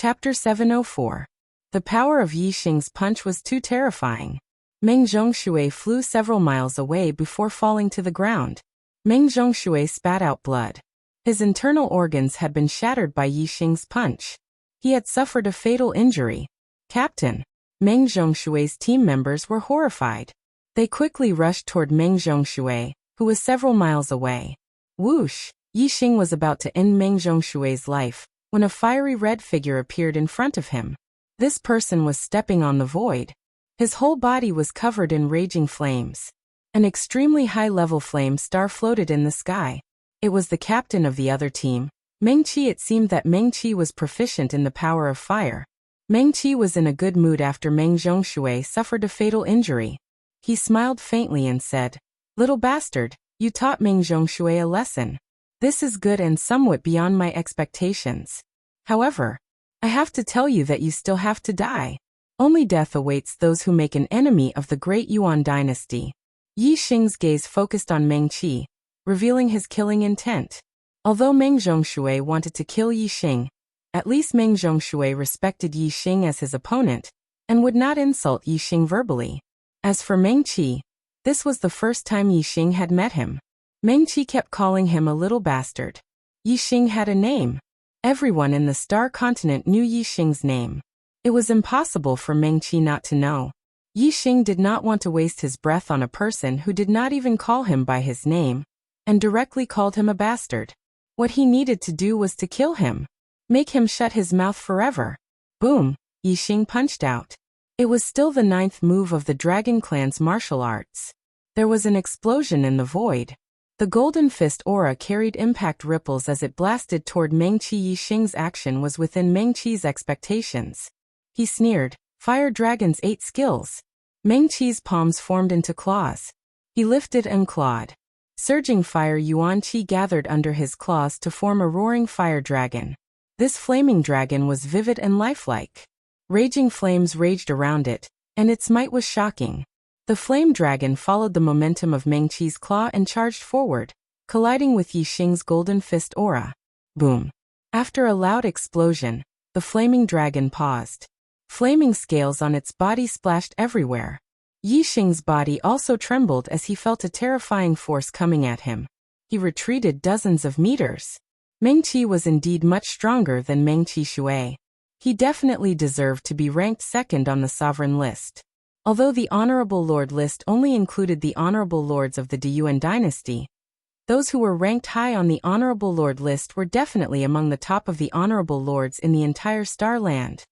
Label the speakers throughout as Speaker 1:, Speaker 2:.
Speaker 1: Chapter 704. The power of Yi Xing's punch was too terrifying. Meng Zhongshui flew several miles away before falling to the ground. Meng Zhongshui spat out blood. His internal organs had been shattered by Yi Xing's punch. He had suffered a fatal injury. Captain! Meng Zhongshui's team members were horrified. They quickly rushed toward Meng Zhongshui, who was several miles away. Whoosh! Yi Xing was about to end Meng Zhongshui's life when a fiery red figure appeared in front of him. This person was stepping on the void. His whole body was covered in raging flames. An extremely high-level flame star floated in the sky. It was the captain of the other team, Meng Qi. It seemed that Meng Qi was proficient in the power of fire. Meng Qi was in a good mood after Meng Zhongshui suffered a fatal injury. He smiled faintly and said, "Little bastard, you taught Meng Zhongshui a lesson. This is good and somewhat beyond my expectations. However, I have to tell you that you still have to die. Only death awaits those who make an enemy of the great Yuan dynasty." Yi Xing's gaze focused on Meng Qi, revealing his killing intent. Although Meng Zhongshui wanted to kill Yi Xing, at least Meng Zhongshui respected Yi Xing as his opponent and would not insult Yi Xing verbally. As for Meng Qi, this was the first time Yi Xing had met him. Meng Qi kept calling him a little bastard. Yi Xing had a name. Everyone in the Star Continent knew Yi Xing's name. It was impossible for Meng Qi not to know. Yi Xing did not want to waste his breath on a person who did not even call him by his name, and directly called him a bastard. What he needed to do was to kill him. Make him shut his mouth forever. Boom! Yi Xing punched out. It was still the 9th move of the Dragon Clan's martial arts. There was an explosion in the void. The golden fist aura carried impact ripples as it blasted toward Meng Qi. Yi Xing's action was within Meng Qi's expectations. He sneered, "Fire Dragon's 8 skills." Meng Qi's palms formed into claws. He lifted and clawed. Surging fire Yuan Qi gathered under his claws to form a roaring fire dragon. This flaming dragon was vivid and lifelike. Raging flames raged around it, and its might was shocking. The flame dragon followed the momentum of Meng Qi's claw and charged forward, colliding with Yi Xing's golden fist aura. Boom! After a loud explosion, the flaming dragon paused. Flaming scales on its body splashed everywhere. Yi Xing's body also trembled as he felt a terrifying force coming at him. He retreated dozens of meters. Meng Qi was indeed much stronger than Meng Qi Shui. He definitely deserved to be ranked second on the sovereign list. Although the Honorable Lord list only included the Honorable Lords of the Yuan dynasty, those who were ranked high on the Honorable Lord list were definitely among the top of the Honorable Lords in the entire Starland.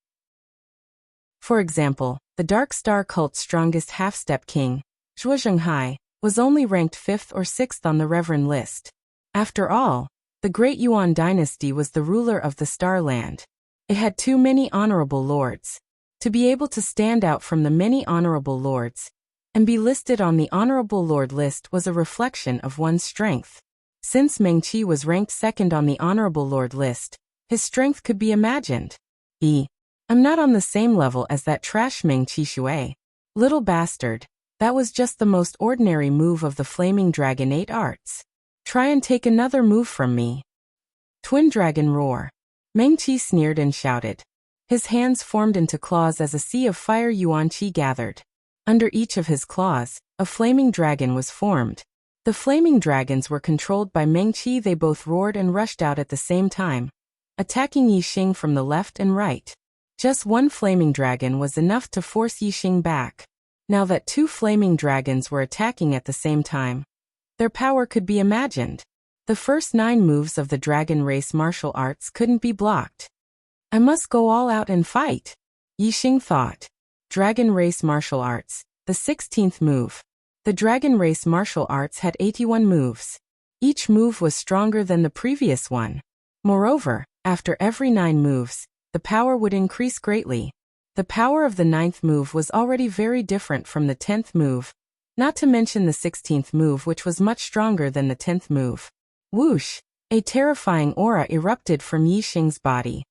Speaker 1: For example, the Dark Star cult's strongest half-step king, Zhuo Zhenghai, was only ranked 5th or 6th on the Reverend list. After all, the Great Yuan dynasty was the ruler of the Starland. It had too many honorable lords. To be able to stand out from the many honorable lords and be listed on the Honorable Lord list was a reflection of one's strength. Since Meng Qi was ranked 2nd on the Honorable Lord list, his strength could be imagined. I'm not on the same level as that trash Meng Qi Shui. Little bastard, that was just the most ordinary move of the Flaming Dragon 8 arts. Try and take another move from me. Twin Dragon Roar. Meng Qi sneered and shouted. His hands formed into claws as a sea of fire Yuan Qi gathered. Under each of his claws, a flaming dragon was formed. The flaming dragons were controlled by Meng Qi. They both roared and rushed out at the same time, attacking Yi Xing from the left and right. Just one flaming dragon was enough to force Yi Xing back. Now that 2 flaming dragons were attacking at the same time, their power could be imagined. The first 9 moves of the dragon race martial arts couldn't be blocked. I must go all out and fight, Yi Xing thought. Dragon race martial arts, the 16th move. The dragon race martial arts had 81 moves. Each move was stronger than the previous one. Moreover, after every 9 moves, the power would increase greatly. The power of the 9th move was already very different from the 10th move, not to mention the 16th move, which was much stronger than the 10th move. Whoosh! A terrifying aura erupted from Yi Xing's body.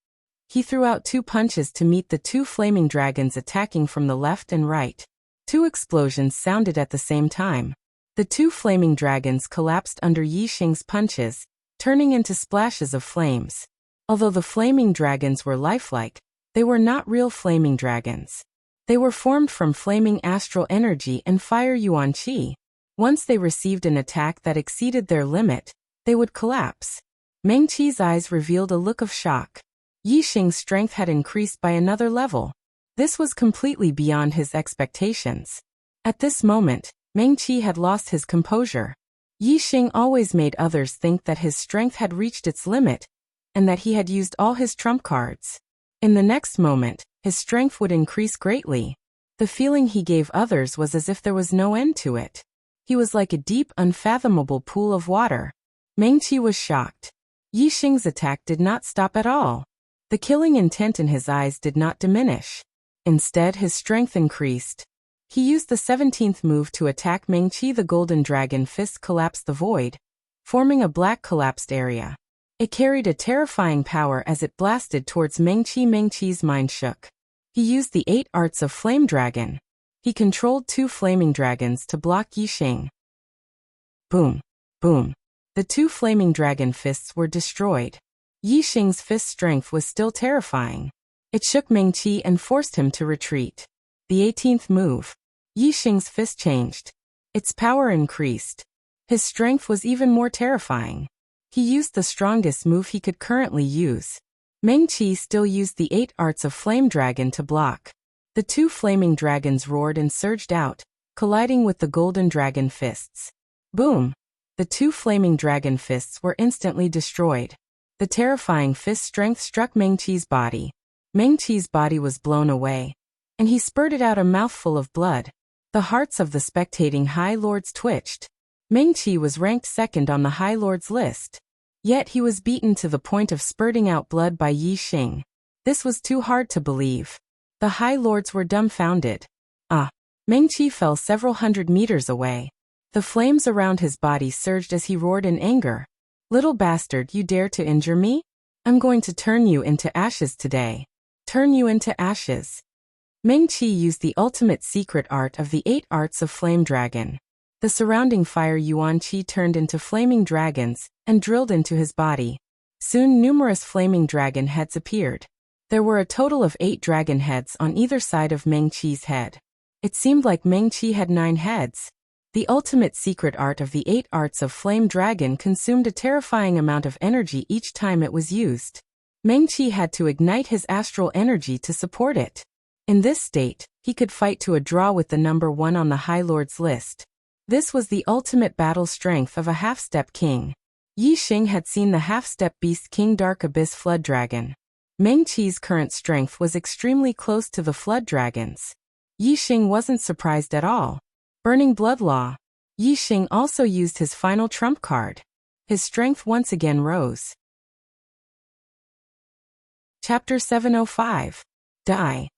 Speaker 1: He threw out 2 punches to meet the 2 flaming dragons attacking from the left and right. 2 explosions sounded at the same time. The 2 flaming dragons collapsed under Yi Xing's punches, turning into splashes of flames. Although the flaming dragons were lifelike, They were not real flaming dragons. They were formed from flaming astral energy and fire yuan qi. Once they received an attack that exceeded their limit, they would collapse. Meng Qi's eyes revealed a look of shock. Yixing's strength had increased by another level. This was completely beyond his expectations. At this moment, Meng Qi had lost his composure. Yixing always made others think that his strength had reached its limit, and that he had used all his trump cards. In the next moment, his strength would increase greatly. The feeling he gave others was as if there was no end to it. He was like a deep, unfathomable pool of water. Meng Qi was shocked. Yixing's attack did not stop at all. The killing intent in his eyes did not diminish. Instead, his strength increased. He used the 17th move to attack Meng Qi. The golden dragon fist collapsed the void, forming a black collapsed area. It carried a terrifying power as it blasted towards Meng Qi. Meng Qi's mind shook. He used the 8 arts of Flame Dragon. He controlled 2 flaming dragons to block Yixing. Boom! Boom! The 2 flaming dragon fists were destroyed. Yixing's fist strength was still terrifying. It shook Meng Qi and forced him to retreat. The 18th move. Yixing's fist changed. Its power increased. His strength was even more terrifying. He used the strongest move he could currently use. Meng Qi still used the 8 arts of Flame Dragon to block. The 2 flaming dragons roared and surged out, colliding with the golden dragon fists. Boom! The 2 flaming dragon fists were instantly destroyed. The terrifying fist strength struck Meng Qi's body. Meng Qi's body was blown away, and he spurted out a mouthful of blood. The hearts of the spectating High Lords twitched. Meng Qi was ranked 2nd on the High Lords list. Yet he was beaten to the point of spurting out blood by Yixing. This was too hard to believe. The High Lords were dumbfounded. Meng Qi fell several hundred meters away. The flames around his body surged as he roared in anger. "Little bastard, you dare to injure me? I'm going to turn you into ashes today. Turn you into ashes." Meng Qi used the ultimate secret art of the 8 arts of Flame Dragon. The surrounding fire yuan qi turned into flaming dragons and drilled into his body. Soon numerous flaming dragon heads appeared. There were a total of 8 dragon heads on either side of Meng Qi's head. It seemed like Meng Qi had 9 heads. The ultimate secret art of the 8 arts of Flame Dragon consumed a terrifying amount of energy each time it was used. Meng Qi had to ignite his astral energy to support it. In this state, he could fight to a draw with the number 1 on the High Lords list. This was the ultimate battle strength of a half-step king. Yixing had seen the half-step beast King Dark Abyss Flood Dragon. Meng Qi's current strength was extremely close to the Flood Dragons. Yixing wasn't surprised at all. Burning Blood Law. Yixing also used his final trump card. His strength once again rose. Chapter 705. Die.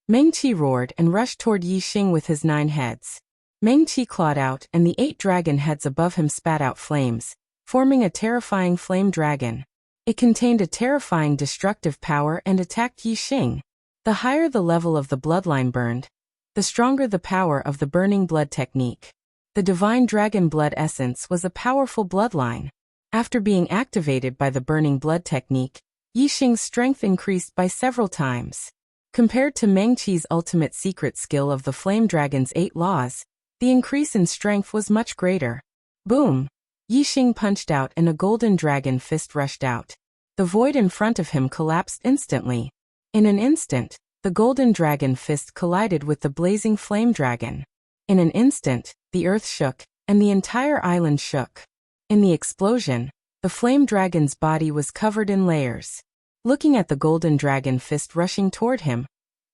Speaker 1: Meng Qi roared and rushed toward Yixing with his 9 heads. Meng Qi clawed out and the 8 dragon heads above him spat out flames, forming a terrifying flame dragon. It contained a terrifying destructive power and attacked Yixing. The higher the level of the bloodline burned, the stronger the power of the burning blood technique. The divine dragon blood essence was a powerful bloodline. After being activated by the burning blood technique, Yixing's strength increased by several times. Compared to Meng Qi's ultimate secret skill of the Flame Dragon's 8 laws, the increase in strength was much greater. Boom! Yixing punched out and a golden dragon fist rushed out. The void in front of him collapsed instantly. In an instant, the golden dragon fist collided with the blazing flame dragon. In an instant, the earth shook, and the entire island shook. In the explosion, the flame dragon's body was covered in layers. Looking at the golden dragon fist rushing toward him,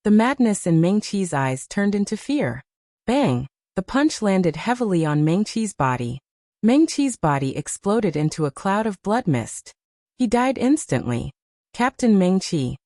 Speaker 1: the madness in Meng Qi's eyes turned into fear. Bang! The punch landed heavily on Meng Qi's body. Meng Qi's body exploded into a cloud of blood mist. He died instantly. Captain Meng Qi.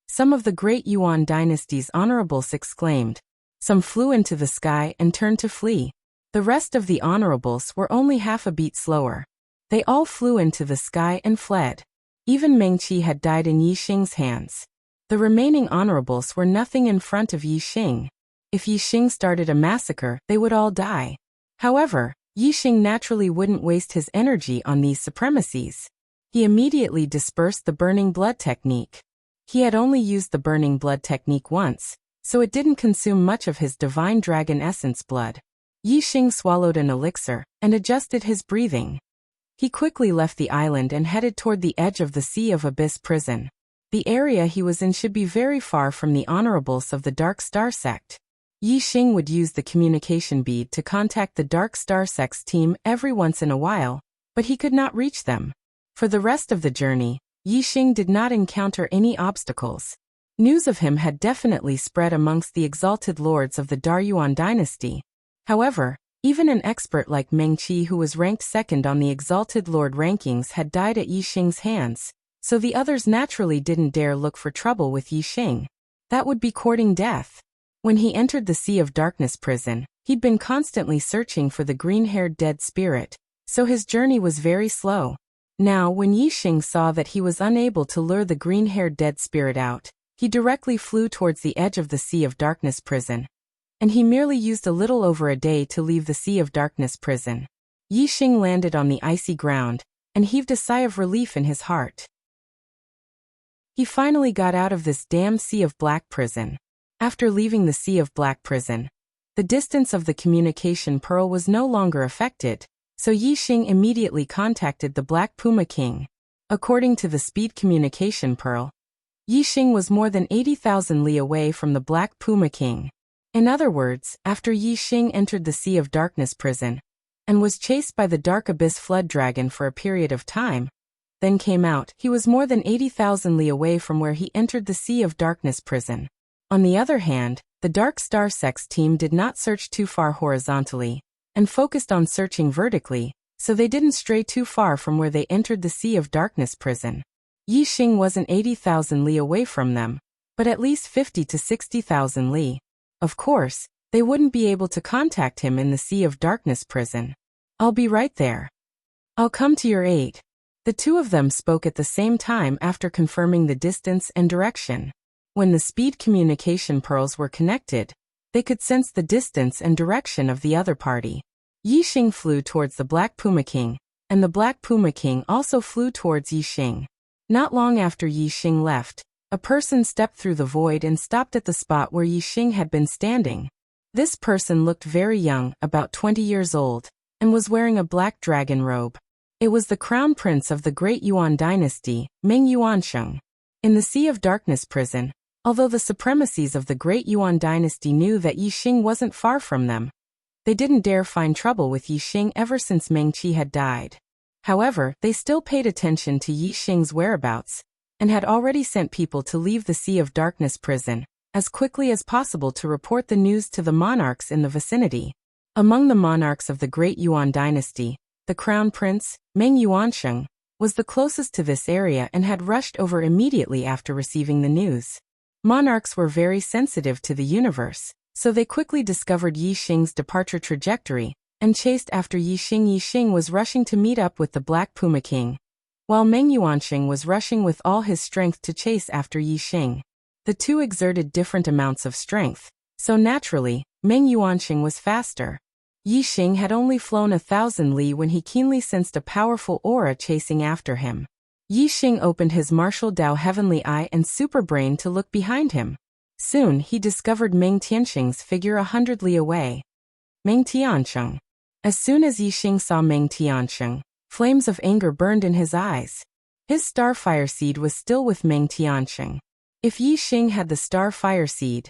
Speaker 1: Some of the great Yuan dynasty's honorables exclaimed. Some flew into the sky and turned to flee. The rest of the honorables were only half a beat slower. They all flew into the sky and fled. Even Meng Qi had died in Yixing's hands. The remaining honorables were nothing in front of Yixing. If Yixing started a massacre, they would all die. However, Yixing naturally wouldn't waste his energy on these supremacies. He immediately dispersed the burning blood technique. He had only used the burning blood technique once, so it didn't consume much of his divine dragon essence blood. Yixing swallowed an elixir and adjusted his breathing. He quickly left the island and headed toward the edge of the Sea of Abyss prison. The area he was in should be very far from the honorables of the Dark Star sect. Yixing would use the communication bead to contact the Dark Star sect's team every once in a while, but he could not reach them. For the rest of the journey, Yixing did not encounter any obstacles. News of him had definitely spread amongst the exalted lords of the Daryuan dynasty. However, even an expert like Meng Qi, who was ranked second on the exalted lord rankings, had died at Yixing's hands, so the others naturally didn't dare look for trouble with Yixing. That would be courting death. When he entered the Sea of Darkness prison, he'd been constantly searching for the green-haired dead spirit, so his journey was very slow. Now, when Yixing saw that he was unable to lure the green-haired dead spirit out, he directly flew towards the edge of the Sea of Darkness prison. And he merely used a little over a day to leave the Sea of Darkness prison. Yixing landed on the icy ground, and heaved a sigh of relief in his heart. He finally got out of this damn Sea of Black prison. After leaving the Sea of Black prison, the distance of the communication pearl was no longer affected, so Yixing immediately contacted the Black Puma King. According to the speed communication pearl, Yixing was more than 80,000 li away from the Black Puma King. In other words, after Yixing entered the Sea of Darkness prison, and was chased by the Dark Abyss Flood Dragon for a period of time, then came out, he was more than 80,000 li away from where he entered the Sea of Darkness prison. On the other hand, the Dark Star Sect's team did not search too far horizontally, and focused on searching vertically, so they didn't stray too far from where they entered the Sea of Darkness prison. Yixing wasn't 80,000 li away from them, but at least 50 to 60,000 li. Of course, they wouldn't be able to contact him in the Sea of Darkness prison. "I'll be right there. I'll come to your aid." The two of them spoke at the same time after confirming the distance and direction. When the speed communication pearls were connected, they could sense the distance and direction of the other party. Yixing flew towards the Black Puma King, and the Black Puma King also flew towards Yixing. Not long after Yixing left, a person stepped through the void and stopped at the spot where Yixing had been standing. This person looked very young, about 20 years old, and was wearing a black dragon robe. It was the crown prince of the Great Yuan dynasty, Meng Yuansheng. In the Sea of Darkness prison, although the supremacies of the Great Yuan dynasty knew that Yixing wasn't far from them, they didn't dare find trouble with Yixing ever since Meng Qi had died. However, they still paid attention to Yixing's whereabouts, and had already sent people to leave the Sea of Darkness prison as quickly as possible to report the news to the monarchs in the vicinity. Among the monarchs of the Great Yuan dynasty, the crown prince, Meng Yuansheng, was the closest to this area and had rushed over immediately after receiving the news. Monarchs were very sensitive to the universe, so they quickly discovered Yixing's departure trajectory and chased after Yixing. Yixing was rushing to meet up with the Black Puma King, while Meng Yuansheng was rushing with all his strength to chase after Yixing. The two exerted different amounts of strength, so naturally, Meng Yuansheng was faster. Yixing had only flown 1,000 li when he keenly sensed a powerful aura chasing after him. Yixing opened his martial Dao Heavenly Eye and Super Brain to look behind him. Soon he discovered Meng Tiansheng's figure 100 li away. Meng Tiansheng. As soon as Yixing saw Meng Tiansheng, flames of anger burned in his eyes. His Starfire Seed was still with Meng Tiansheng. If Yixing had the Starfire Seed,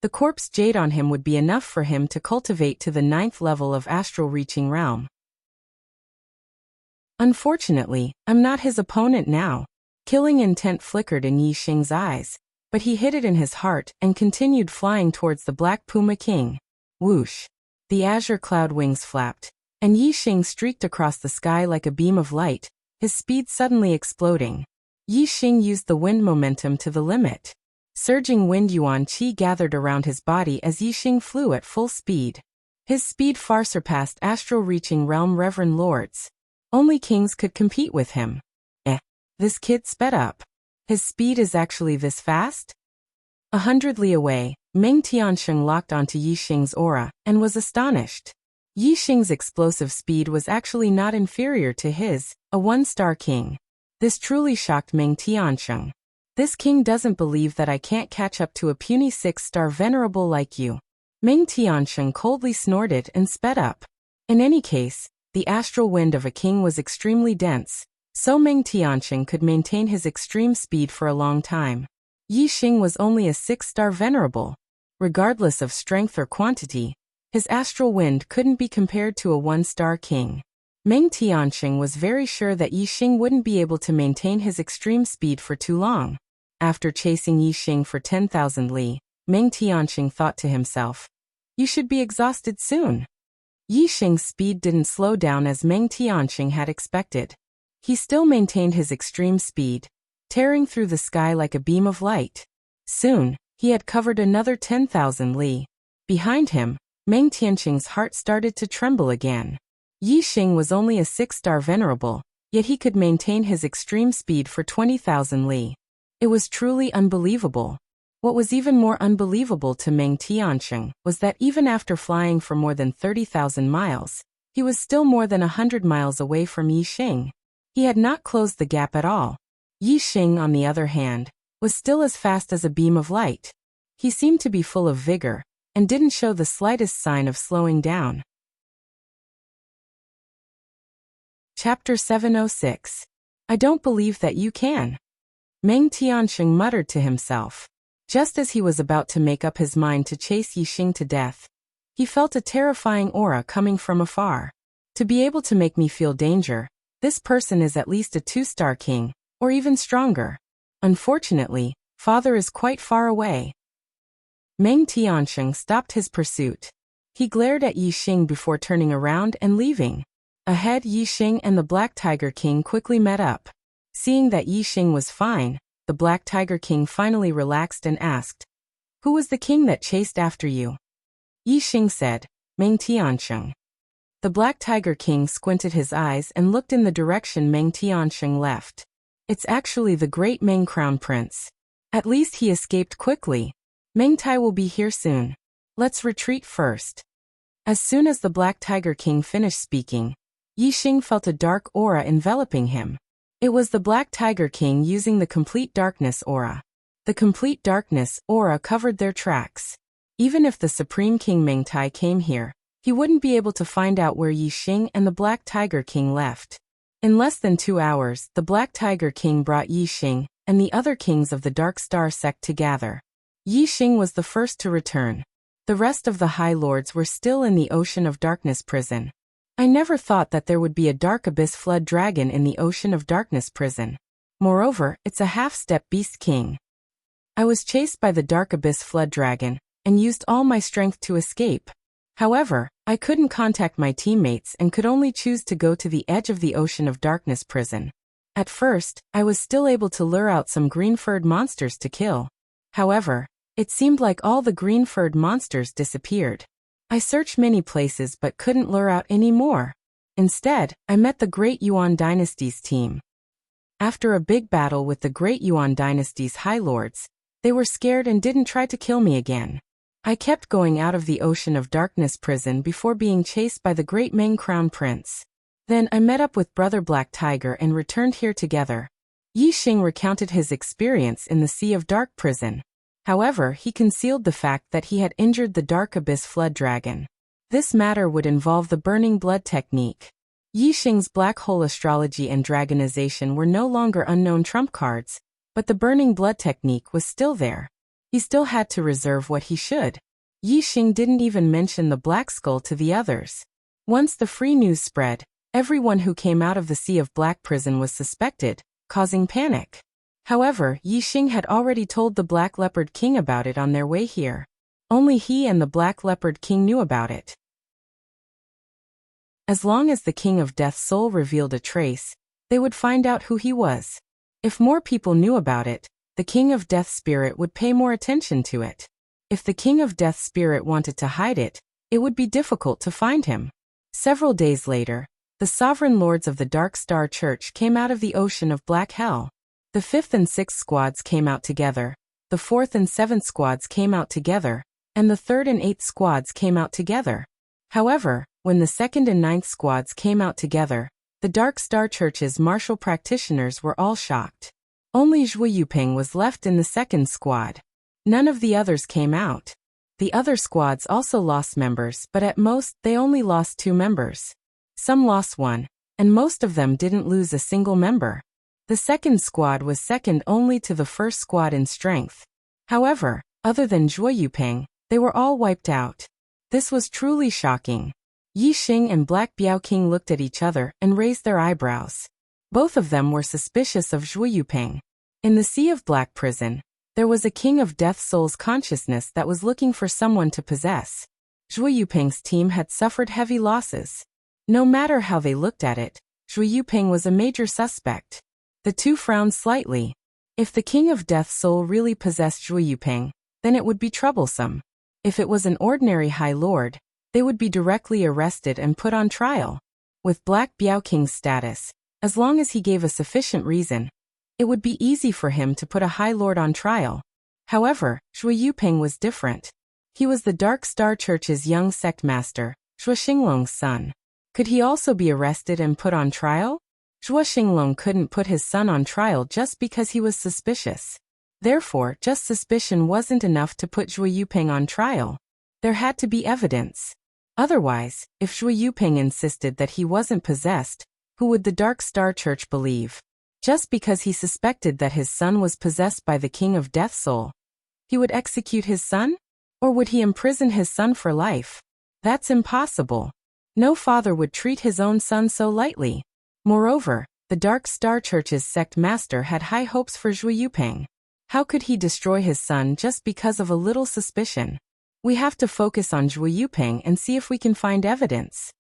Speaker 1: the corpse jade on him would be enough for him to cultivate to the 9th level of astral reaching realm. Unfortunately, I'm not his opponent now. Killing intent flickered in Yixing's eyes, but he hid it in his heart and continued flying towards the Black Puma King. Whoosh! The azure cloud wings flapped, and Yixing streaked across the sky like a beam of light, his speed suddenly exploding. Yixing used the wind momentum to the limit. Surging wind yuan qi gathered around his body as Yixing flew at full speed. His speed far surpassed astral reaching realm reverend lords. Only kings could compete with him. This kid sped up. His speed is actually this fast? 100 li away, Meng Tiansheng locked onto Yixing's aura, and was astonished. Yixing's explosive speed was actually not inferior to his, a one-star king. This truly shocked Meng Tiansheng. This king doesn't believe that I can't catch up to a puny 6-star venerable like you. Meng Tiansheng coldly snorted and sped up. In any case, the astral wind of a king was extremely dense, so Meng Tiansheng could maintain his extreme speed for a long time. Yi Xing was only a 6-star venerable. Regardless of strength or quantity, his astral wind couldn't be compared to a 1-star king. Meng Tiansheng was very sure that Yi Xing wouldn't be able to maintain his extreme speed for too long. After chasing Yi Xing for 10,000 li, Meng Tiansheng thought to himself, "You should be exhausted soon." Yi Xing's speed didn't slow down as Meng Tiansheng had expected. He still maintained his extreme speed, tearing through the sky like a beam of light. Soon, he had covered another 10,000 li. Behind him, Meng Tiansheng's heart started to tremble again. Yi Xing was only a 6-star venerable, yet he could maintain his extreme speed for 20,000 li. It was truly unbelievable. What was even more unbelievable to Meng Tiansheng was that even after flying for more than 30,000 miles, he was still more than 100 miles away from Yi Xing. He had not closed the gap at all. Yi Xing, on the other hand, was still as fast as a beam of light. He seemed to be full of vigor, and didn't show the slightest sign of slowing down. Chapter 706. I don't believe that you can. Meng Tiansheng muttered to himself. Just as he was about to make up his mind to chase Yi Xing to death, he felt a terrifying aura coming from afar. To be able to make me feel danger, this person is at least a 2-star king, or even stronger. Unfortunately, father is quite far away. Meng Tiansheng stopped his pursuit. He glared at Yi Xing before turning around and leaving. Ahead, Yi Xing and the Black Tiger King quickly met up. Seeing that Yi Xing was fine, the Black Tiger King finally relaxed and asked, "Who was the king that chased after you?" Yi Xing said, "Meng Tiansheng." The Black Tiger King squinted his eyes and looked in the direction Meng Tiansheng left. "It's actually the great Meng Crown Prince. At least he escaped quickly. Meng Tai will be here soon. Let's retreat first." As soon as the Black Tiger King finished speaking, Yi Xing felt a dark aura enveloping him. It was the Black Tiger King using the Complete Darkness aura. The Complete Darkness aura covered their tracks. Even if the Supreme King Meng Tai came here, he wouldn't be able to find out where Yi Xing and the Black Tiger King left. In less than 2 hours, the Black Tiger King brought Yi Xing and the other kings of the Dark Star sect to gather. Yi Xing was the first to return. The rest of the High Lords were still in the Ocean of Darkness prison. I never thought that there would be a Dark Abyss Flood Dragon in the Ocean of Darkness prison. Moreover, it's a half-step beast king. I was chased by the Dark Abyss Flood Dragon, and used all my strength to escape. However, I couldn't contact my teammates and could only choose to go to the edge of the Ocean of Darkness prison. At first, I was still able to lure out some green-furred monsters to kill. However, it seemed like all the green-furred monsters disappeared. I searched many places but couldn't lure out any more. Instead, I met the Great Yuan Dynasty's team. After a big battle with the Great Yuan Dynasty's High Lords, they were scared and didn't try to kill me again. I kept going out of the Ocean of Darkness prison before being chased by the Great Meng Crown Prince. Then I met up with Brother Black Tiger and returned here together. Yi Xing recounted his experience in the Sea of Dark prison. However, he concealed the fact that he had injured the Dark Abyss Flood Dragon. This matter would involve the Burning Blood technique. Yi Xing's Black Hole Astrology and Dragonization were no longer unknown trump cards, but the Burning Blood technique was still there. He still had to reserve what he should. Yi Xing didn't even mention the Black Skull to the others. Once the free news spread, everyone who came out of the Sea of Black prison was suspected, causing panic. However, Yi Xing had already told the Black Leopard King about it on their way here. Only he and the Black Leopard King knew about it. As long as the King of Death's soul revealed a trace, they would find out who he was. If more people knew about it, the King of Death's spirit would pay more attention to it. If the King of Death's spirit wanted to hide it, it would be difficult to find him. Several days later, the sovereign lords of the Dark Star Church came out of the Ocean of Black Hell. The 5th and 6th squads came out together, the 4th and 7th squads came out together, and the 3rd and 8th squads came out together. However, when the 2nd and 9th squads came out together, the Dark Star Church's martial practitioners were all shocked. Only Zhui Yuping was left in the second squad. None of the others came out. The other squads also lost members, but at most, they only lost 2 members. Some lost 1, and most of them didn't lose a single member. The second squad was second only to the first squad in strength. However, other than Zhui Yuping, they were all wiped out. This was truly shocking. Yi Xing and Black Biaoqing looked at each other and raised their eyebrows. Both of them were suspicious of Zhui Yuping. In the Sea of Black Prison, there was a king of death soul's consciousness that was looking for someone to possess. Zhui Yuping's team had suffered heavy losses. No matter how they looked at it, Zhui Yuping was a major suspect. The two frowned slightly. If the king of death soul really possessed Zhui Yuping, then it would be troublesome. If it was an ordinary high lord, they would be directly arrested and put on trial. With Black Biaoqing's status, as long as he gave a sufficient reason, it would be easy for him to put a high lord on trial. However, Zhui Yuping was different. He was the Dark Star Church's young sect master, Zhuo Xinglong's son. Could he also be arrested and put on trial? Zhuo Xinglong couldn't put his son on trial just because he was suspicious. Therefore, just suspicion wasn't enough to put Zhui Yuping on trial. There had to be evidence. Otherwise, if Zhui Yuping insisted that he wasn't possessed, who would the Dark Star Church believe? Just because he suspected that his son was possessed by the King of Death Soul, he would execute his son? Or would he imprison his son for life? That's impossible. No father would treat his own son so lightly. Moreover, the Dark Star Church's sect master had high hopes for Zhui Yuping. How could he destroy his son just because of a little suspicion? We have to focus on Zhui Yuping and see if we can find evidence.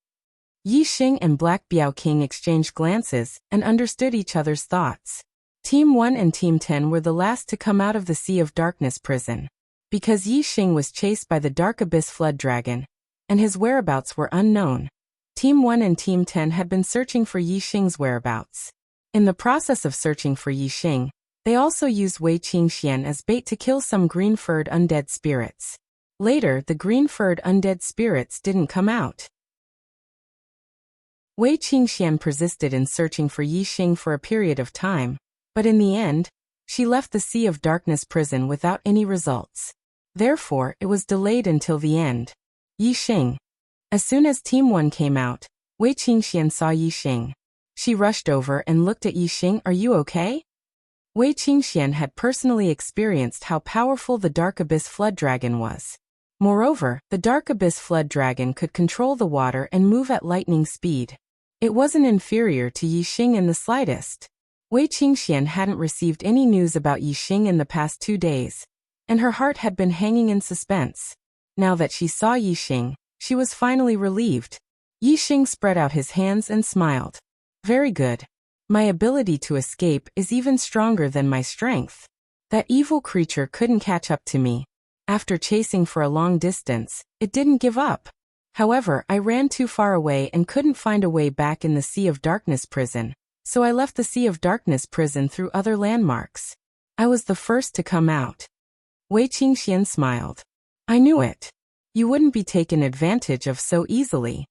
Speaker 1: Yi Xing and Black Biaoqing exchanged glances and understood each other's thoughts. Team 1 and Team 10 were the last to come out of the Sea of Darkness prison. Because Yi Xing was chased by the Dark Abyss Flood Dragon, and his whereabouts were unknown, Team 1 and Team 10 had been searching for Yi Xing's whereabouts. In the process of searching for Yi Xing, they also used Wei Qingxian as bait to kill some green-furred undead spirits. Later, the green-furred undead spirits didn't come out. Wei Qingxian persisted in searching for Yi Xing for a period of time, but in the end, she left the Sea of Darkness prison without any results. Therefore, it was delayed until the end. Yi Xing. As soon as Team 1 came out, Wei Qingxian saw Yi Xing. She rushed over and looked at Yi Xing. Are you okay? Wei Qingxian had personally experienced how powerful the Dark Abyss Flood Dragon was. Moreover, the Dark Abyss Flood Dragon could control the water and move at lightning speed. It wasn't inferior to Yi Xing in the slightest. Wei Qingxian hadn't received any news about Yi Xing in the past 2 days, and her heart had been hanging in suspense. Now that she saw Yi Xing, she was finally relieved. Yi Xing spread out his hands and smiled. Very good. My ability to escape is even stronger than my strength. That evil creature couldn't catch up to me. After chasing for a long distance, it didn't give up. However, I ran too far away and couldn't find a way back in the Sea of Darkness prison, so I left the Sea of Darkness prison through other landmarks. I was the first to come out. Wei Qingxian smiled. I knew it. You wouldn't be taken advantage of so easily.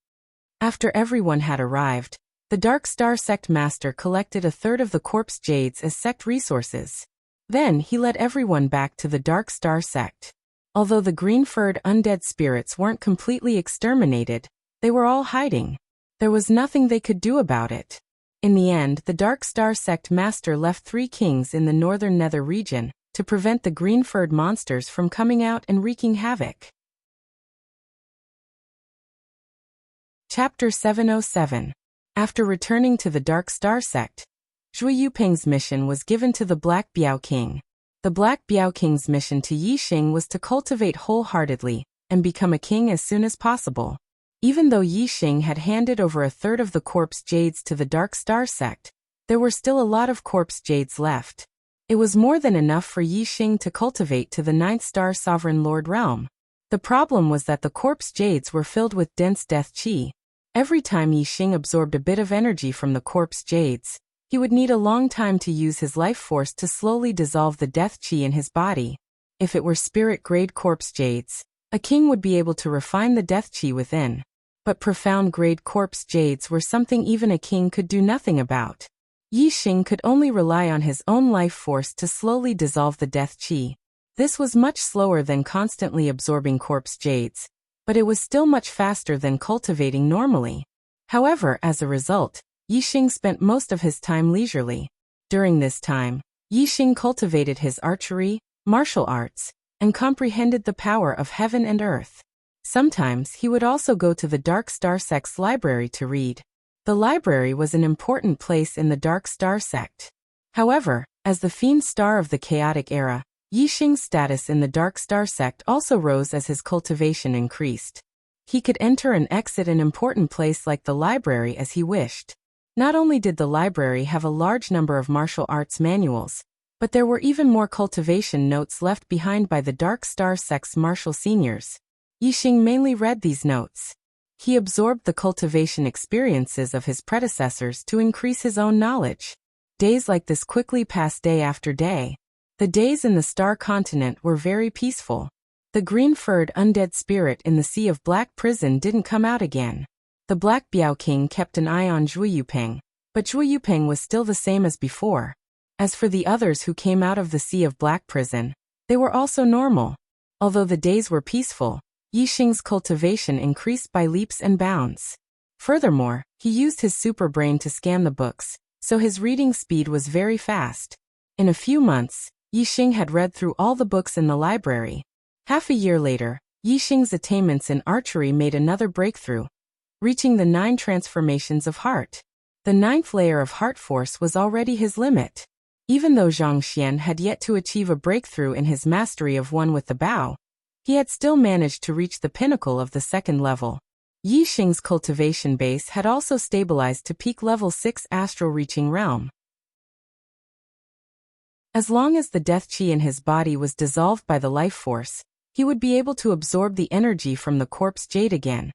Speaker 1: After everyone had arrived, the Dark Star Sect Master collected a third of the corpse jades as sect resources. Then he led everyone back to the Dark Star Sect. Although the green-furred undead spirits weren't completely exterminated, they were all hiding. There was nothing they could do about it. In the end, the Dark Star Sect Master left 3 kings in the northern nether region to prevent the green-furred monsters from coming out and wreaking havoc. Chapter 707. After returning to the Dark Star Sect, Zhui Yuping's mission was given to the Black Biaoqing. The Black Biaoqing's mission to Yi Xing was to cultivate wholeheartedly and become a king as soon as possible. Even though Yi Xing had handed over a third of the corpse jades to the Dark Star Sect, there were still a lot of corpse jades left. It was more than enough for Yi Xing to cultivate to the 9th Star Sovereign Lord realm. The problem was that the corpse jades were filled with dense death qi. Every time Yi Xing absorbed a bit of energy from the corpse jades, he would need a long time to use his life force to slowly dissolve the death qi in his body. If it were spirit-grade corpse jades, a king would be able to refine the death qi within. But profound-grade corpse jades were something even a king could do nothing about. Yixing could only rely on his own life force to slowly dissolve the death qi. This was much slower than constantly absorbing corpse jades, but it was still much faster than cultivating normally. However, as a result, Yixing spent most of his time leisurely. During this time, Yixing cultivated his archery, martial arts, and comprehended the power of heaven and earth. Sometimes he would also go to the Dark Star Sect's library to read. The library was an important place in the Dark Star Sect. However, as the Fiend Star of the Chaotic Era, Yixing's status in the Dark Star Sect also rose as his cultivation increased. He could enter and exit an important place like the library as he wished. Not only did the library have a large number of martial arts manuals, but there were even more cultivation notes left behind by the Dark Star Sect's martial seniors. Yixing mainly read these notes. He absorbed the cultivation experiences of his predecessors to increase his own knowledge. Days like this quickly passed day after day. The days in the Star Continent were very peaceful. The green-furred undead spirit in the Sea of Black prison didn't come out again. The Black Biao King kept an eye on Zhui Yupeng, but Zhui Yupeng was still the same as before. As for the others who came out of the Sea of Black prison, they were also normal. Although the days were peaceful, Yixing's cultivation increased by leaps and bounds. Furthermore, he used his super brain to scan the books, so his reading speed was very fast. In a few months, Yixing had read through all the books in the library. Half a year later, Yixing's attainments in archery made another breakthrough, reaching the 9 transformations of heart. The 9th layer of heart force was already his limit. Even though Zhang Xian had yet to achieve a breakthrough in his mastery of one with the bow, he had still managed to reach the pinnacle of the 2nd level. Yixing's cultivation base had also stabilized to peak level 6 astral reaching realm. As long as the death qi in his body was dissolved by the life force, he would be able to absorb the energy from the corpse jade again,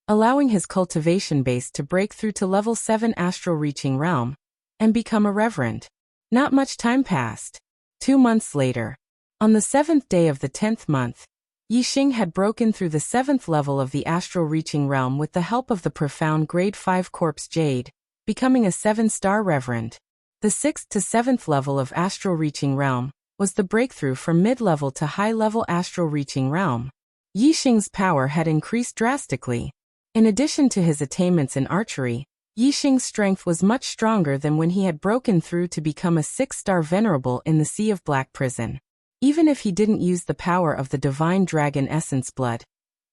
Speaker 1: allowing his cultivation base to break through to level 7 astral reaching realm and become a reverend. Not much time passed. 2 months later, on the 7th day of the 10th month, Yixing had broken through the 7th level of the astral reaching realm with the help of the profound grade 5 corpse jade, becoming a 7-star reverend. The 6th to 7th level of astral reaching realm was the breakthrough from mid-level to high-level astral reaching realm. Yixing's power had increased drastically. In addition to his attainments in archery, Yixing's strength was much stronger than when he had broken through to become a 6-star venerable in the Sea of Black prison. Even if he didn't use the power of the divine dragon essence blood,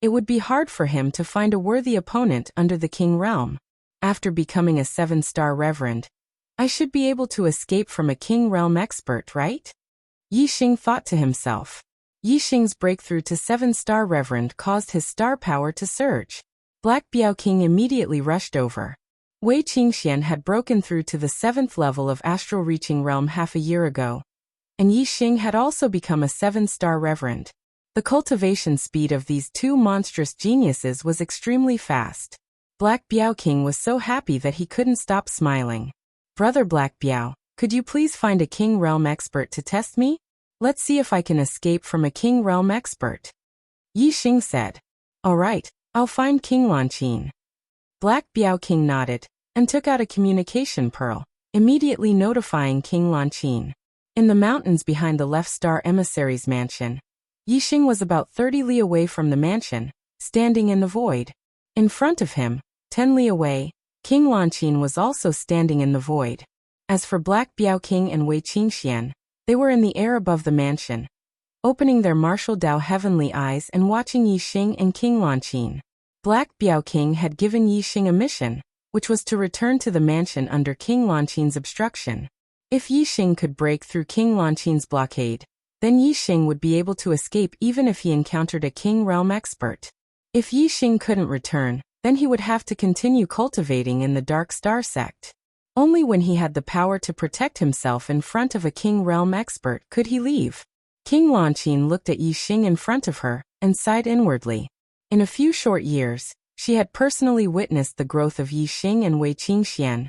Speaker 1: it would be hard for him to find a worthy opponent under the king realm. After becoming a 7-star reverend, I should be able to escape from a king realm expert, right? Yixing thought to himself. Yixing's breakthrough to 7-star reverend caused his star power to surge. Black Biao King immediately rushed over. Wei Qingxian had broken through to the 7th level of astral reaching realm half a year ago, and Yixing had also become a 7-star reverend. The cultivation speed of these 2 monstrous geniuses was extremely fast. Black Biao King was so happy that he couldn't stop smiling. Brother Black Biao, could you please find a king realm expert to test me? Let's see if I can escape from a king realm expert. Yixing said. All right, I'll find King Lanqin. Black Biao King nodded and took out a communication pearl, immediately notifying King Lanqin. In the mountains behind the Left Star Emissary's mansion, Yixing was about 30 li away from the mansion, standing in the void. In front of him, 10 li away, King Lanqin was also standing in the void. As for Black Biao King and Wei Qingxian, they were in the air above the mansion, opening their martial Dao heavenly eyes and watching Yixing and King Lanqin. Black Biao King had given Yixing a mission, which was to return to the mansion under King Lanqin's obstruction. If Yixing could break through King Lanqin's blockade, then Yixing would be able to escape even if he encountered a king realm expert. If Yixing couldn't return, then he would have to continue cultivating in the Dark Star Sect. Only when he had the power to protect himself in front of a king realm expert could he leave. King Lanqin looked at Yixing in front of her and sighed inwardly. In a few short years, she had personally witnessed the growth of Yixing and Wei Qingxian,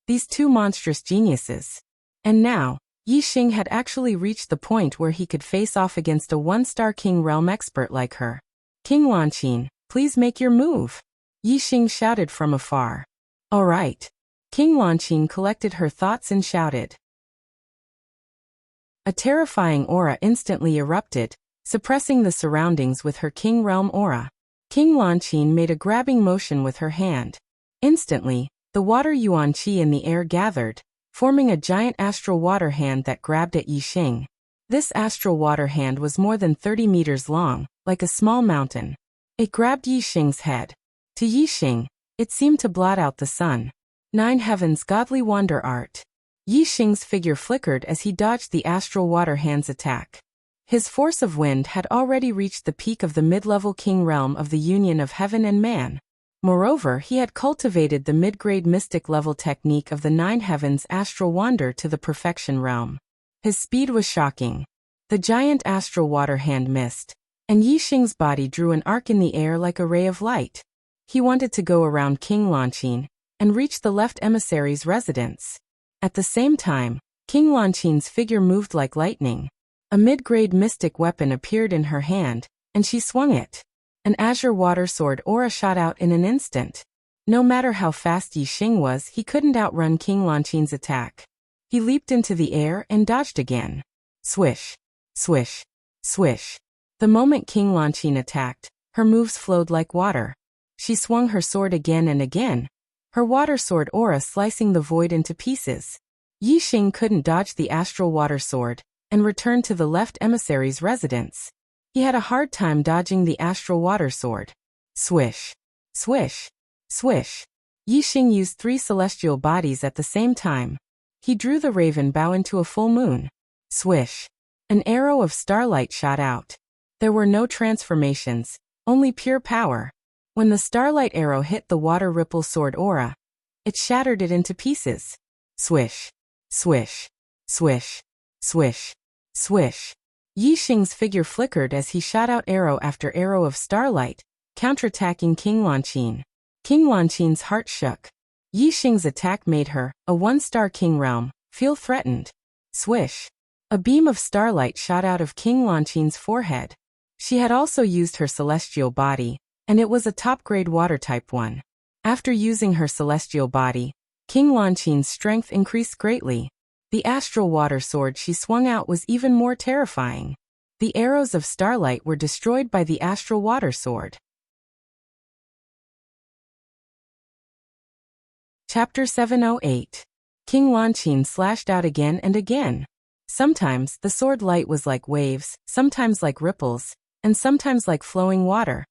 Speaker 1: these 2 monstrous geniuses. And now, Yixing had actually reached the point where he could face off against a 1-star king realm expert like her. King Lanqin, please make your move. Yixing shouted from afar. All right. King Lanqin collected her thoughts and shouted. A terrifying aura instantly erupted, suppressing the surroundings with her King Realm aura. King Lanqin made a grabbing motion with her hand. Instantly, the water yuan qi in the air gathered, forming a giant astral water hand that grabbed at Yixing. This astral water hand was more than 30 meters long, like a small mountain. It grabbed Yixing's head. To Yixing, it seemed to blot out the sun. 9 Heavens Godly Wonder Art. Yixing's figure flickered as he dodged the astral water hand's attack. His force of wind had already reached the peak of the mid-level king realm of the union of heaven and man. Moreover, he had cultivated the mid-grade mystic level technique of the 9 Heavens astral wander to the perfection realm. His speed was shocking. The giant astral water hand missed, and Yixing's body drew an arc in the air like a ray of light. He wanted to go around King Lanqin and reach the left emissary's residence. At the same time, King Lanqin's figure moved like lightning. A mid-grade mystic weapon appeared in her hand, and she swung it. An azure water sword aura shot out in an instant. No matter how fast Yixing was, he couldn't outrun King Lanqin's attack. He leaped into the air and dodged again. Swish, swish, swish. The moment King Lanqin attacked, her moves flowed like water. She swung her sword again and again, her water sword aura slicing the void into pieces. Yixing couldn't dodge the astral water sword and returned to the left emissary's residence. He had a hard time dodging the astral water sword. Swish, swish, swish. Yixing used 3 celestial bodies at the same time. He drew the raven bow into a full moon. Swish. An arrow of starlight shot out. There were no transformations, only pure power. When the starlight arrow hit the water ripple sword aura, it shattered it into pieces. Swish, swish, swish, swish, swish. Yixing's figure flickered as he shot out arrow after arrow of starlight, counterattacking King Lanqin. King Lanqin's heart shook. Yixing's attack made her, a 1-star king realm, feel threatened. Swish. A beam of starlight shot out of King Lanqin's forehead. She had also used her celestial body, and it was a top-grade water-type one. After using her celestial body, King Lanqin's strength increased greatly. The astral water sword she swung out was even more terrifying. The arrows of starlight were destroyed by the astral water sword. Chapter 708. King Lanqin slashed out again and again. Sometimes the sword light was like waves, sometimes like ripples, and sometimes like flowing water.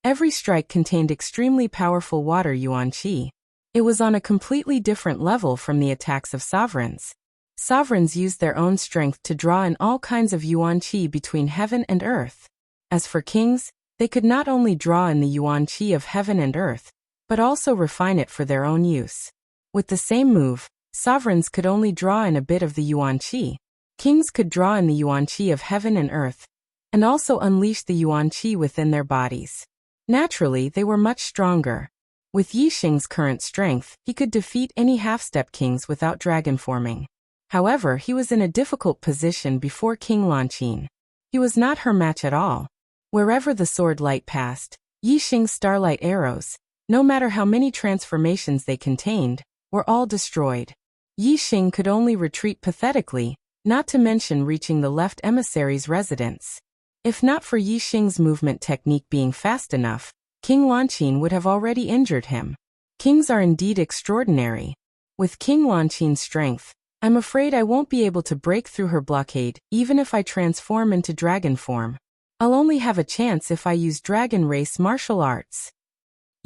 Speaker 1: Every strike contained extremely powerful water yuan qi. It was on a completely different level from the attacks of sovereigns. Sovereigns used their own strength to draw in all kinds of yuan qi between heaven and earth. As for kings, they could not only draw in the yuan qi of heaven and earth, but also refine it for their own use. With the same move, sovereigns could only draw in a bit of the yuan qi. Kings could draw in the yuan qi of heaven and earth, and also unleash the yuan qi within their bodies. Naturally, they were much stronger. With Yixing's current strength, he could defeat any half-step kings without dragon forming. However, he was in a difficult position before King Lanqin. He was not her match at all. Wherever the sword light passed, Yixing's starlight arrows, no matter how many transformations they contained, were all destroyed. Yixing could only retreat pathetically, not to mention reaching the left emissary's residence. If not for Yixing's movement technique being fast enough, King Lanqin would have already injured him. Kings are indeed extraordinary. With King Lanqin's strength, I'm afraid I won't be able to break through her blockade, even if I transform into dragon form. I'll only have a chance if I use dragon race martial arts.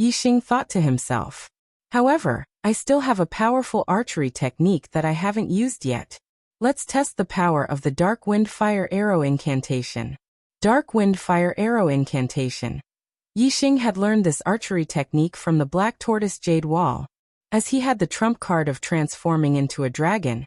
Speaker 1: Yixing thought to himself. However, I still have a powerful archery technique that I haven't used yet. Let's test the power of the Dark Wind Fire Arrow Incantation. Dark Wind Fire Arrow Incantation. Yixing had learned this archery technique from the Black Tortoise Jade Wall. As he had the trump card of transforming into a dragon,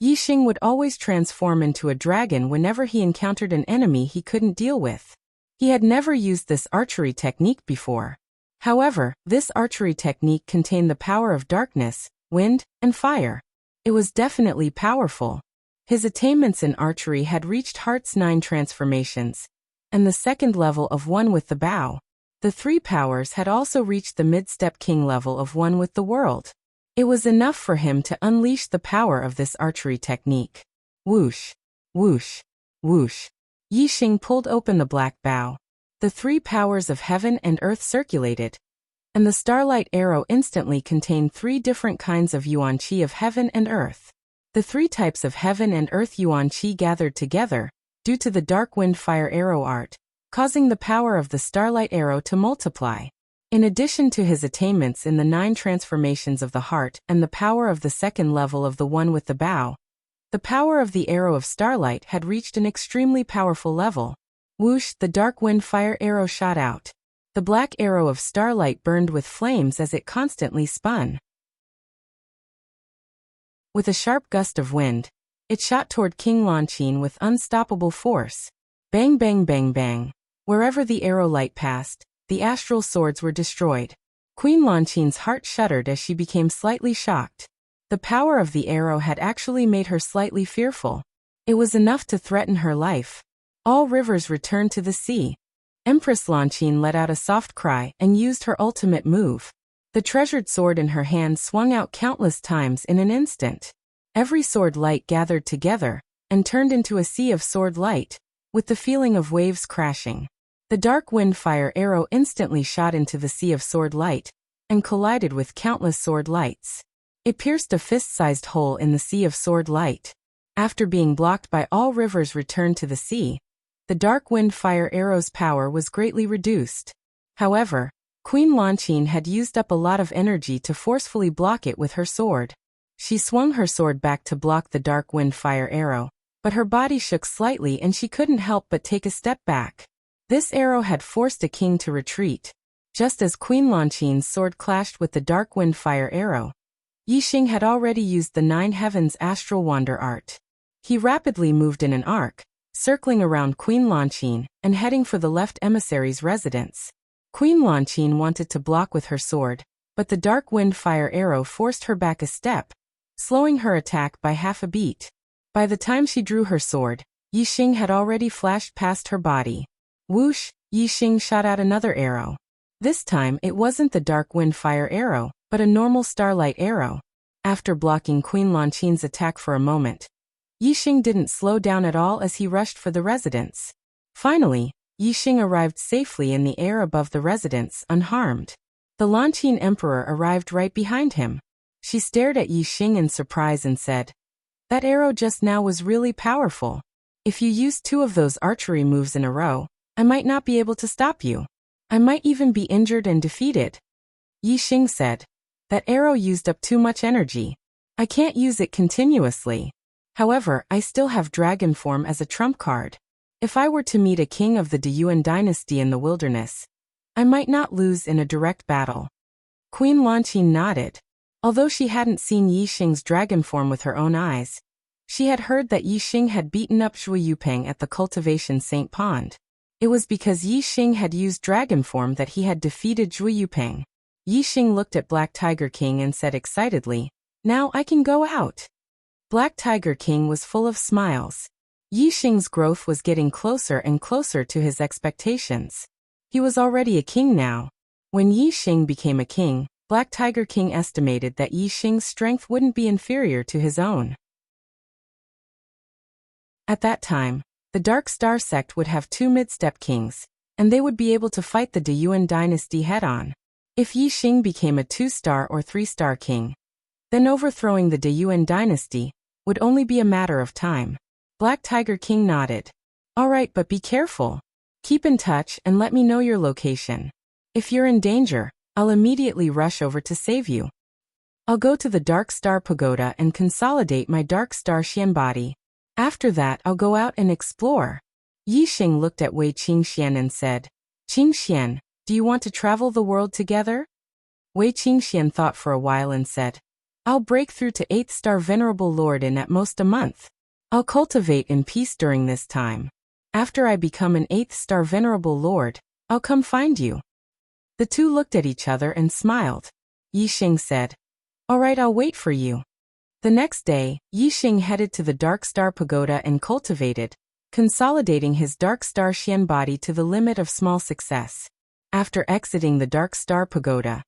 Speaker 1: Yixing would always transform into a dragon whenever he encountered an enemy he couldn't deal with. He had never used this archery technique before. However, this archery technique contained the power of darkness, wind, and fire. It was definitely powerful. His attainments in archery had reached Heart's 9 transformations, and the second level of One with the Bow. The 3 powers had also reached the mid-step king level of One with the World. It was enough for him to unleash the power of this archery technique. Whoosh, whoosh, whoosh. Yixing pulled open the black bow. The three powers of heaven and earth circulated, and the starlight arrow instantly contained three different kinds of yuan qi of heaven and earth. The three types of heaven and earth yuan qi gathered together, due to the dark wind fire arrow art, causing the power of the starlight arrow to multiply. In addition to his attainments in the 9 transformations of the heart and the power of the second level of the one with the bow, the power of the arrow of starlight had reached an extremely powerful level. Whoosh, the dark wind fire arrow shot out. The black arrow of starlight burned with flames as it constantly spun. With a sharp gust of wind, it shot toward King Lanqin with unstoppable force. Bang bang bang bang. Wherever the arrow light passed, the astral swords were destroyed. Queen Lanqin's heart shuddered as she became slightly shocked. The power of the arrow had actually made her slightly fearful. It was enough to threaten her life. All rivers returned to the sea. Empress Lanqin let out a soft cry and used her ultimate move. The treasured sword in her hand swung out countless times in an instant. Every sword light gathered together and turned into a sea of sword light, with the feeling of waves crashing. The dark wind fire arrow instantly shot into the sea of sword light and collided with countless sword lights. It pierced a fist-sized hole in the sea of sword light. After being blocked by all rivers returned to the sea, the dark wind fire arrow's power was greatly reduced. However, Queen Lanqin had used up a lot of energy to forcefully block it with her sword. She swung her sword back to block the dark wind fire arrow, but her body shook slightly and she couldn't help but take a step back. This arrow had forced a king to retreat. Just as Queen Lanqin's sword clashed with the dark wind fire arrow, Yixing had already used the 9 heavens astral wander art. He rapidly moved in an arc, circling around Queen Lanqin and heading for the left emissary's residence. Queen Lanqin wanted to block with her sword, but the dark wind fire arrow forced her back a step, slowing her attack by half a beat. By the time she drew her sword, Yixing had already flashed past her body. Whoosh, Yixing shot out another arrow. This time it wasn't the dark wind fire arrow, but a normal starlight arrow. After blocking Queen Lanqin's attack for a moment, Yixing didn't slow down at all as he rushed for the residence. Finally, Yixing arrived safely in the air above the residence, unharmed. The Lanqin Emperor arrived right behind him. She stared at Yixing in surprise and said, "That arrow just now was really powerful. If you use 2 of those archery moves in a row, I might not be able to stop you. I might even be injured and defeated." Yixing said, "That arrow used up too much energy. I can't use it continuously. However, I still have dragon form as a trump card. If I were to meet a king of the Deyuan dynasty in the wilderness, I might not lose in a direct battle." Queen Lanqin nodded. Although she hadn't seen Yixing's dragon form with her own eyes, she had heard that Yixing had beaten up Zhuo Yupeng at the cultivation Saint Pond. It was because Yixing had used dragon form that he had defeated Zhuo Yupeng. Yixing looked at Black Tiger King and said excitedly, "Now I can go out." Black Tiger King was full of smiles. Yixing's growth was getting closer and closer to his expectations. He was already a king now. When Yixing became a king, Black Tiger King estimated that Yixing's strength wouldn't be inferior to his own. At that time, the Dark Star sect would have 2 mid-step kings, and they would be able to fight the Deyuan dynasty head-on. If Yixing became a 2-star or 3-star king, then overthrowing the Deyuan dynasty would only be a matter of time. Black Tiger King nodded. "All right, but be careful. Keep in touch and let me know your location. If you're in danger, I'll immediately rush over to save you. I'll go to the Dark Star Pagoda and consolidate my Dark Star Xian body. After that, I'll go out and explore." Yixing looked at Wei Qingxian and said, "Qingxian, do you want to travel the world together?" Wei Qingxian thought for a while and said, "I'll break through to 8th star Venerable Lord in at most a month. I'll cultivate in peace during this time. After I become an 8th star Venerable Lord, I'll come find you." The two looked at each other and smiled. Yixing said, "All right, I'll wait for you." The next day, Yixing headed to the Dark Star Pagoda and cultivated, consolidating his Dark Star Xian body to the limit of small success. After exiting the Dark Star Pagoda,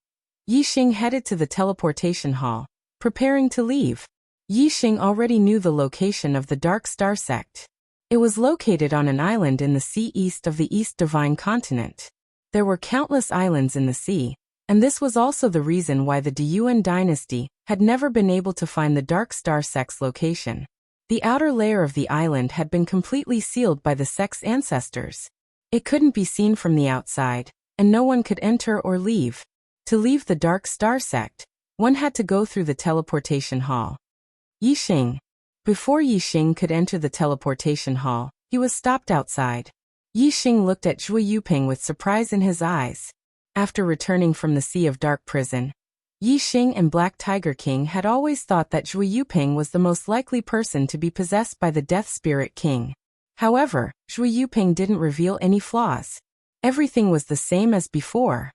Speaker 1: Yixing headed to the teleportation hall, preparing to leave. Yixing already knew the location of the Dark Star sect. It was located on an island in the sea east of the East Divine Continent. There were countless islands in the sea, and this was also the reason why the Deyuan dynasty had never been able to find the Dark Star sect's location. The outer layer of the island had been completely sealed by the sect's ancestors. It couldn't be seen from the outside, and no one could enter or leave. To leave the Dark Star sect, one had to go through the teleportation hall. Yixing. Before Yixing could enter the teleportation hall, he was stopped outside. Yixing looked at Zhuo Yuping with surprise in his eyes. After returning from the Sea of Dark prison, Yixing and Black Tiger King had always thought that Zhuo Yuping was the most likely person to be possessed by the Death Spirit King. However, Zhuo Yuping didn't reveal any flaws. Everything was the same as before.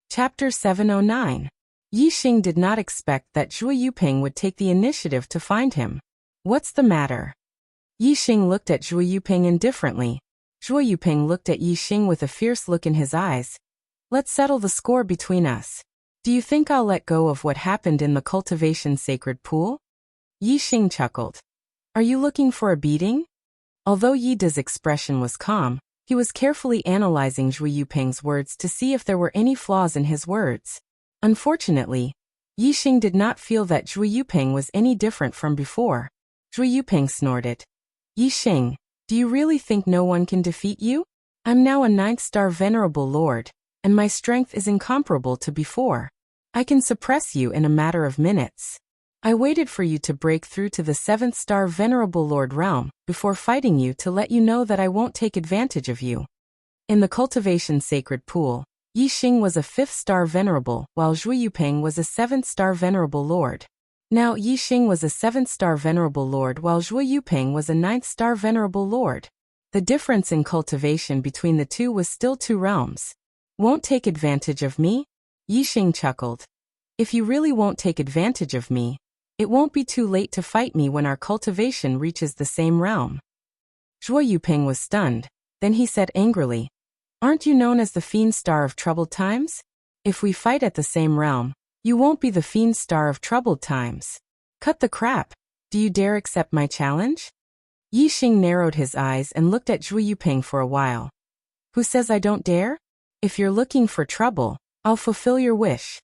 Speaker 1: Chapter 709. Yixing did not expect that Zhuo Yuping would take the initiative to find him. What's the matter? Yixing looked at Zhuo Yuping indifferently. Zhuo Yuping looked at Yixing with a fierce look in his eyes. Let's settle the score between us. Do you think I'll let go of what happened in the cultivation sacred pool? Yixing chuckled. Are you looking for a beating? Although Yi De's expression was calm, he was carefully analyzing Zhuo Yuping's words to see if there were any flaws in his words. Unfortunately, Yixing did not feel that Zhuo Yuping was any different from before. Zhuo Yuping snorted. Yixing, do you really think no one can defeat you? I'm now a 9th star venerable lord, and my strength is incomparable to before. I can suppress you in a matter of minutes. I waited for you to break through to the 7th star venerable lord realm before fighting you to let you know that I won't take advantage of you. In the cultivation sacred pool, Yixing was a 5th star venerable, while Zhuo Yuping was a 7th star venerable lord. Now Yixing was a 7th star venerable lord while Zhuo Yuping was a 9th star venerable lord. The difference in cultivation between the two was still 2 realms. Won't take advantage of me? Yixing chuckled. If you really won't take advantage of me, it won't be too late to fight me when our cultivation reaches the same realm. Zhuo Yuping was stunned, then he said angrily, Aren't you known as the Fiend Star of Troubled Times? If we fight at the same realm, you won't be the Fiend Star of Troubled Times. Cut the crap. Do you dare accept my challenge? Yixing narrowed his eyes and looked at Zhuo Yuping for a while. Who says I don't dare? If you're looking for trouble, I'll fulfill your wish.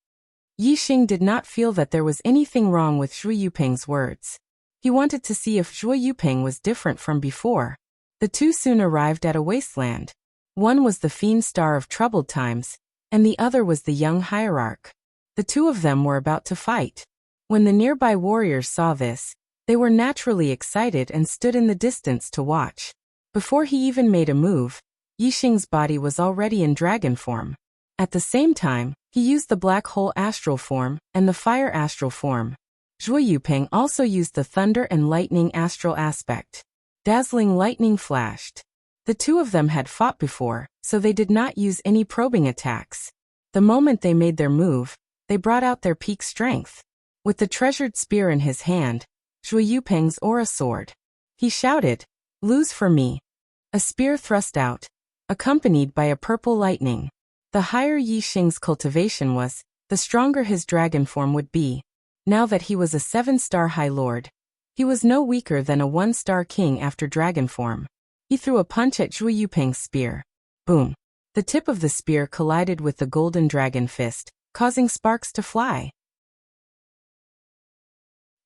Speaker 1: Yixing did not feel that there was anything wrong with Zhuo Yuping's words. He wanted to see if Zhuo Yuping was different from before. The two soon arrived at a wasteland. One was the Fiend Star of Troubled Times, and the other was the young hierarch. The two of them were about to fight. When the nearby warriors saw this, they were naturally excited and stood in the distance to watch. Before he even made a move, Yixing's body was already in dragon form. At the same time, he used the black hole astral form and the fire astral form. Zhuo Yuping also used the thunder and lightning astral aspect. Dazzling lightning flashed. The two of them had fought before, so they did not use any probing attacks. The moment they made their move, they brought out their peak strength. With the treasured spear in his hand, Zhuo Yuping's aura soared. He shouted, Lose for me. A spear thrust out, accompanied by a purple lightning. The higher Yixing's cultivation was, the stronger his dragon form would be. Now that he was a 7-star High Lord, he was no weaker than a 1-star king after dragon form. He threw a punch at Zhuo Yuping's spear. Boom. The tip of the spear collided with the golden dragon fist, causing sparks to fly.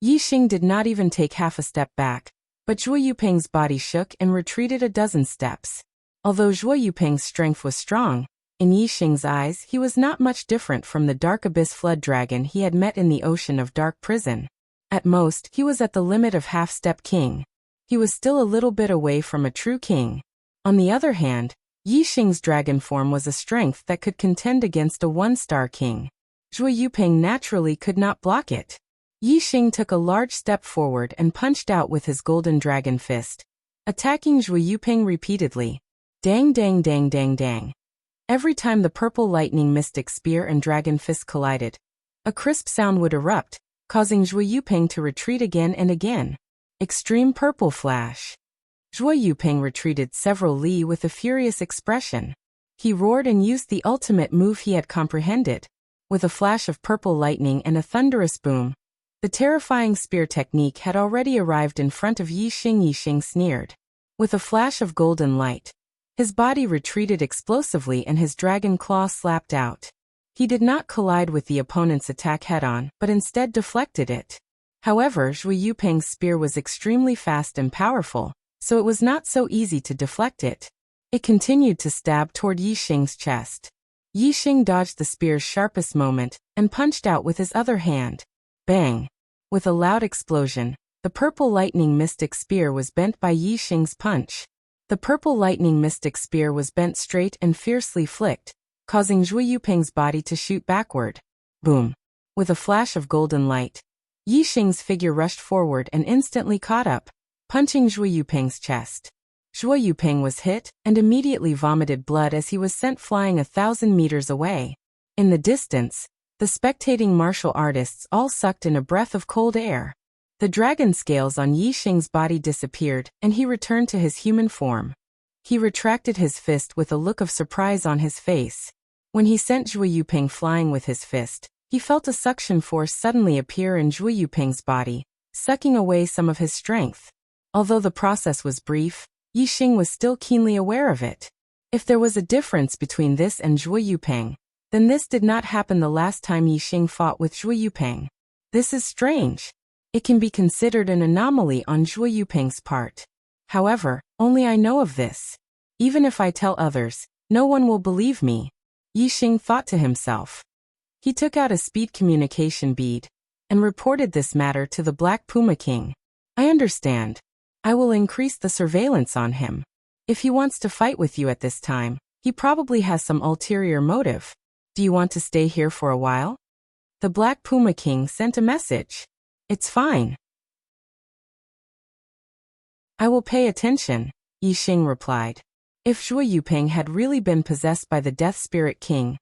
Speaker 1: Yixing did not even take half a step back, but Zhuo Yuping's body shook and retreated a dozen steps. Although Zhuo Yuping's strength was strong, in Yixing's eyes he was not much different from the Dark Abyss Flood Dragon he had met in the Ocean of Dark Prison. At most, he was at the limit of half-step king. He was still a little bit away from a true king. On the other hand, Yixing's dragon form was a strength that could contend against a 1-star king. Zhuo Yuping naturally could not block it. Yixing took a large step forward and punched out with his golden dragon fist, attacking Zhuo Yuping repeatedly. Dang dang dang dang dang. Every time the purple lightning mystic spear and dragon fist collided, a crisp sound would erupt, causing Zhuo Yuping to retreat again and again. Extreme purple flash. Zhuo Yuping retreated several li with a furious expression. He roared and used the ultimate move he had comprehended. With a flash of purple lightning and a thunderous boom, the terrifying spear technique had already arrived in front of Yi Xing. Yi Xing sneered. With a flash of golden light, his body retreated explosively and his dragon claw slapped out. He did not collide with the opponent's attack head-on, but instead deflected it. However, Zhui Yupeng's spear was extremely fast and powerful, so it was not so easy to deflect it. It continued to stab toward Yi Xing's chest. Yi Xing dodged the spear's sharpest moment and punched out with his other hand. Bang! With a loud explosion, the purple lightning mystic spear was bent by Yi Xing's punch. The purple lightning mystic spear was bent straight and fiercely flicked, causing Zhui Yupeng's body to shoot backward. Boom! With a flash of golden light, Yi Xing's figure rushed forward and instantly caught up, punching Zhui Yupeng's chest. Zhui Yupeng was hit and immediately vomited blood as he was sent flying 1,000 meters away. In the distance, the spectating martial artists all sucked in a breath of cold air. The dragon scales on Yi Xing's body disappeared and he returned to his human form. He retracted his fist with a look of surprise on his face. When he sent Zhui Yupeng flying with his fist, he felt a suction force suddenly appear in Zhui Yupeng's body, sucking away some of his strength. Although the process was brief, Yi Xing was still keenly aware of it. If there was a difference between this and Zhui Yupeng, then this did not happen the last time Yi Xing fought with Zhui Yupeng. This is strange. It can be considered an anomaly on Zhui Yupeng's part. However, only I know of this. Even if I tell others, no one will believe me, Yi Xing thought to himself. He took out a speed communication bead and reported this matter to the Black Puma King. I understand. I will increase the surveillance on him. If he wants to fight with you at this time, he probably has some ulterior motive. Do you want to stay here for a while? The Black Puma King sent a message. It's fine. I will pay attention, Yi Xing replied. If Zhui Yupeng had really been possessed by the Death Spirit King,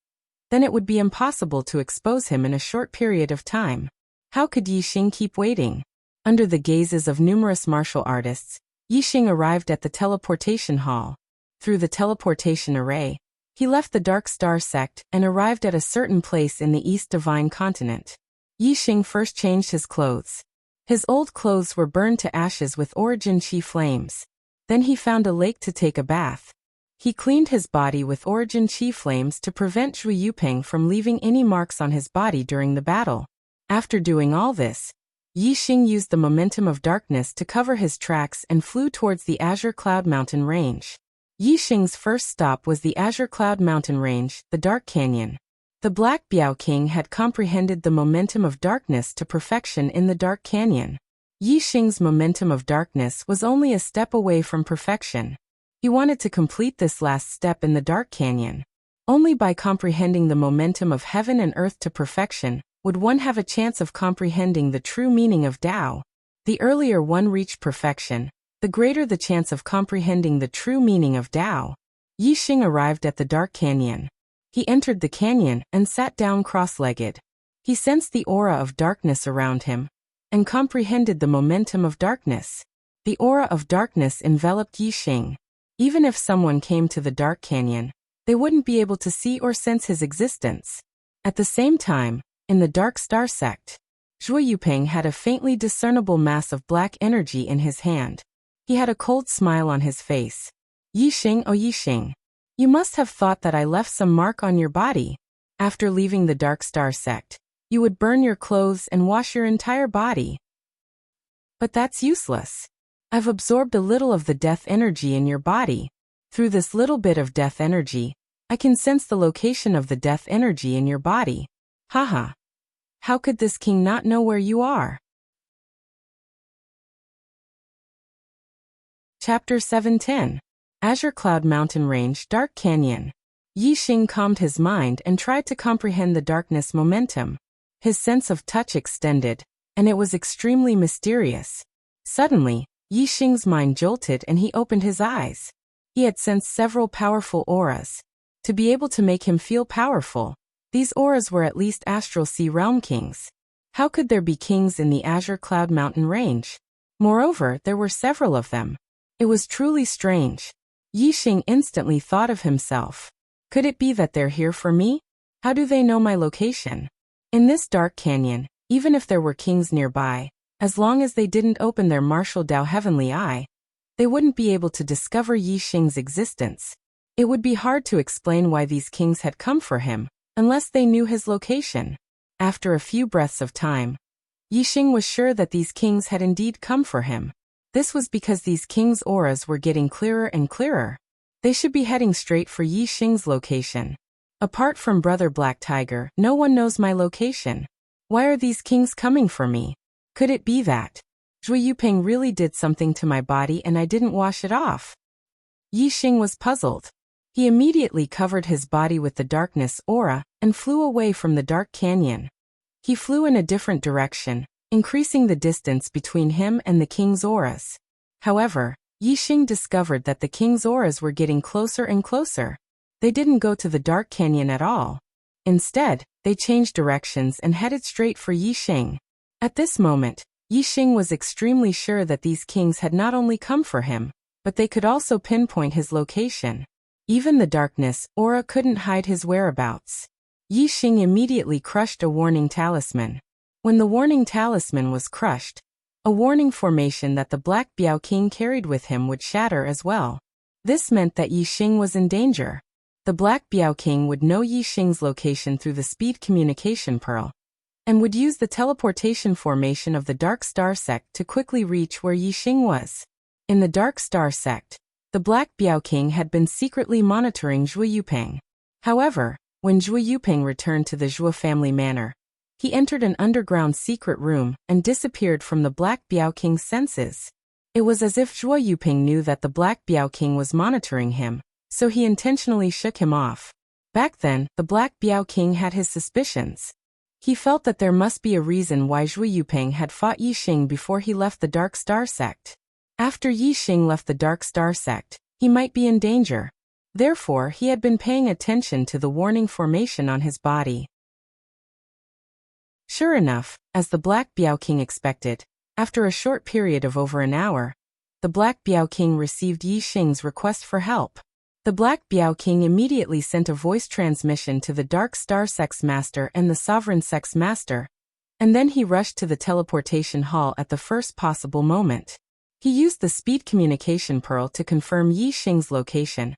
Speaker 1: then it would be impossible to expose him in a short period of time. How could Yi Xing keep waiting? Under the gazes of numerous martial artists, Yi Xing arrived at the teleportation hall. Through the teleportation array, he left the Dark Star sect and arrived at a certain place in the East Divine Continent. Yi Xing first changed his clothes. His old clothes were burned to ashes with origin chi flames. Then he found a lake to take a bath. He cleaned his body with origin chi flames to prevent Zhui Yupeng from leaving any marks on his body during the battle. After doing all this, Yi Xing used the momentum of darkness to cover his tracks and flew towards the Azure Cloud Mountain Range. Yi Xing's first stop was the Azure Cloud Mountain Range, the Dark Canyon. The Black Biao King had comprehended the momentum of darkness to perfection in the Dark Canyon. Yi Xing's momentum of darkness was only a step away from perfection. He wanted to complete this last step in the Dark Canyon. Only by comprehending the momentum of heaven and earth to perfection would one have a chance of comprehending the true meaning of Tao. The earlier one reached perfection, the greater the chance of comprehending the true meaning of Tao. Yi Xing arrived at the Dark Canyon. He entered the canyon and sat down cross-legged. He sensed the aura of darkness around him and comprehended the momentum of darkness. The aura of darkness enveloped Yi Xing. Even if someone came to the Dark Canyon, they wouldn't be able to see or sense his existence. At the same time, in the Dark Star sect, Zhui Yupeng had a faintly discernible mass of black energy in his hand. He had a cold smile on his face. Yi Xing, oh Yi Xing, you must have thought that I left some mark on your body. After leaving the Dark Star sect, you would burn your clothes and wash your entire body. But that's useless. I've absorbed a little of the death energy in your body. Through this little bit of death energy, I can sense the location of the death energy in your body. Haha. How could this king not know where you are? Chapter 710. Azure Cloud Mountain Range, Dark Canyon. Yi Xing calmed his mind and tried to comprehend the darkness momentum. His sense of touch extended, and it was extremely mysterious. Suddenly, Yi Xing's mind jolted and he opened his eyes. He had sensed several powerful auras. To be able to make him feel powerful, these auras were at least Astral Sea Realm kings. How could there be kings in the Azure Cloud Mountain Range? Moreover, there were several of them. It was truly strange. Yi Xing instantly thought of himself. Could it be that they're here for me? How do they know my location? In this dark canyon, even if there were kings nearby, as long as they didn't open their martial Dao heavenly eye, they wouldn't be able to discover Yi Xing's existence. It would be hard to explain why these kings had come for him, unless they knew his location. After a few breaths of time, Yi Xing was sure that these kings had indeed come for him. This was because these kings' auras were getting clearer and clearer. They should be heading straight for Yi Xing's location. Apart from Brother Black Tiger, no one knows my location. Why are these kings coming for me? Could it be that Zhui Yuping really did something to my body and I didn't wash it off? Yi Xing was puzzled. He immediately covered his body with the darkness aura and flew away from the dark canyon. He flew in a different direction, increasing the distance between him and the king's auras. However, Yi Xing discovered that the king's auras were getting closer and closer. They didn't go to the dark canyon at all. Instead, they changed directions and headed straight for Yi Xing. At this moment, Yi Xing was extremely sure that these kings had not only come for him, but they could also pinpoint his location. Even the darkness aura couldn't hide his whereabouts. Yi Xing immediately crushed a warning talisman. When the warning talisman was crushed, a warning formation that the Black Biao King carried with him would shatter as well. This meant that Yi Xing was in danger. The Black Biao King would know Yi Xing's location through the speed communication pearl, and would use the teleportation formation of the Dark Star Sect to quickly reach where Yi Xing was. In the Dark Star Sect, the Black Biao King had been secretly monitoring Zhui Yuping. However, when Zhui Yuping returned to the Zhou family manor, he entered an underground secret room and disappeared from the Black Biao King's senses. It was as if Zhui Yuping knew that the Black Biao King was monitoring him, so he intentionally shook him off. Back then, the Black Biao King had his suspicions. He felt that there must be a reason why Zhui Yuping had fought Yi Xing before he left the Dark Star Sect. After Yi Xing left the Dark Star Sect, he might be in danger. Therefore, he had been paying attention to the warning formation on his body. Sure enough, as the Black Biao King expected, after a short period of over an hour, the Black Biao King received Yi Xing's request for help. The Black Biao King immediately sent a voice transmission to the Dark Star Sect's Master and the Sovereign Sect's Master, and then he rushed to the teleportation hall at the first possible moment. He used the speed communication pearl to confirm Yi Xing's location,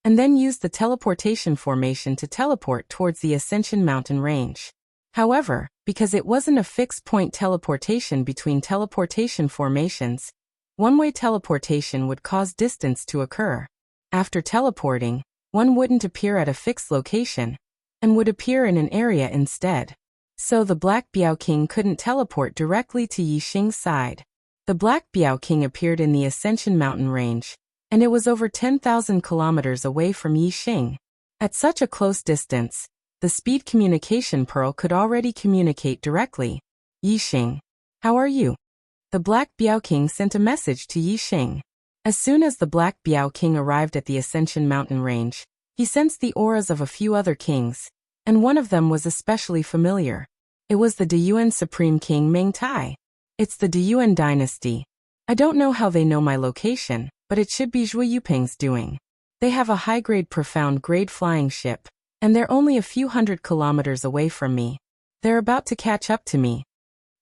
Speaker 1: and then used the teleportation formation to teleport towards the Ascension Mountain range. However, because it wasn't a fixed-point teleportation between teleportation formations, one-way teleportation would cause distance to occur. After teleporting, one wouldn't appear at a fixed location, and would appear in an area instead. So the Black Biao King couldn't teleport directly to Yi Xing's side. The Black Biao King appeared in the Ascension Mountain range, and it was over 10,000 kilometers away from Yi Xing. At such a close distance, the speed communication pearl could already communicate directly. Yi Xing, how are you? The Black Biao King sent a message to Yi Xing. As soon as the Black Biao King arrived at the Ascension Mountain range, he sensed the auras of a few other kings, and one of them was especially familiar. It was the Deyuan Supreme King Meng Tai. It's the Deyuan dynasty. I don't know how they know my location, but it should be Zhui Yuping's doing. They have a high-grade profound-grade flying ship, and they're only a few hundred kilometers away from me. They're about to catch up to me.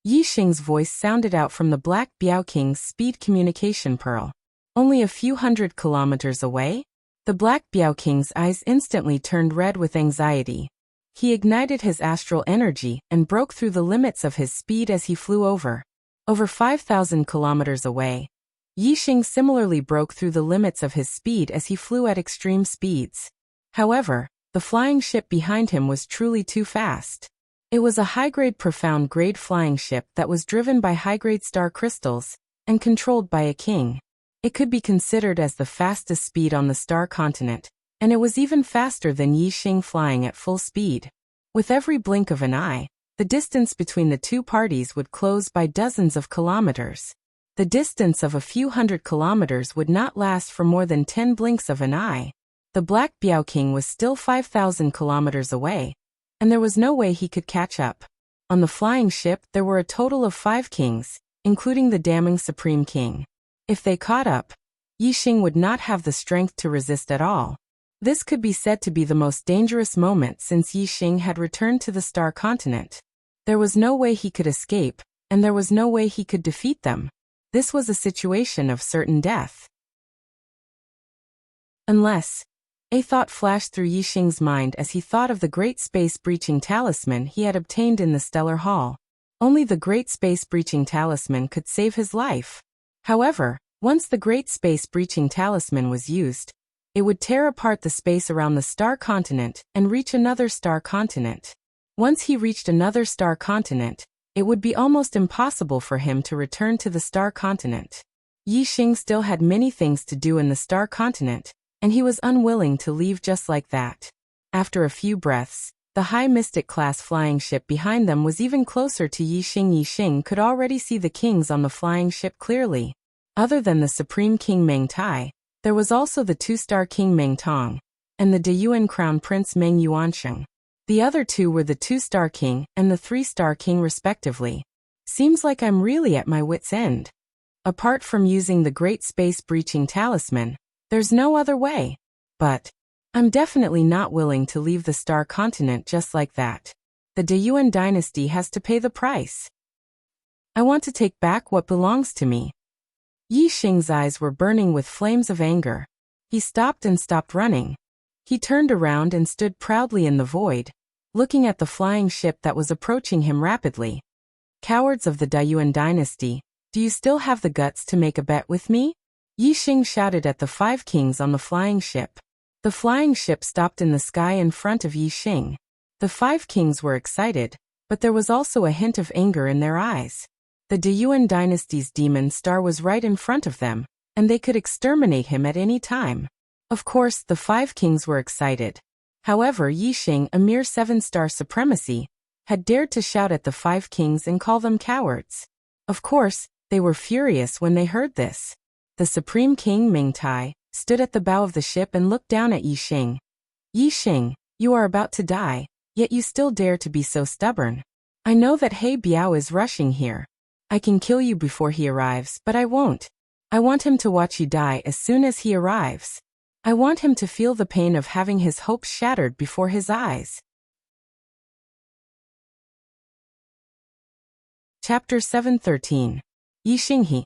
Speaker 1: Yi Xing's voice sounded out from the Black Biao King's speed communication pearl. Only a few hundred kilometers away? The Black Biao King's eyes instantly turned red with anxiety. He ignited his astral energy and broke through the limits of his speed as he flew over. Over 5,000 kilometers away, Yi Xing similarly broke through the limits of his speed as he flew at extreme speeds. However, the flying ship behind him was truly too fast. It was a high-grade profound-grade flying ship that was driven by high-grade star crystals and controlled by a king. It could be considered as the fastest speed on the star continent, and it was even faster than Yi Xing flying at full speed. With every blink of an eye, the distance between the two parties would close by dozens of kilometers. The distance of a few hundred kilometers would not last for more than 10 blinks of an eye. The Black Biao King was still 5,000 kilometers away, and there was no way he could catch up. On the flying ship there were a total of 5 kings, including the damning Supreme King. If they caught up, Yi Xing would not have the strength to resist at all. This could be said to be the most dangerous moment since Yi Xing had returned to the Star Continent. There was no way he could escape, and there was no way he could defeat them. This was a situation of certain death. Unless... A thought flashed through Yi Xing's mind as he thought of the great space-breaching talisman he had obtained in the Stellar Hall. Only the great space-breaching talisman could save his life. However, once the great space-breaching talisman was used, it would tear apart the space around the Star Continent and reach another Star Continent. Once he reached another Star Continent, it would be almost impossible for him to return to the Star Continent. Yi Xing still had many things to do in the Star Continent, and he was unwilling to leave just like that. After a few breaths, the high Mystic-class flying ship behind them was even closer to Yi Xing. Yi Xing could already see the kings on the flying ship clearly. Other than the Supreme King Meng Tai, there was also the two-star King Meng Tong, and the Deyuan Crown Prince Meng Yuansheng. The other two were the two-star King and the three-star King respectively. Seems like I'm really at my wit's end. Apart from using the Great Space-Breaching Talisman, there's no other way. But I'm definitely not willing to leave the Star Continent just like that. The Deyuan dynasty has to pay the price. I want to take back what belongs to me. Yi Xing's eyes were burning with flames of anger. He stopped and stopped running. He turned around and stood proudly in the void, looking at the flying ship that was approaching him rapidly. Cowards of the Deyuan dynasty, do you still have the guts to make a bet with me? Yi Xing shouted at the 5 kings on the flying ship. The flying ship stopped in the sky in front of Yi Xing. The 5 kings were excited, but there was also a hint of anger in their eyes. The Deyuan dynasty's demon star was right in front of them, and they could exterminate him at any time. Of course, the 5 kings were excited. However, Yi Xing, a mere 7-star supremacy, had dared to shout at the 5 kings and call them cowards. Of course, they were furious when they heard this. The Supreme King Meng Tai stood at the bow of the ship and looked down at Yi Xing. Yi Xing, you are about to die, yet you still dare to be so stubborn. I know that He Biao is rushing here. I can kill you before he arrives, but I won't. I want him to watch you die as soon as he arrives. I want him to feel the pain of having his hopes shattered before his eyes. Chapter 713. Yi Xinghe.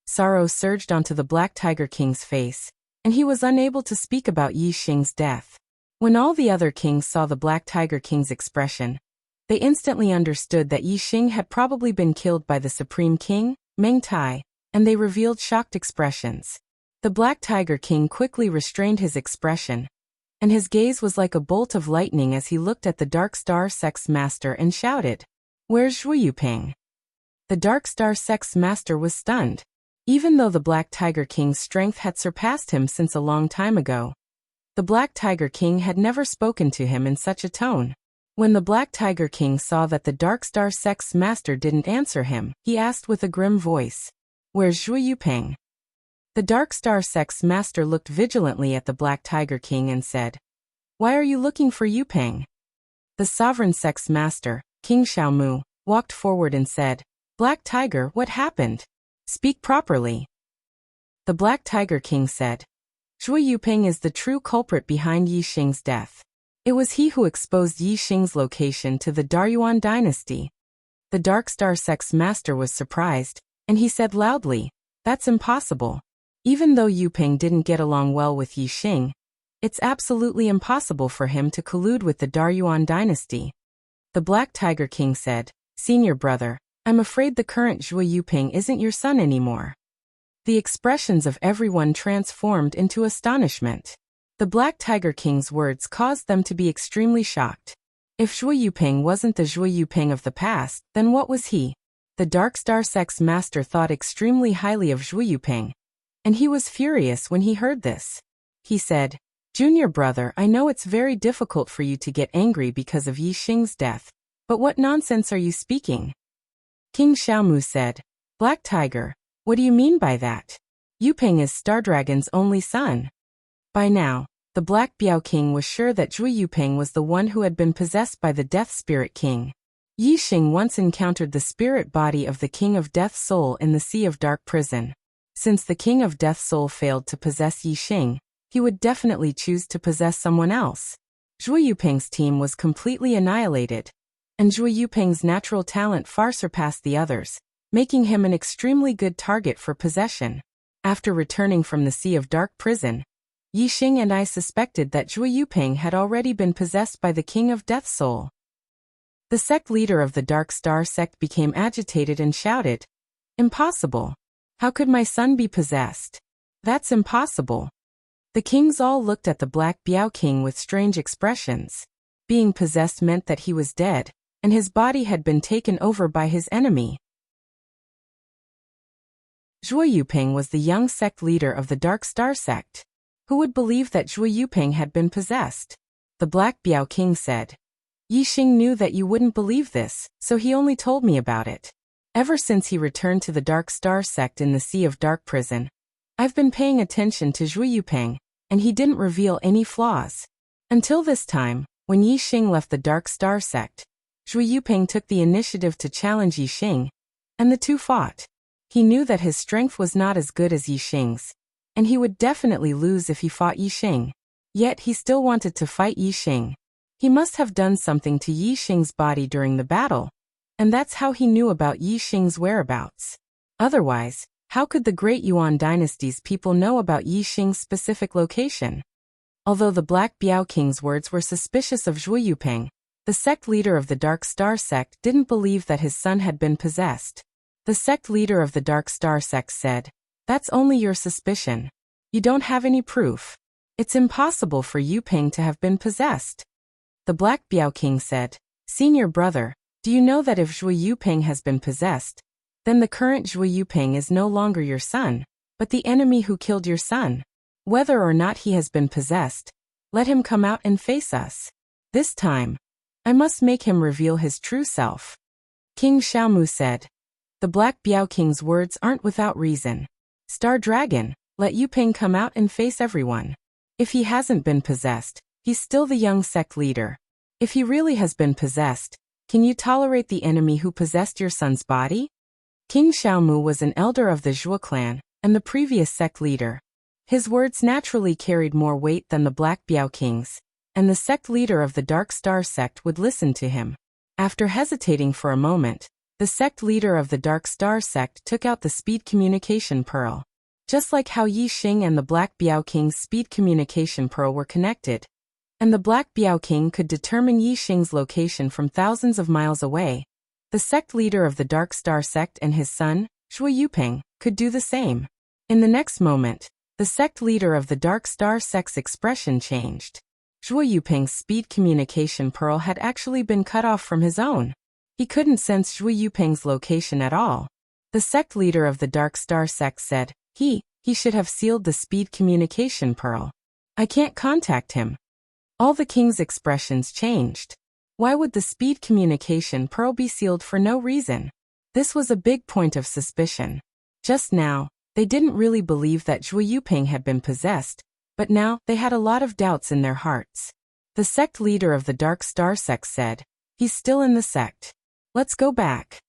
Speaker 1: Sorrow surged onto the Black Tiger King's face, and he was unable to speak about Yi Xing's death. When all the other kings saw the Black Tiger King's expression, they instantly understood that Yi Xing had probably been killed by the Supreme King, Meng Tai, and they revealed shocked expressions. The Black Tiger King quickly restrained his expression, and his gaze was like a bolt of lightning as he looked at the Dark Star Sex Master and shouted, "Where's Zhu Yuping?" The Dark Star Sex Master was stunned. Even though the Black Tiger King's strength had surpassed him since a long time ago, the Black Tiger King had never spoken to him in such a tone. When the Black Tiger King saw that the Dark Star Sex Master didn't answer him, he asked with a grim voice, "Where's Zhu Yuping?" The Dark Star Sex Master looked vigilantly at the Black Tiger King and said, "Why are you looking for Yuping?" The Sovereign Sex Master, King Xiaomu, walked forward and said, "Black Tiger, what happened? Speak properly." The Black Tiger King said, "Zhu Yuping is the true culprit behind Yi Xing's death. It was he who exposed Yi Xing's location to the Daryuan dynasty." The Dark Star Sex Master was surprised, and he said loudly, "That's impossible. Even though Yuping didn't get along well with Yi Xing, it's absolutely impossible for him to collude with the Daryuan dynasty." The Black Tiger King said, "Senior brother, I'm afraid the current Zhu Yuping isn't your son anymore." The expressions of everyone transformed into astonishment. The Black Tiger King's words caused them to be extremely shocked. If Zhu Yuping wasn't the Zhu Yuping of the past, then what was he? The Dark Star Sex Master thought extremely highly of Zhu Yuping, and he was furious when he heard this. He said, "Junior brother, I know it's very difficult for you to get angry because of Yi Xing's death, but what nonsense are you speaking?" King Xiaomu said, "Black Tiger, what do you mean by that? Yuping is Stardragon's only son." By now, the Black Biao King was sure that Zhu Yuping was the one who had been possessed by the Death Spirit King. Yi Xing once encountered the spirit body of the King of Death Soul in the Sea of Dark Prison. Since the King of Death Soul failed to possess Yi Xing, he would definitely choose to possess someone else. Zhuo Yuping's team was completely annihilated, and Zhuo Yuping's natural talent far surpassed the others, making him an extremely good target for possession. After returning from the Sea of Dark prison, Yixing and I suspected that Zhuo Yuping had already been possessed by the King of Death Soul. The sect leader of the Dark Star sect became agitated and shouted, "Impossible! How could my son be possessed? That's impossible." The kings all looked at the Black Biao King with strange expressions. Being possessed meant that he was dead, and his body had been taken over by his enemy. Zhuo Yuping was the young sect leader of the Dark Star sect. Who would believe that Zhuo Yuping had been possessed? The Black Biao King said. Yixing knew that you wouldn't believe this, so he only told me about it. Ever since he returned to the Dark Star sect in the Sea of Dark prison, I've been paying attention to Zhuo Yuping, and he didn't reveal any flaws. Until this time, when Yixing left the Dark Star sect, Zhuo Yuping took the initiative to challenge Yixing, and the two fought. He knew that his strength was not as good as Yixing's, and he would definitely lose if he fought Yixing. Yet he still wanted to fight Yixing. He must have done something to Yixing's body during the battle, and that's how he knew about Yixing's whereabouts. Otherwise, how could the Great Yuan dynasty's people know about Yixing's specific location? Although the Black Biao King's words were suspicious of Zhuo Yuping, the sect leader of the Dark Star sect didn't believe that his son had been possessed. The sect leader of the Dark Star sect said, "That's only your suspicion. You don't have any proof. It's impossible for Yuping to have been possessed." The Black Biao King said, "Senior brother, do you know that if Zhuo Yuping has been possessed, then the current Zhuo Yuping is no longer your son, but the enemy who killed your son? Whether or not he has been possessed, let him come out and face us. This time, I must make him reveal his true self." King Xiaomu said. The Black Biao King's words aren't without reason. Star Dragon, let Yuping come out and face everyone. If he hasn't been possessed, he's still the young sect leader. If he really has been possessed, can you tolerate the enemy who possessed your son's body? King Xiaomu was an elder of the Zhuo clan, and the previous sect leader. His words naturally carried more weight than the Black Biao King's, and the sect leader of the Dark Star sect would listen to him. After hesitating for a moment, the sect leader of the Dark Star sect took out the speed communication pearl. Just like how Yixing and the Black Biao King's speed communication pearl were connected, and the Black Biao King could determine Yixing's location from thousands of miles away, the sect leader of the Dark Star sect and his son, Zhuo Yuping, could do the same. In the next moment, the sect leader of the Dark Star sect's expression changed. Zhuo Yuping's speed communication pearl had actually been cut off from his own. He couldn't sense Zhuo Yuping's location at all. The sect leader of the Dark Star sect said, he should have sealed the speed communication pearl. I can't contact him. All the king's expressions changed. Why would the speed communication pearl be sealed for no reason? This was a big point of suspicion. Just now, they didn't really believe that Zhuo Yuping had been possessed, but now they had a lot of doubts in their hearts. The sect leader of the Dark Star sect said, "He's still in the sect. Let's go back.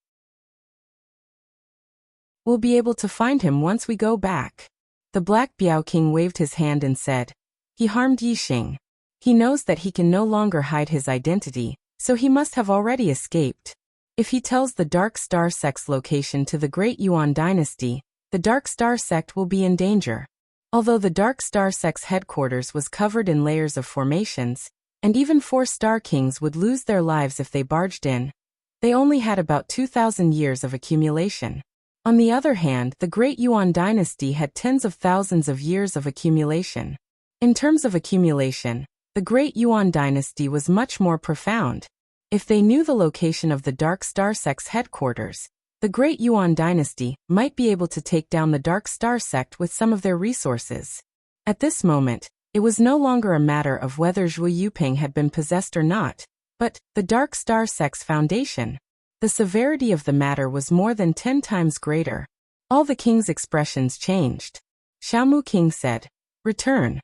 Speaker 1: We'll be able to find him once we go back." The Black Biao King waved his hand and said, "He harmed Yixing. He knows that he can no longer hide his identity, so he must have already escaped. If he tells the Dark Star sect's location to the Great Yuan dynasty, the Dark Star sect will be in danger." Although the Dark Star sect's headquarters was covered in layers of formations, and even 4 Star Kings would lose their lives if they barged in, they only had about 2,000 years of accumulation. On the other hand, the Great Yuan dynasty had tens of thousands of years of accumulation. In terms of accumulation, the Great Yuan dynasty was much more profound. If they knew the location of the Dark Star sect's headquarters, the Great Yuan dynasty might be able to take down the Dark Star sect with some of their resources. At this moment, it was no longer a matter of whether Zhuo Yuping had been possessed or not, but the Dark Star sect's foundation. The severity of the matter was more than 10 times greater. All the king's expressions changed. Xiaomu King said, "Return."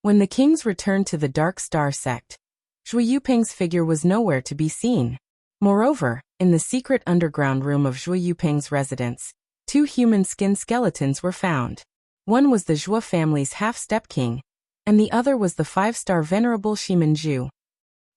Speaker 1: When the kings returned to the Dark Star sect, Zhuo Yuping's figure was nowhere to be seen. Moreover, in the secret underground room of Zhuo Yuping's residence, 2 human skin skeletons were found. One was the Zhuo family's half-step king, and the other was the 5-star Venerable Shimanju.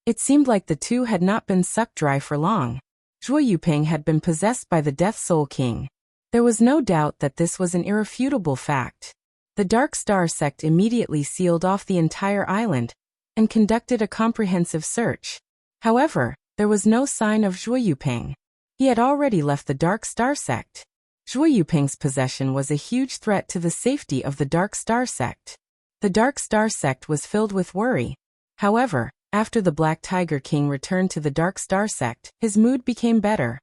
Speaker 1: It seemed like the two had not been sucked dry for long. Zhuo Yuping had been possessed by the Death Soul King. There was no doubt that this was an irrefutable fact. The Dark Star sect immediately sealed off the entire island and conducted a comprehensive search. However, there was no sign of Zhuo Yuping. He had already left the Dark Star sect. Zhuo Yuping's possession was a huge threat to the safety of the Dark Star sect. The Dark Star sect was filled with worry. However, after the Black Tiger King returned to the Dark Star sect, his mood became better.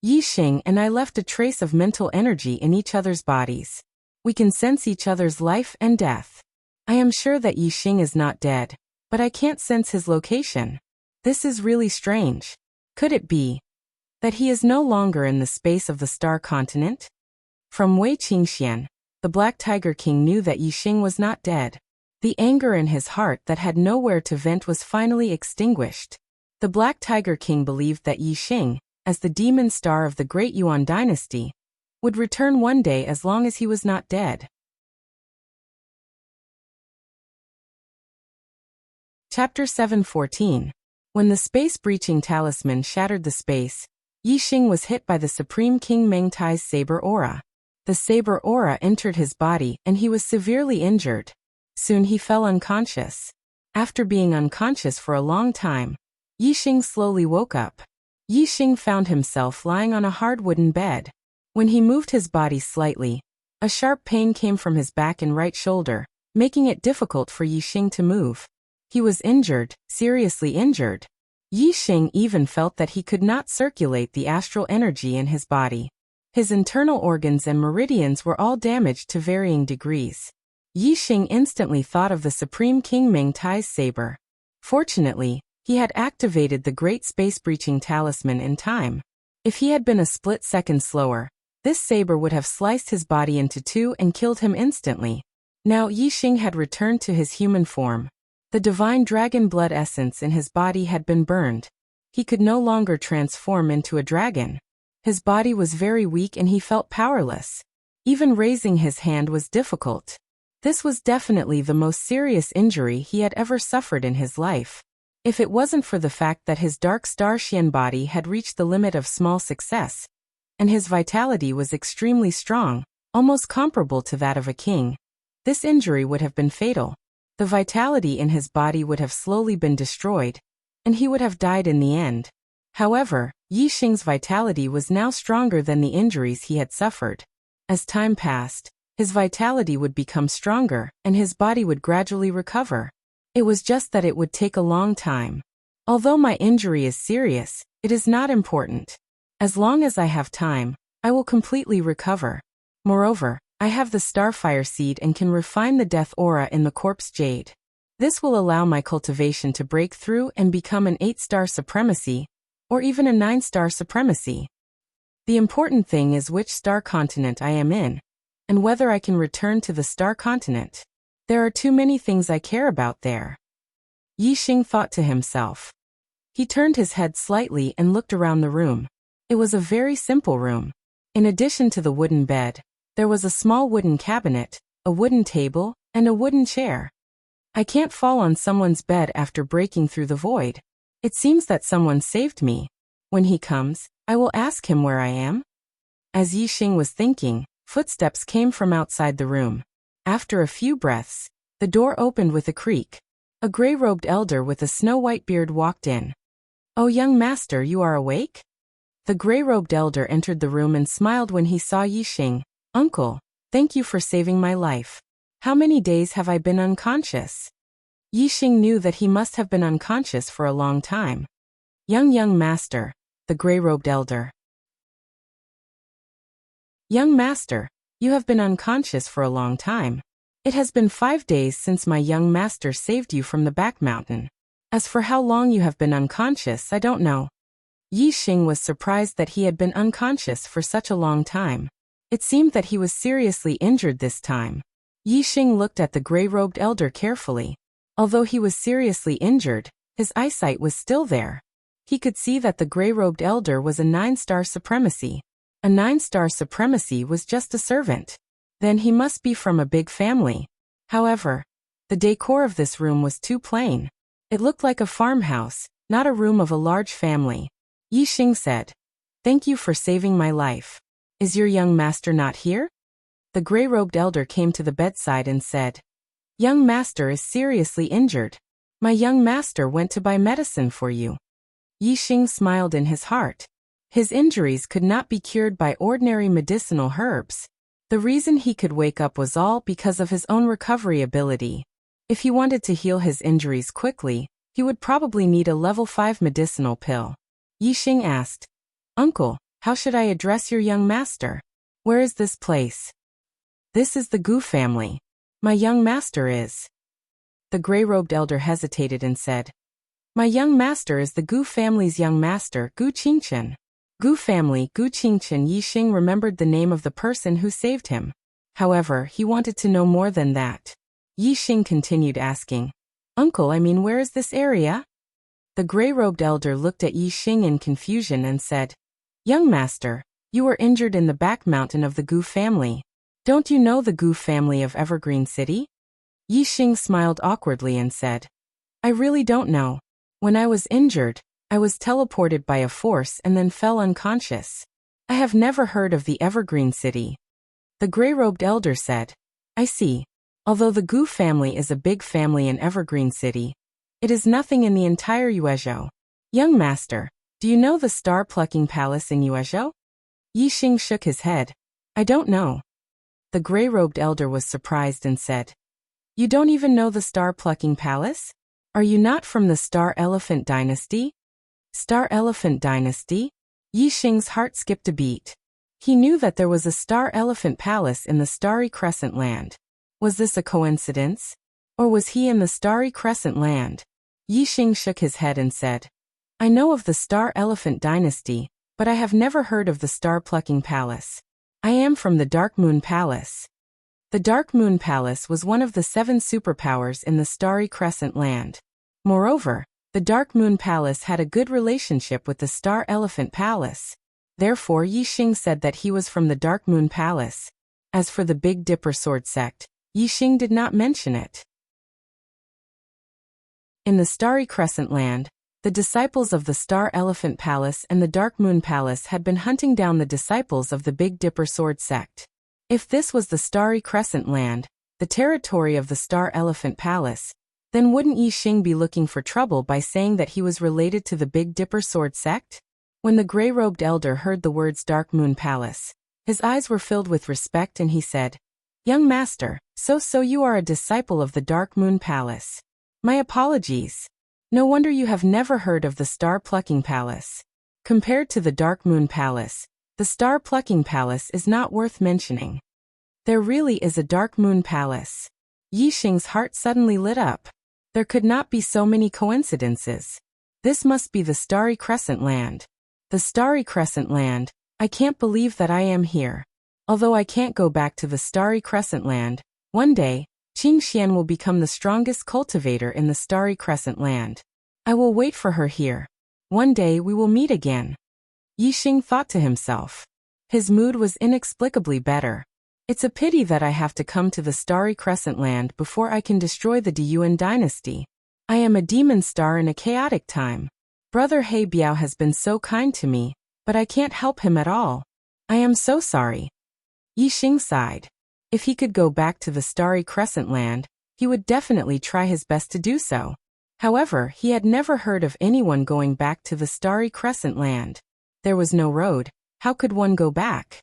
Speaker 1: Yixing and I left a trace of mental energy in each other's bodies. We can sense each other's life and death. I am sure that Yixing is not dead, but I can't sense his location. This is really strange. Could it be that he is no longer in the space of the Star Continent? From Wei Qingxian, the Black Tiger King knew that Yixing was not dead. The anger in his heart that had nowhere to vent was finally extinguished. The Black Tiger King believed that Yixing, as the demon star of the Great Yuan dynasty, would return one day as long as he was not dead. Chapter 7:14. When the space-breaching talisman shattered the space, Yixing was hit by the Supreme King Meng Tai's saber aura. The saber aura entered his body and he was severely injured. Soon he fell unconscious. After being unconscious for a long time, Yixing slowly woke up. Yixing found himself lying on a hard wooden bed. When he moved his body slightly, a sharp pain came from his back and right shoulder, making it difficult for Yixing to move. He was injured, seriously injured. Yixing even felt that he could not circulate the astral energy in his body. His internal organs and meridians were all damaged to varying degrees. Yixing instantly thought of the Supreme King Meng Tai's saber. Fortunately, he had activated the Great Space-Breaching Talisman in time. If he had been a split second slower, this saber would have sliced his body into two and killed him instantly. Now Yixing had returned to his human form. The divine dragon blood essence in his body had been burned. He could no longer transform into a dragon. His body was very weak and he felt powerless. Even raising his hand was difficult. This was definitely the most serious injury he had ever suffered in his life. If it wasn't for the fact that his Dark Star Xian body had reached the limit of small success, and his vitality was extremely strong, almost comparable to that of a king, this injury would have been fatal. The vitality in his body would have slowly been destroyed, and he would have died in the end. However, Yixing's vitality was now stronger than the injuries he had suffered. As time passed, his vitality would become stronger, and his body would gradually recover. It was just that it would take a long time. Although my injury is serious, it is not important. As long as I have time, I will completely recover. Moreover, I have the Starfire Seed and can refine the Death Aura in the Corpse Jade. This will allow my cultivation to break through and become an 8-star supremacy, or even a 9-star supremacy. The important thing is which star continent I am in, and whether I can return to the Star Continent. There are too many things I care about there. Yixing thought to himself. He turned his head slightly and looked around the room. It was a very simple room. In addition to the wooden bed, there was a small wooden cabinet, a wooden table, and a wooden chair. I can't fall on someone's bed after breaking through the void. It seems that someone saved me. When he comes, I will ask him where I am. As Yixing was thinking, footsteps came from outside the room. After a few breaths, the door opened with a creak. A gray-robed elder with a snow-white beard walked in. "Oh, young master, you are awake?" The gray-robed elder entered the room and smiled when he saw Yixing. "Uncle, thank you for saving my life. How many days have I been unconscious?" Yixing knew that he must have been unconscious for a long time. Young master," the gray-robed elder. "Young master, you have been unconscious for a long time. It has been 5 days since my young master saved you from the back mountain. As for how long you have been unconscious, I don't know." Yixing was surprised that he had been unconscious for such a long time. It seemed that he was seriously injured this time. Yixing looked at the gray-robed elder carefully. Although he was seriously injured, his eyesight was still there. He could see that the gray-robed elder was a 9-star supremacy. A 9-star supremacy was just a servant. Then he must be from a big family. However, The decor of this room was too plain. It looked like a farmhouse, not a room of a large family. Yixing said, "Thank you for saving my life. Is your young master not here?" The gray-robed elder came to the bedside and said, "Young master is seriously injured. My young master went to buy medicine for you." Yixing smiled in his heart. His injuries could not be cured by ordinary medicinal herbs. The reason he could wake up was all because of his own recovery ability. If he wanted to heal his injuries quickly, he would probably need a level 5 medicinal pill. Yixing asked, "Uncle, how should I address your young master? Where is this place?" "This is the Gu family. My young master is." The gray-robed elder hesitated and said, "My young master is the Gu family's young master, Gu Qingchen." Gu family, Gu Qingchen. Yixing remembered the name of the person who saved him. However, he wanted to know more than that. Yixing continued asking, "Uncle, where is this area?" The gray-robed elder looked at Yixing in confusion and said, "Young master, you were injured in the back mountain of the Gu family. Don't you know the Gu family of Evergreen City?" Yixing smiled awkwardly and said, "I really don't know. When I was injured, I was teleported by a force and then fell unconscious. I have never heard of the Evergreen City." The gray-robed elder said, "I see. Although the Gu family is a big family in Evergreen City, it is nothing in the entire Yuezhou. Young master, do you know the star-plucking palace in Yuezhou?" Yixing shook his head. "I don't know." The gray-robed elder was surprised and said, "You don't even know the star-plucking palace? Are you not from the Star Elephant Dynasty?" Star Elephant Dynasty? Yixing's heart skipped a beat. He knew that there was a Star Elephant Palace in the Starry Crescent Land. Was this a coincidence? Or was he in the Starry Crescent Land? Yixing shook his head and said, "I know of the Star Elephant Dynasty, but I have never heard of the Star-Plucking Palace. I am from the Dark Moon Palace." The Dark Moon Palace was one of the 7 superpowers in the Starry Crescent Land. Moreover, the Dark Moon Palace had a good relationship with the Star Elephant Palace. Therefore, Yixing said that he was from the Dark Moon Palace. As for the Big Dipper Sword sect, Yixing did not mention it. In the Starry Crescent Land, the disciples of the Star Elephant Palace and the Dark Moon Palace had been hunting down the disciples of the Big Dipper Sword sect. If this was the Starry Crescent Land, the territory of the Star Elephant Palace, then wouldn't Yixing be looking for trouble by saying that he was related to the Big Dipper Sword sect? When the gray-robed elder heard the words Dark Moon Palace, his eyes were filled with respect and he said, "Young master, so you are a disciple of the Dark Moon Palace. My apologies. No wonder you have never heard of the Star-Plucking Palace. Compared to the Dark Moon Palace, the Star-Plucking Palace is not worth mentioning. There really is a Dark Moon Palace." Yixing's heart suddenly lit up. There could not be so many coincidences. This must be the Starry Crescent Land. The Starry Crescent Land, I can't believe that I am here. Although I can't go back to the Starry Crescent Land, one day, Qingxian will become the strongest cultivator in the Starry Crescent Land. I will wait for her here. One day we will meet again. Yixing thought to himself. His mood was inexplicably better. It's a pity that I have to come to the Starry Crescent Land before I can destroy the Deyuan dynasty. I am a demon star in a chaotic time. Brother He Biao has been so kind to me, but I can't help him at all. I am so sorry. Yixing sighed. If he could go back to the Starry Crescent Land, he would definitely try his best to do so. However, he had never heard of anyone going back to the Starry Crescent Land. There was no road. How could one go back?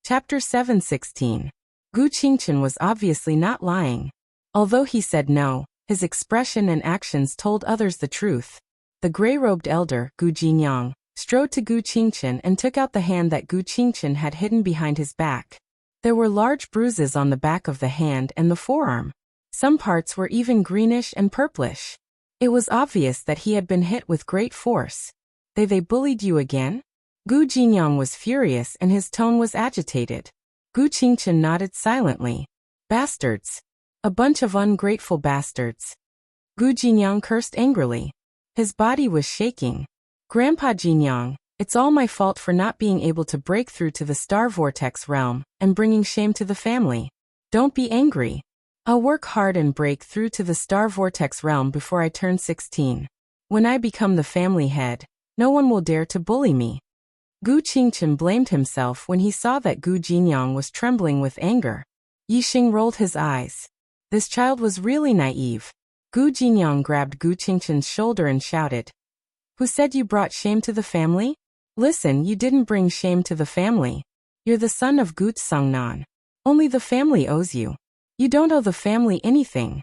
Speaker 1: Chapter 7:16. Gu Qingchen was obviously not lying. Although he said no, his expression and actions told others the truth. The gray-robed elder, Gu Jinyang, strode to Gu Qingchen and took out the hand that Gu Qingchen had hidden behind his back. There were large bruises on the back of the hand and the forearm. Some parts were even greenish and purplish. It was obvious that he had been hit with great force. They bullied you again? Gu Jinyang was furious and his tone was agitated. Gu Qingchen nodded silently. Bastards. A bunch of ungrateful bastards. Gu Jinyang cursed angrily. His body was shaking. Grandpa Jinyang, It's all my fault for not being able to break through to the star vortex realm and bringing shame to the family. Don't be angry. I'll work hard and break through to the star vortex realm before I turn 16. When I become the family head, no one will dare to bully me. Gu Qingchen blamed himself when he saw that Gu Jinyang was trembling with anger. Yixing rolled his eyes. This child was really naive. Gu Jinyang grabbed Gu Qingchen's shoulder and shouted, "Who said you brought shame to the family? Listen, you didn't bring shame to the family. You're the son of Gu Tsangnan. Only the family owes you. You don't owe the family anything."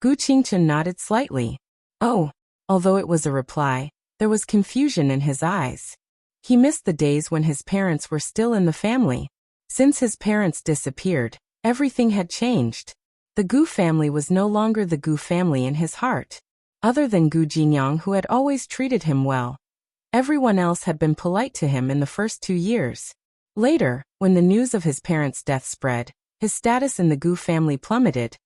Speaker 1: Gu Qingchen nodded slightly. Oh. Although it was a reply, there was confusion in his eyes. He missed the days when his parents were still in the family. Since his parents disappeared, everything had changed. The Gu family was no longer the Gu family in his heart. Other than Gu Jinyang, who had always treated him well, everyone else had been polite to him in the first 2 years. Later, when the news of his parents' death spread, his status in the Gu family plummeted,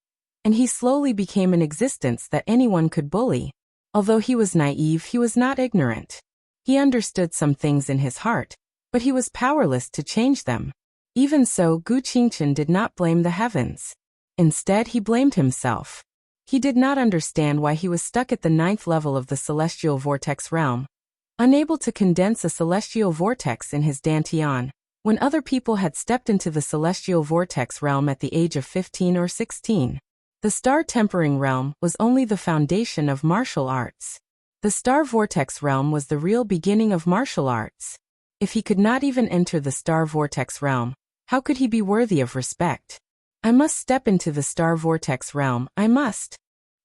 Speaker 1: and he slowly became an existence that anyone could bully. Although he was naive, he was not ignorant. He understood some things in his heart, but he was powerless to change them. Even so, Gu Qingchen did not blame the heavens. Instead, he blamed himself. He did not understand why he was stuck at the 9th level of the celestial vortex realm, unable to condense a celestial vortex in his dantian, when other people had stepped into the celestial vortex realm at the age of 15 or 16. The star tempering realm was only the foundation of martial arts. The star vortex realm was the real beginning of martial arts. If he could not even enter the star vortex realm, how could he be worthy of respect? I must step into the star vortex realm, I must.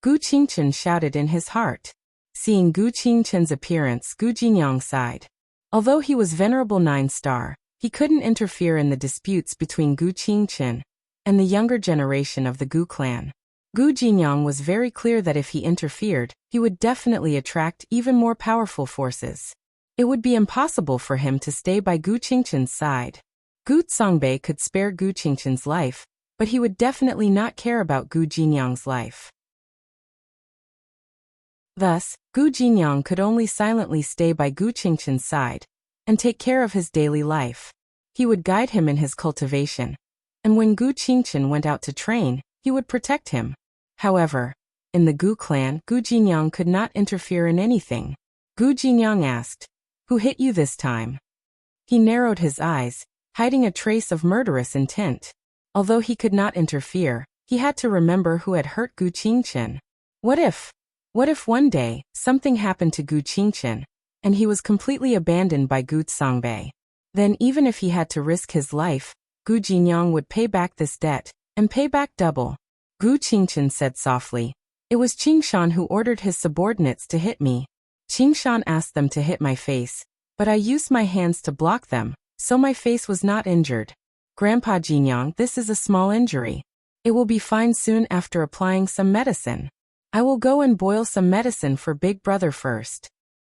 Speaker 1: Gu Qingchen shouted in his heart. Seeing Gu Qingchen's appearance, Gu Jinyang sighed. Although he was Venerable 9-star, he couldn't interfere in the disputes between Gu Qingchen and the younger generation of the Gu clan. Gu Jinyang was very clear that if he interfered, he would definitely attract even more powerful forces. It would be impossible for him to stay by Gu Qingchen's side. Gu Songbei could spare Gu Qingchen's life, but he would definitely not care about Gu Jinyang's life. Thus, Gu Jinyang could only silently stay by Gu Qingchen's side and take care of his daily life. He would guide him in his cultivation, and when Gu Qingchen went out to train, he would protect him. However, in the Gu clan, Gu Jinyang could not interfere in anything. Gu Jinyang asked, "Who hit you this time?" He narrowed his eyes, hiding a trace of murderous intent. Although he could not interfere, he had to remember who had hurt Gu Qingchen. What if one day, something happened to Gu Qingchen, and he was completely abandoned by Gu Songbei? Then even if he had to risk his life, Gu Jinyang would pay back this debt, and pay back double. Gu Qingchen said softly, "It was Qingshan who ordered his subordinates to hit me. Qingshan asked them to hit my face, but I used my hands to block them, so my face was not injured. Grandpa Jinyang, this is a small injury. It will be fine soon after applying some medicine. I will go and boil some medicine for Big Brother first."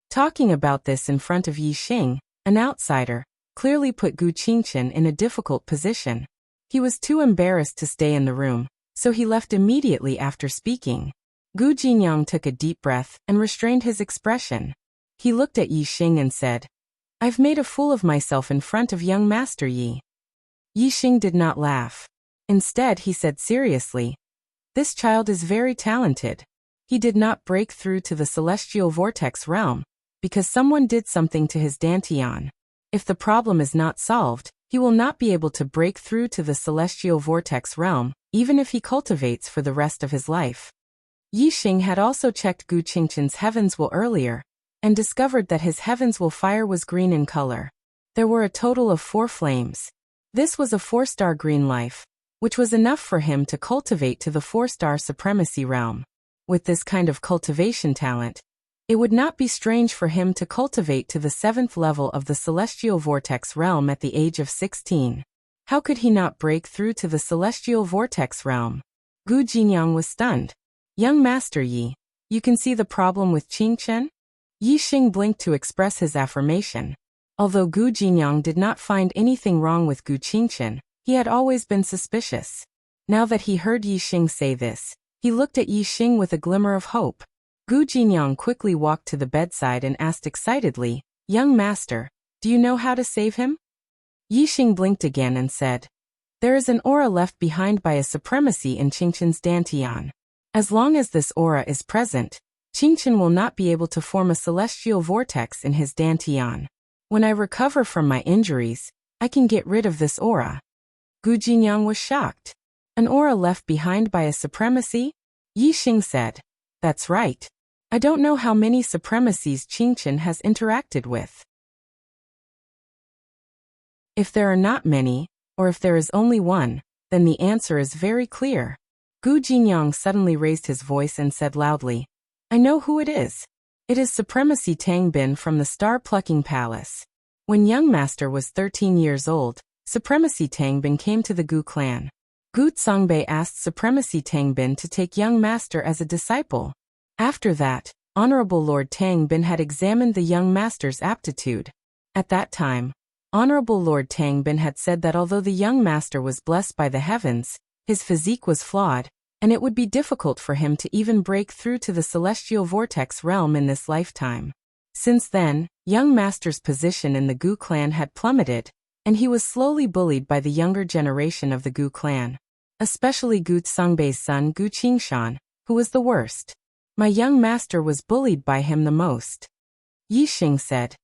Speaker 1: Talking about this in front of Yixing, an outsider, clearly put Gu Qingchen in a difficult position. He was too embarrassed to stay in the room, so he left immediately after speaking. Gu Jinyang took a deep breath and restrained his expression. He looked at Yixing and said, "I've made a fool of myself in front of young Master Yi." Yixing did not laugh. Instead, he said seriously, "This child is very talented. He did not break through to the celestial vortex realm because someone did something to his dantian. If the problem is not solved, he will not be able to break through to the celestial vortex realm, even if he cultivates for the rest of his life." Yixing had also checked Gu Qingchen's heavens will earlier, and discovered that his heavens will fire was green in color. There were a total of 4 flames. This was a 4-star green life, which was enough for him to cultivate to the 4-star supremacy realm. With this kind of cultivation talent, it would not be strange for him to cultivate to the 7th level of the celestial vortex realm at the age of 16. How could he not break through to the celestial vortex realm? Gu Jinyang was stunned. "Young Master Yi, you can see the problem with Qingchen?" Yixing blinked to express his affirmation. Although Gu Jinyang did not find anything wrong with Gu Qingchen, he had always been suspicious. Now that he heard Yixing say this, he looked at Yixing with a glimmer of hope. Gu Jinyang quickly walked to the bedside and asked excitedly, "Young master, Do you know how to save him? Yixing blinked again and said, there is an aura left behind by a supremacy in Qingqin's dantian. As long as this aura is present, Qingqin will not be able to form a celestial vortex in his dantian. When I recover from my injuries, I can get rid of this aura. Gu Jinyang was shocked. An aura left behind by a supremacy? Yixing said, that's right. I don't know how many supremacies Qingqin has interacted with. If there are not many, or if there is only one, then the answer is very clear. Gu Jinyang suddenly raised his voice and said loudly, I know who it is. It is Supremacy Tang Bin from the Star-Plucking Palace. When young master was 13 years old, Supremacy Tang Bin came to the Gu clan. Gu Songbei asked Supremacy Tang Bin to take young master as a disciple. After that, Honorable Lord Tang Bin had examined the young master's aptitude. At that time, Honorable Lord Tang Bin had said that although the young master was blessed by the heavens, his physique was flawed, and it would be difficult for him to even break through to the celestial vortex realm in this lifetime. Since then, young master's position in the Gu clan had plummeted, and he was slowly bullied by the younger generation of the Gu clan, especially Gu Songbei's son Gu Qingshan, who was the worst. My young master was bullied by him the most. Yixing said,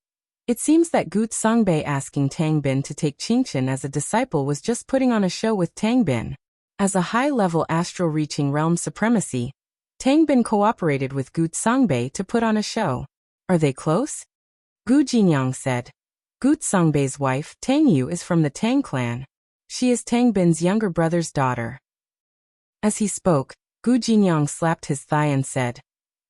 Speaker 1: it seems that Gu Songbei asking Tang Bin to take Qingqin as a disciple was just putting on a show with Tang Bin. As a high-level astral-reaching realm supremacy, Tang Bin cooperated with Gu Songbei to put on a show. Are they close? Gu Jinyang said. Gu Songbei's wife, Tang Yu, is from the Tang clan. She is Tang Bin's younger brother's daughter. As he spoke, Gu Jinyang slapped his thigh and said,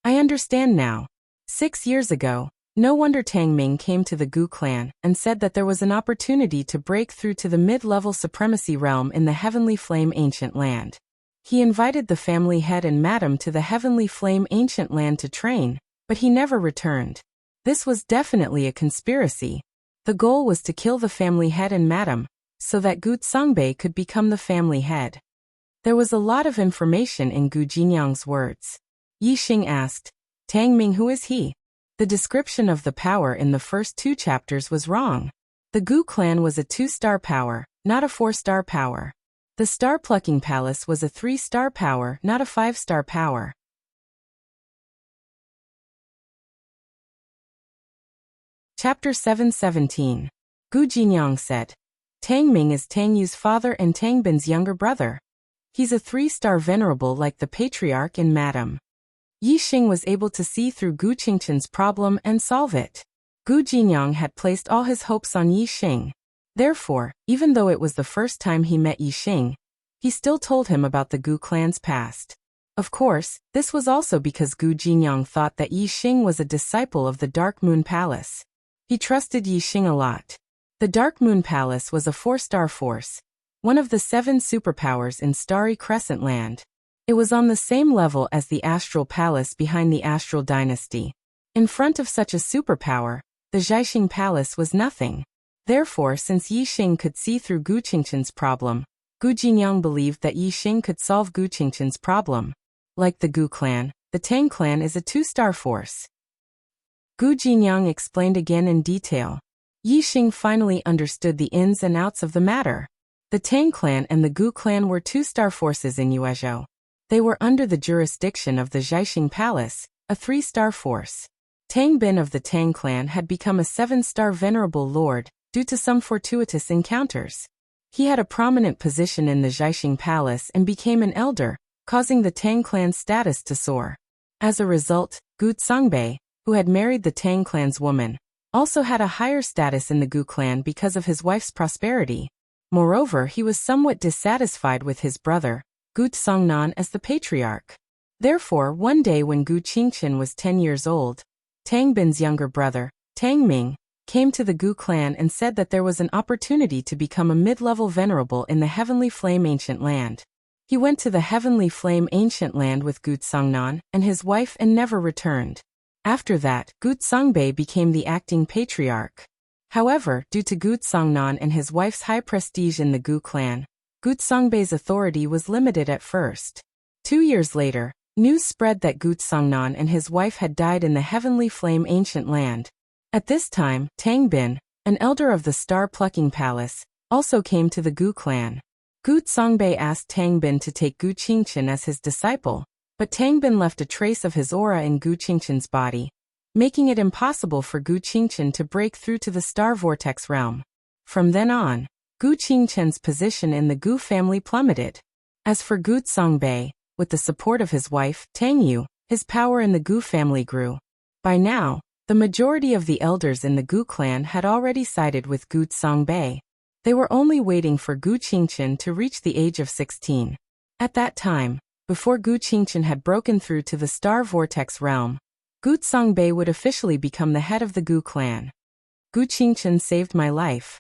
Speaker 1: I understand now. 6 years ago, no wonder Tang Ming came to the Gu clan and said that there was an opportunity to break through to the mid-level supremacy realm in the Heavenly Flame Ancient Land. He invited the family head and madam to the Heavenly Flame Ancient Land to train, but he never returned. This was definitely a conspiracy. The goal was to kill the family head and madam, so that Gu Songbei could become the family head. There was a lot of information in Gu Jinyang's words. Yixing asked, Tang Ming, who is he? The description of the power in the first 2 chapters was wrong. The Gu clan was a 2-star power, not a 4-star power. The Star-Plucking Palace was a 3-star power, not a 5-star power. Chapter 7:17. Gu Jinyang said, Tang Ming is Tang Yu's father and Tang Bin's younger brother. He's a 3-star venerable like the patriarch and madam. Yixing was able to see through Gu Qingqin's problem and solve it. Gu Jinyang had placed all his hopes on Yixing. Therefore, even though it was the first time he met Yixing, he still told him about the Gu clan's past. Of course, this was also because Gu Jinyang thought that Yixing was a disciple of the Dark Moon Palace. He trusted Yixing a lot. The Dark Moon Palace was a 4-star force, one of the 7 superpowers in Starry Crescent Land. It was on the same level as the Astral Palace behind the Astral Dynasty. In front of such a superpower, the Zhaixing Palace was nothing. Therefore, since Yixing could see through Gu Qingqin's problem, Gu Jinyang believed that Yixing could solve Gu Qingqin's problem. Like the Gu clan, the Tang clan is a 2-star force. Gu Jinyang explained again in detail. Yixing finally understood the ins and outs of the matter. The Tang clan and the Gu clan were 2-star forces in Yuezhou. They were under the jurisdiction of the Zhaixing Palace, a 3-star force. Tang Bin of the Tang clan had become a 7-star venerable lord, due to some fortuitous encounters. He had a prominent position in the Zhaixing Palace and became an elder, causing the Tang clan's status to soar. As a result, Gu Songbei, who had married the Tang clan's woman, also had a higher status in the Gu clan because of his wife's prosperity. Moreover, he was somewhat dissatisfied with his brother, Gu Songnan, as the patriarch. Therefore, one day when Gu Qingqin was 10 years old, Tang Bin's younger brother, Tang Ming, came to the Gu clan and said that there was an opportunity to become a mid-level venerable in the Heavenly Flame Ancient Land. He went to the Heavenly Flame Ancient Land with Gu Songnan and his wife and never returned. After that, Gu Songbei became the acting patriarch. However, due to Gu Songnan and his wife's high prestige in the Gu clan, Gu Songbei's authority was limited at first. 2 years later, news spread that Gu Songnan and his wife had died in the Heavenly Flame Ancient Land. At this time, Tang Bin, an elder of the star-plucking palace, also came to the Gu clan. Gu Songbei asked Tang Bin to take Gu Qingchen as his disciple, but Tang Bin left a trace of his aura in Gu Qingchen's body, making it impossible for Gu Qingchen to break through to the star vortex realm. From then on, Gu Qingchen's position in the Gu family plummeted. As for Gu Songbei, with the support of his wife, Tang Yu, his power in the Gu family grew. By now, the majority of the elders in the Gu clan had already sided with Gu Songbei. They were only waiting for Gu Qingchen to reach the age of 16. At that time, before Gu Qingchen had broken through to the star vortex realm, Gu Songbei would officially become the head of the Gu clan. Gu Qingchen saved my life.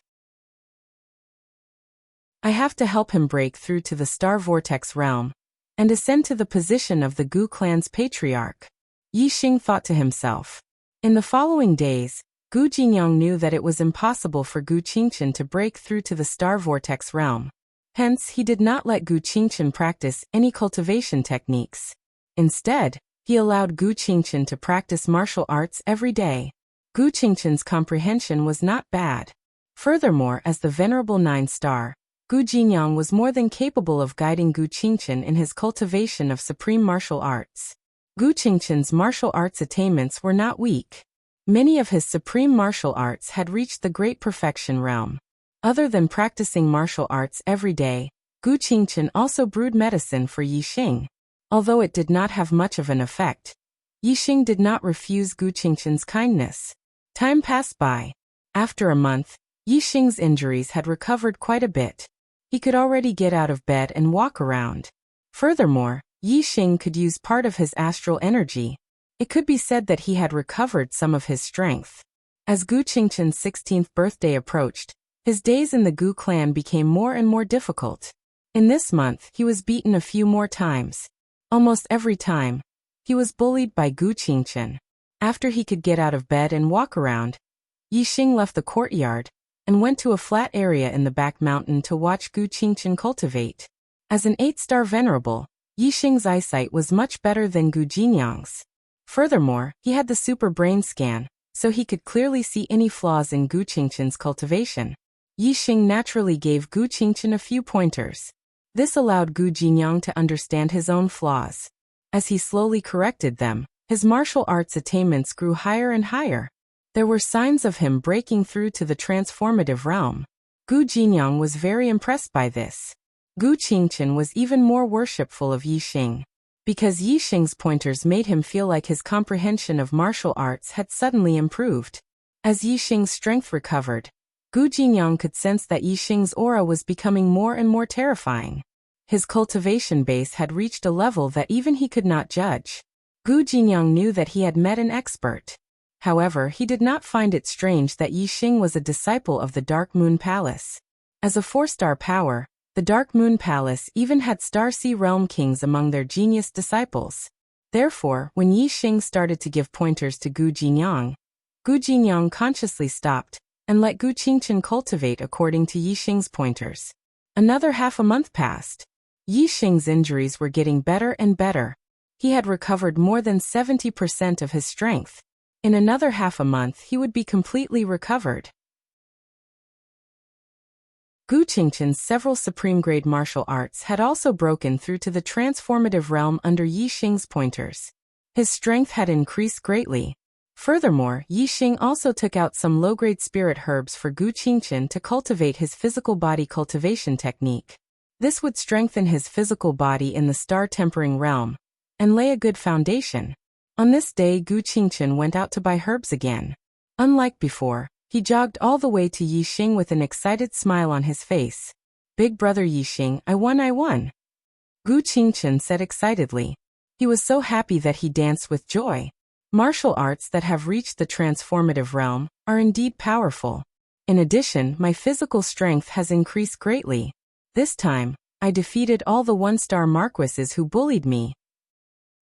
Speaker 1: I have to help him break through to the star vortex realm and ascend to the position of the Gu clan's patriarch. Yi Xing thought to himself. In the following days, Gu Jinyang knew that it was impossible for Gu Qingchen to break through to the star vortex realm. Hence, he did not let Gu Qingchen practice any cultivation techniques. Instead, he allowed Gu Qingchen to practice martial arts every day. Gu Qingchen's comprehension was not bad. Furthermore, as the Venerable Nine Star, Gu Jinyang was more than capable of guiding Gu Qingchen in his cultivation of supreme martial arts. Gu Qingchen's martial arts attainments were not weak. Many of his supreme martial arts had reached the great perfection realm. Other than practicing martial arts every day, Gu Qingchen also brewed medicine for Yi Xing. Although it did not have much of an effect, Yi Xing did not refuse Gu Qingchen's kindness. Time passed by. After a month, Yi Xing's injuries had recovered quite a bit. He could already get out of bed and walk around. Furthermore, Yi Xing could use part of his astral energy. It could be said that he had recovered some of his strength. As Gu Qingchen's 16th birthday approached, his days in the Gu clan became more and more difficult. In this month, he was beaten a few more times. Almost every time, he was bullied by Gu Qingchen. After he could get out of bed and walk around, Yi Xing left the courtyard and went to a flat area in the back mountain to watch Gu Qingchen cultivate. As an 8-star venerable, Yi Xing's eyesight was much better than Gu Jinyang's. Furthermore, he had the super brain scan, so he could clearly see any flaws in Gu Qingchen's cultivation. Yi Xing naturally gave Gu Qingchen a few pointers. This allowed Gu Jinyang to understand his own flaws. As he slowly corrected them, his martial arts attainments grew higher and higher. There were signs of him breaking through to the transformative realm. Gu Jinyang was very impressed by this. Gu Qingchen was even more worshipful of Yi Xing. Because Yi Xing's pointers made him feel like his comprehension of martial arts had suddenly improved. As Yi Xing's strength recovered, Gu Jinyang could sense that Yi Xing's aura was becoming more and more terrifying. His cultivation base had reached a level that even he could not judge. Gu Jinyang knew that he had met an expert. However, he did not find it strange that Yi Xing was a disciple of the Dark Moon Palace. As a 4-star power, the Dark Moon Palace even had Star Sea Realm Kings among their genius disciples. Therefore, when Yi Xing started to give pointers to Gu Jinyang consciously stopped and let Gu Qingchen cultivate according to Yi Xing's pointers. Another half a month passed. Yi Xing's injuries were getting better and better. He had recovered more than 70% of his strength. In another half a month, he would be completely recovered. Gu Qingchen's several supreme-grade martial arts had also broken through to the transformative realm under Yi Xing's pointers. His strength had increased greatly. Furthermore, Yi Xing also took out some low-grade spirit herbs for Gu Qingchen to cultivate his physical body cultivation technique. This would strengthen his physical body in the star-tempering realm and lay a good foundation. On this day, Gu Qingchen went out to buy herbs again. Unlike before, he jogged all the way to Yi Xing with an excited smile on his face. "Big brother Yi Xing, I won. Gu Qingchen said excitedly. He was so happy that he danced with joy. Martial arts that have reached the transformative realm are indeed powerful. In addition, my physical strength has increased greatly. This time, I defeated all the 1-star marquises who bullied me."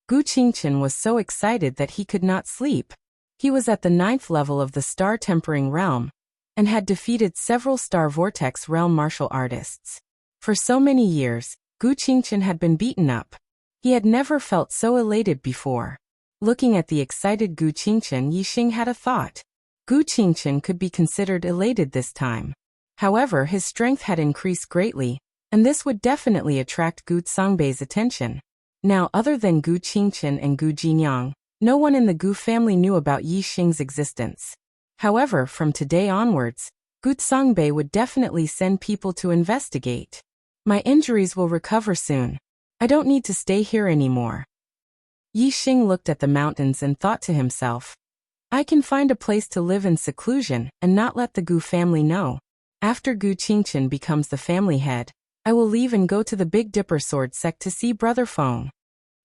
Speaker 1: Gu Qingchen was so excited that he could not sleep. He was at the 9th level of the star-tempering realm and had defeated several star vortex realm martial artists. For so many years, Gu Qingchen had been beaten up. He had never felt so elated before. Looking at the excited Gu Qingchen, Yi Xing had a thought. Gu Qingchen could be considered elated this time. However, his strength had increased greatly, and this would definitely attract Gu Songbei's attention. Now, other than Gu Qingchen and Gu Jinyang, no one in the Gu family knew about Yi Xing's existence. However, from today onwards, Gu Songbei would definitely send people to investigate. My injuries will recover soon. I don't need to stay here anymore. Yi Xing looked at the mountains and thought to himself, I can find a place to live in seclusion and not let the Gu family know. After Gu Qingchen becomes the family head, I will leave and go to the Big Dipper sword sect to see Brother Feng.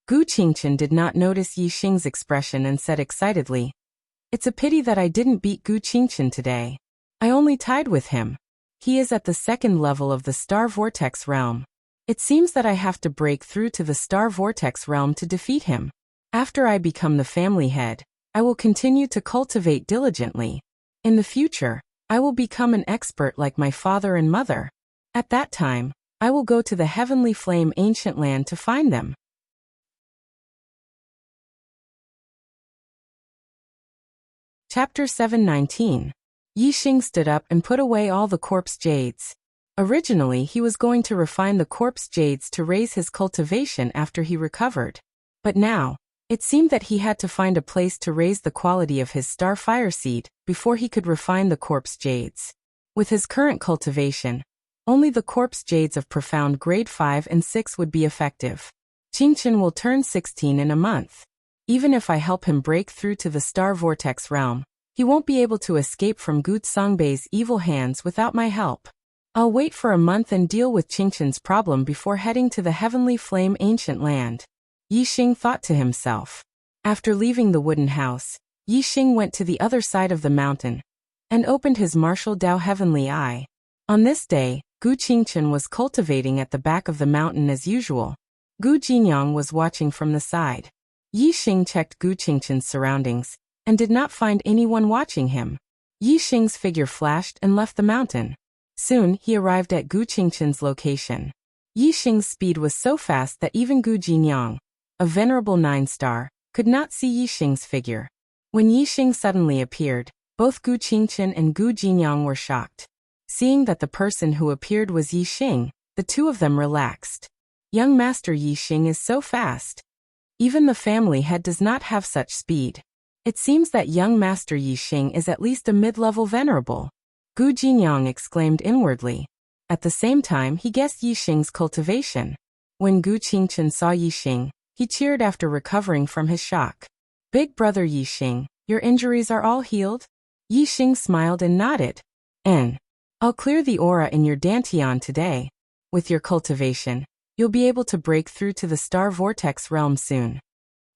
Speaker 1: Gu Qingchen did not notice Yi Xing's expression and said excitedly, It's a pity that I didn't beat Gu Qingchen today. I only tied with him. He is at the second level of the Star Vortex realm. It seems that I have to break through to the Star Vortex realm to defeat him. After I become the family head, I will continue to cultivate diligently. In the future, I will become an expert like my father and mother. At that time, I will go to the Heavenly Flame ancient land to find them. Chapter 719. Yi Xing stood up and put away all the corpse jades. Originally, he was going to refine the corpse jades to raise his cultivation after he recovered. But now, it seemed that he had to find a place to raise the quality of his star fire seed before he could refine the corpse jades. With his current cultivation, only the corpse jades of profound grade 5 and 6 would be effective. Qingchen will turn 16 in a month. Even if I help him break through to the Star Vortex realm, he won't be able to escape from Gu Songbei's evil hands without my help. I'll wait for a month and deal with Qingchen's problem before heading to the Heavenly Flame ancient land. Yi Xing thought to himself. After leaving the wooden house, Yi Xing went to the other side of the mountain and opened his martial Dao Heavenly Eye. On this day, Gu Qingchen was cultivating at the back of the mountain as usual. Gu Jinyang was watching from the side. Yi Xing checked Gu Qingchen's surroundings and did not find anyone watching him. Yi Xing's figure flashed and left the mountain. Soon, he arrived at Gu Qingchen's location. Yi Xing's speed was so fast that even Gu Jinyang, a venerable 9-star, could not see Yi Xing's figure. When Yi Xing suddenly appeared, both Gu Qingchen and Gu Jinyang were shocked. Seeing that the person who appeared was Yi Xing, the two of them relaxed. Young Master Yi Xing is so fast. Even the family head does not have such speed. It seems that young Master Yi Xing is at least a mid-level venerable. Gu Jinyang exclaimed inwardly. At the same time, he guessed Yi Xing's cultivation. When Gu Qingchen saw Yi Xing, he cheered after recovering from his shock. Big brother Yi Xing, your injuries are all healed? Yi Xing smiled and nodded. I'll clear the aura in your Dantian today. With your cultivation, you'll be able to break through to the Star Vortex realm soon.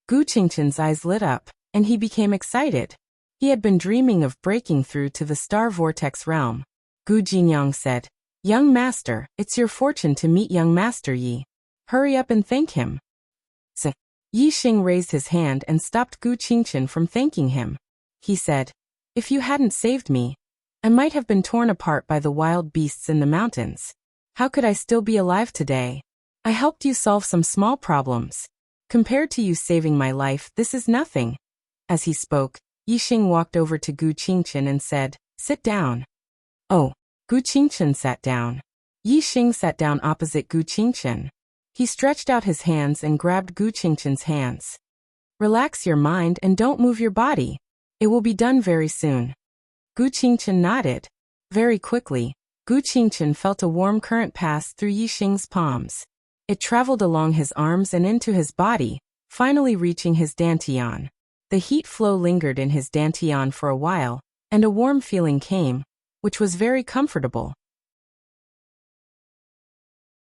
Speaker 1: Gu Qingchen's eyes lit up, and he became excited. He had been dreaming of breaking through to the Star Vortex realm. Gu Jinyang said, Young Master, it's your fortune to meet young Master Yi. Hurry up and thank him. Yi Xing raised his hand and stopped Gu Qingchen from thanking him. He said, If you hadn't saved me, I might have been torn apart by the wild beasts in the mountains. How could I still be alive today? I helped you solve some small problems. Compared to you saving my life, this is nothing. As he spoke, Yi Xing walked over to Gu Qingchen and said, Sit down. Oh, Gu Qingchen sat down. Yi Xing sat down opposite Gu Qingchen. He stretched out his hands and grabbed Gu Qingchen's hands. Relax your mind and don't move your body. It will be done very soon. Gu Qingchen nodded. Very quickly, Gu Qingchen felt a warm current pass through Yi Xing's palms. It traveled along his arms and into his body, finally reaching his dantian. The heat flow lingered in his dantian for a while, and a warm feeling came, which was very comfortable.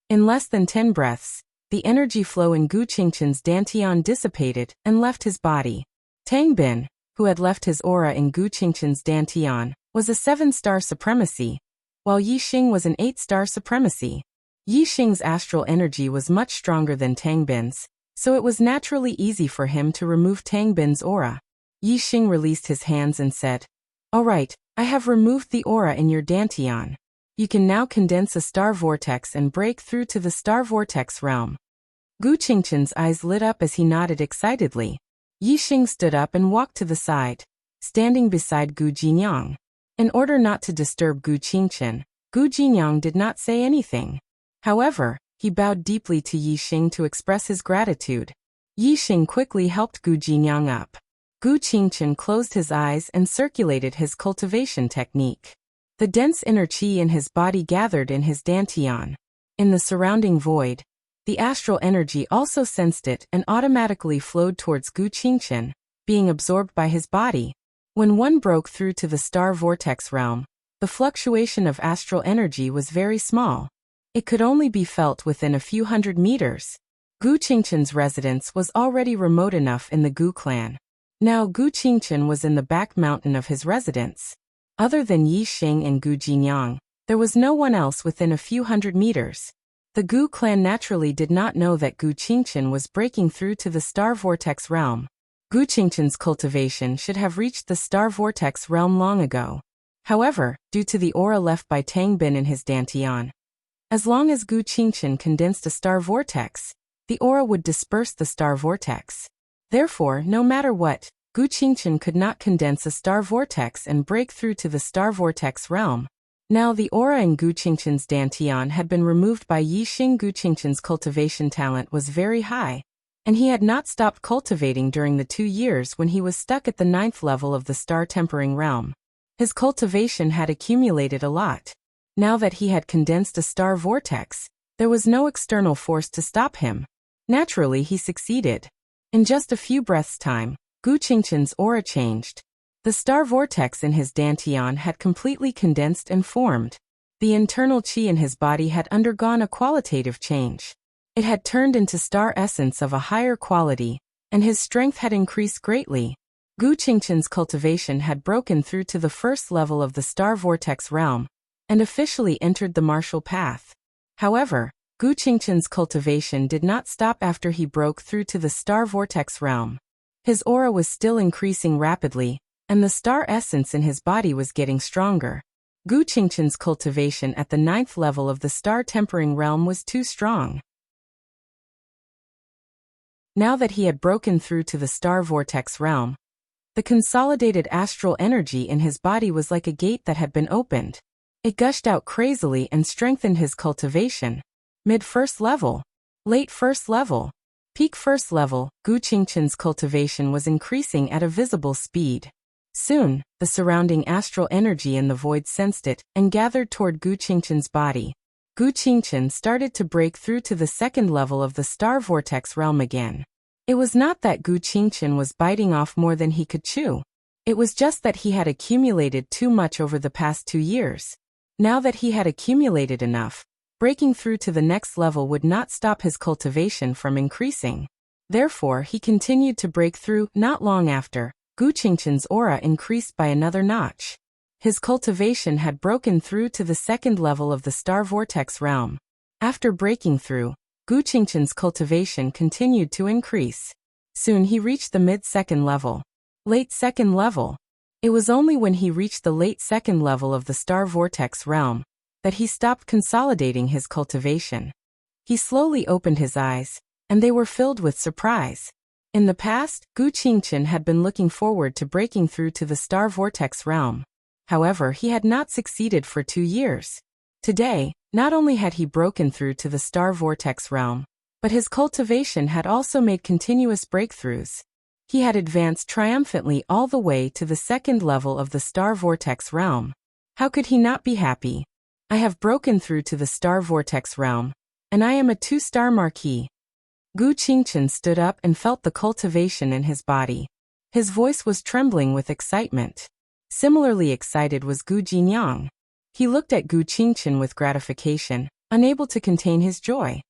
Speaker 1: In less than 10 breaths, the energy flow in Gu Qingchen's dantian dissipated and left his body. Tang Bin, who had left his aura in Gu Qingchen's dantian, was a 7-star supremacy, while Yi Xing was an 8-star supremacy. Yi Xing's astral energy was much stronger than Tang Bin's, so it was naturally easy for him to remove Tang Bin's aura. Yi Xing released his hands and said, All right, I have removed the aura in your dantian. You can now condense a star vortex and break through to the Star Vortex realm. Gu Qingchen's eyes lit up as he nodded excitedly. Yi Xing stood up and walked to the side. standing beside Gu Jinyang. In order not to disturb Gu Qingchen, Gu Jinyang did not say anything. However, he bowed deeply to Yixing to express his gratitude. Yixing quickly helped Gu Jinyang up. Gu Qingchen closed his eyes and circulated his cultivation technique. The dense inner qi in his body gathered in his dantian. In the surrounding void, the astral energy also sensed it and automatically flowed towards Gu Qingchen, being absorbed by his body. When one broke through to the star vortex realm, the fluctuation of astral energy was very small. It could only be felt within a few hundred meters. Gu Qingchen's residence was already remote enough in the Gu clan. Now Gu Qingchen was in the back mountain of his residence. Other than Yixing and Gu Jinyang, there was no one else within a few hundred meters. The Gu clan naturally did not know that Gu Qingchen was breaking through to the star vortex realm. Gu Qingchen's cultivation should have reached the star vortex realm long ago. However, due to the aura left by Tang Bin in his dantian, as long as Gu Qingchen condensed a star vortex, the aura would disperse the star vortex. Therefore, no matter what, Gu Qingchen could not condense a star vortex and break through to the star vortex realm. Now the aura in Gu Qingchen's dantian had been removed by Yixing. Gu Qingchen's cultivation talent was very high, and he had not stopped cultivating during the 2 years when he was stuck at the 9th level of the star tempering realm. His cultivation had accumulated a lot. Now that he had condensed a star vortex, there was no external force to stop him. Naturally, he succeeded. In just a few breaths' time, Gu Qingchen's aura changed. The star vortex in his dantian had completely condensed and formed. The internal qi in his body had undergone a qualitative change. It had turned into star essence of a higher quality, and his strength had increased greatly. Gu Qingchen's cultivation had broken through to the 1st level of the star vortex realm, and officially entered the martial path. However, Gu Qingchen's cultivation did not stop after he broke through to the star vortex realm. His aura was still increasing rapidly, and the star essence in his body was getting stronger. Gu Qingchen's cultivation at the 9th level of the star tempering realm was too strong. Now that he had broken through to the star vortex realm, the consolidated astral energy in his body was like a gate that had been opened. It gushed out crazily and strengthened his cultivation. Mid-1st level, late 1st level, peak 1st level, Gu Qingchen's cultivation was increasing at a visible speed. Soon, the surrounding astral energy in the void sensed it and gathered toward Gu Qingchen's body. Gu Qingchen started to break through to the 2nd level of the star vortex realm again. It was not that Gu Qingchen was biting off more than he could chew. It was just that he had accumulated too much over the past 2 years. Now that he had accumulated enough, breaking through to the next level would not stop his cultivation from increasing. Therefore, he continued to break through. Not long after, Gu Qingchen's aura increased by another notch. His cultivation had broken through to the 2nd level of the star vortex realm. After breaking through, Gu Qingchen's cultivation continued to increase. Soon he reached the mid-2nd level. Late 2nd level. It was only when he reached the late 2nd level of the star vortex realm that he stopped consolidating his cultivation. He slowly opened his eyes, and they were filled with surprise. In the past, Gu Qingchen had been looking forward to breaking through to the star vortex realm. However, he had not succeeded for 2 years. Today, not only had he broken through to the star vortex realm, but his cultivation had also made continuous breakthroughs. He had advanced triumphantly all the way to the 2nd level of the star vortex realm. How could he not be happy? I have broken through to the star vortex realm, and I am a 2-star marquis. Gu Qingchen stood up and felt the cultivation in his body. His voice was trembling with excitement. Similarly excited was Gu Jinyang. He looked at Gu Qingchen with gratification, unable to contain his joy.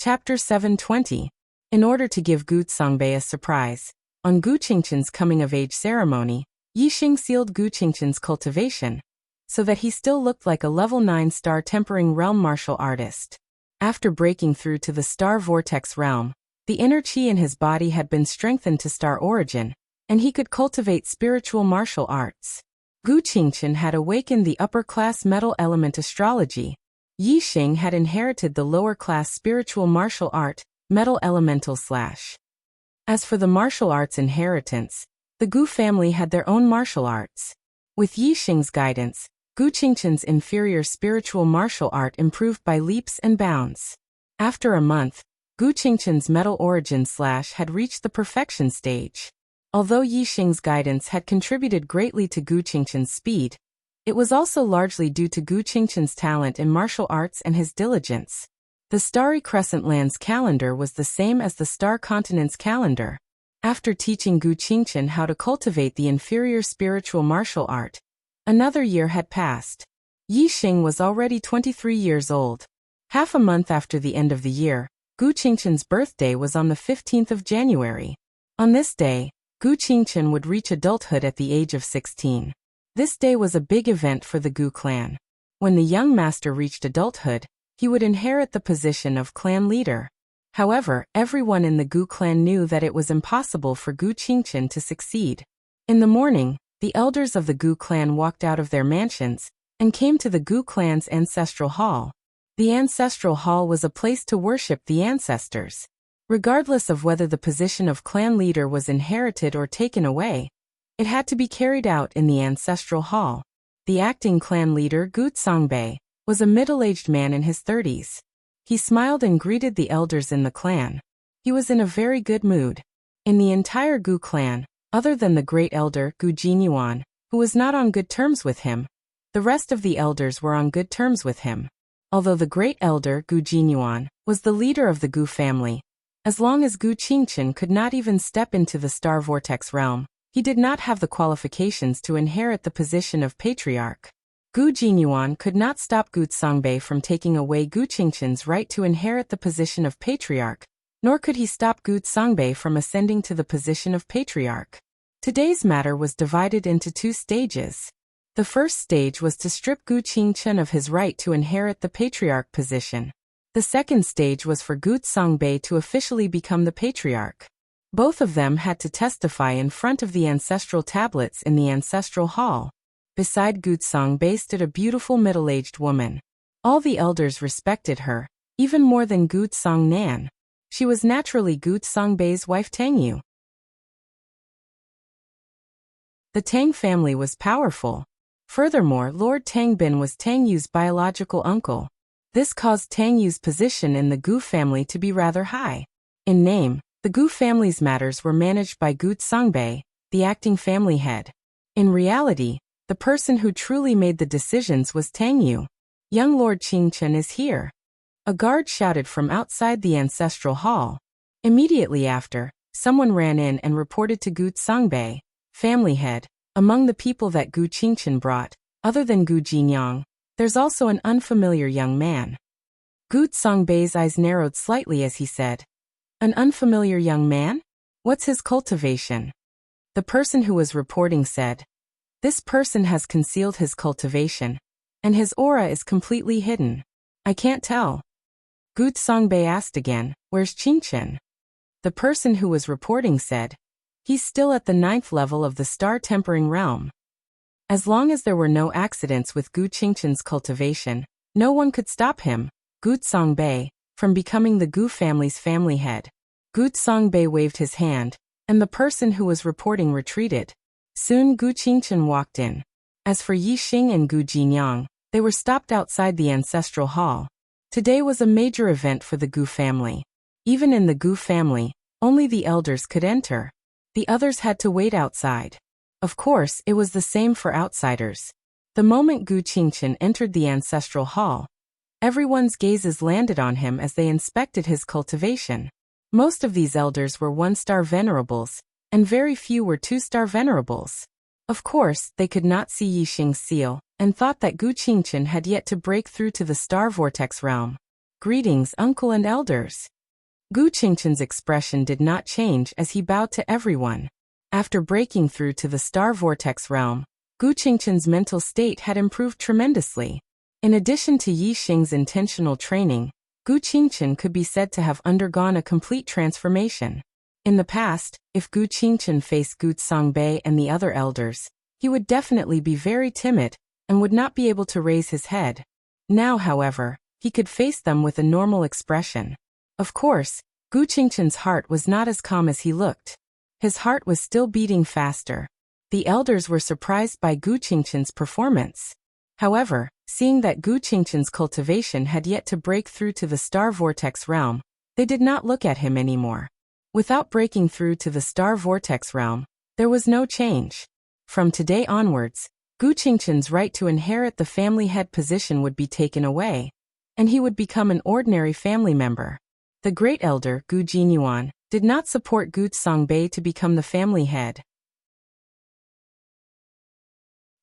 Speaker 1: Chapter 720. In order to give Gu Zhangbei a surprise, on Gu Qingchen's coming-of-age ceremony, Yixing sealed Gu Qingchen's cultivation, so that he still looked like a level 9 star tempering realm martial artist. After breaking through to the star vortex realm, the inner qi in his body had been strengthened to star origin, and he could cultivate spiritual martial arts. Gu Qingchen had awakened the upper-class metal element astrology. Yixing had inherited the lower-class spiritual martial art, Metal Elemental / As for the martial arts inheritance, the Gu family had their own martial arts. With Yixing's guidance, Gu Qingqin's inferior spiritual martial art improved by leaps and bounds. After a month, Gu Qingqin's metal origin / had reached the perfection stage. Although Yixing's guidance had contributed greatly to Gu Qingqin's speed, it was also largely due to Gu Qingqin's talent in martial arts and his diligence. The Starry Crescent Land's calendar was the same as the Star Continent's calendar. After teaching Gu Qingqin how to cultivate the inferior spiritual martial art, another year had passed. Yixing was already 23 years old. Half a month after the end of the year, Gu Qingqin's birthday was on the 15th of January. On this day, Gu Qingqin would reach adulthood at the age of 16. This day was a big event for the Gu clan. When the young master reached adulthood, he would inherit the position of clan leader. However, everyone in the Gu clan knew that it was impossible for Gu Qingqin to succeed. In the morning, the elders of the Gu clan walked out of their mansions and came to the Gu clan's ancestral hall. The ancestral hall was a place to worship the ancestors. Regardless of whether the position of clan leader was inherited or taken away, it had to be carried out in the ancestral hall. The acting clan leader, Gu Songbei, was a middle-aged man in his 30s. He smiled and greeted the elders in the clan. He was in a very good mood. In the entire Gu clan, other than the great elder, Gu Jinyuan, who was not on good terms with him, the rest of the elders were on good terms with him. Although the great elder, Gu Jinyuan, was the leader of the Gu family, as long as Gu Qingqin could not even step into the Star Vortex realm, he did not have the qualifications to inherit the position of patriarch. Gu Jinyuan could not stop Gu Songbei from taking away Gu Qingqin's right to inherit the position of patriarch, nor could he stop Gu Songbei from ascending to the position of patriarch. Today's matter was divided into two stages. The first stage was to strip Gu Qingqin of his right to inherit the patriarch position. The second stage was for Gu Songbei to officially become the patriarch. Both of them had to testify in front of the ancestral tablets in the ancestral hall. Beside Gu Songbei stood a beautiful middle-aged woman. All the elders respected her, even more than Gu Songnan. She was naturally Gu Songbei's wife Tangyu. The Tang family was powerful. Furthermore, Lord Tangbin was Tangyu's biological uncle. This caused Tangyu's position in the Gu family to be rather high. In name, the Gu family's matters were managed by Gu Songbei, the acting family head. In reality, the person who truly made the decisions was Tangyu. Young Lord Qingqin is here. A guard shouted from outside the ancestral hall. Immediately after, someone ran in and reported to Gu Songbei, family head, among the people that Gu Qingqin brought, other than Gu Jinyang, there's also an unfamiliar young man. Gu Songbei's eyes narrowed slightly as he said, "An unfamiliar young man? What's his cultivation?" The person who was reporting said, "This person has concealed his cultivation, and his aura is completely hidden. I can't tell." Gu Songbei asked again, "Where's Qingqin?" The person who was reporting said, "He's still at the 9th level of the Star Tempering Realm." As long as there were no accidents with Gu Qingqin's cultivation, no one could stop him, Gu Songbei, from becoming the Gu family's family head. Gu Songbei waved his hand, and the person who was reporting retreated. Soon Gu Qingqin walked in. As for Yixing and Gu Jinyang, they were stopped outside the ancestral hall. Today was a major event for the Gu family. Even in the Gu family, only the elders could enter. The others had to wait outside. Of course, it was the same for outsiders. The moment Gu Qingqin entered the ancestral hall, everyone's gazes landed on him as they inspected his cultivation. Most of these elders were 1-star venerables, and very few were 2-star venerables. Of course, they could not see Yixing's seal, and thought that Gu Qingqin had yet to break through to the Star Vortex realm. "Greetings, uncle and elders." Gu Qingqin's expression did not change as he bowed to everyone. After breaking through to the Star Vortex realm, Gu Qingqin's mental state had improved tremendously. In addition to Yixing's intentional training, Gu Qingqin could be said to have undergone a complete transformation. In the past, if Gu Qingqin faced Gu Songbei and the other elders, he would definitely be very timid and would not be able to raise his head. Now, however, he could face them with a normal expression. Of course, Gu Qingchen's heart was not as calm as he looked. His heart was still beating faster. The elders were surprised by Gu Qingchen's performance. However, seeing that Gu Qingchen's cultivation had yet to break through to the star vortex realm, they did not look at him anymore. Without breaking through to the star vortex realm, there was no change. From today onwards, Gu Qingchen's right to inherit the family head position would be taken away, and he would become an ordinary family member. The great elder, Gu Jinyuan, did not support Gu Songbei to become the family head.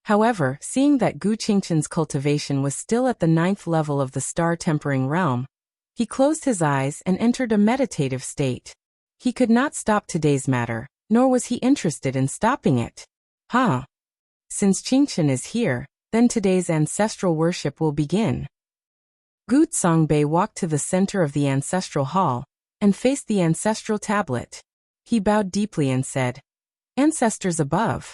Speaker 1: However, seeing that Gu Qingchen's cultivation was still at the 9th level of the star-tempering realm, he closed his eyes and entered a meditative state. He could not stop today's matter, nor was he interested in stopping it. Since Qingchen is here, then today's ancestral worship will begin. Gu Songbei walked to the center of the ancestral hall and faced the ancestral tablet. He bowed deeply and said, "Ancestors above."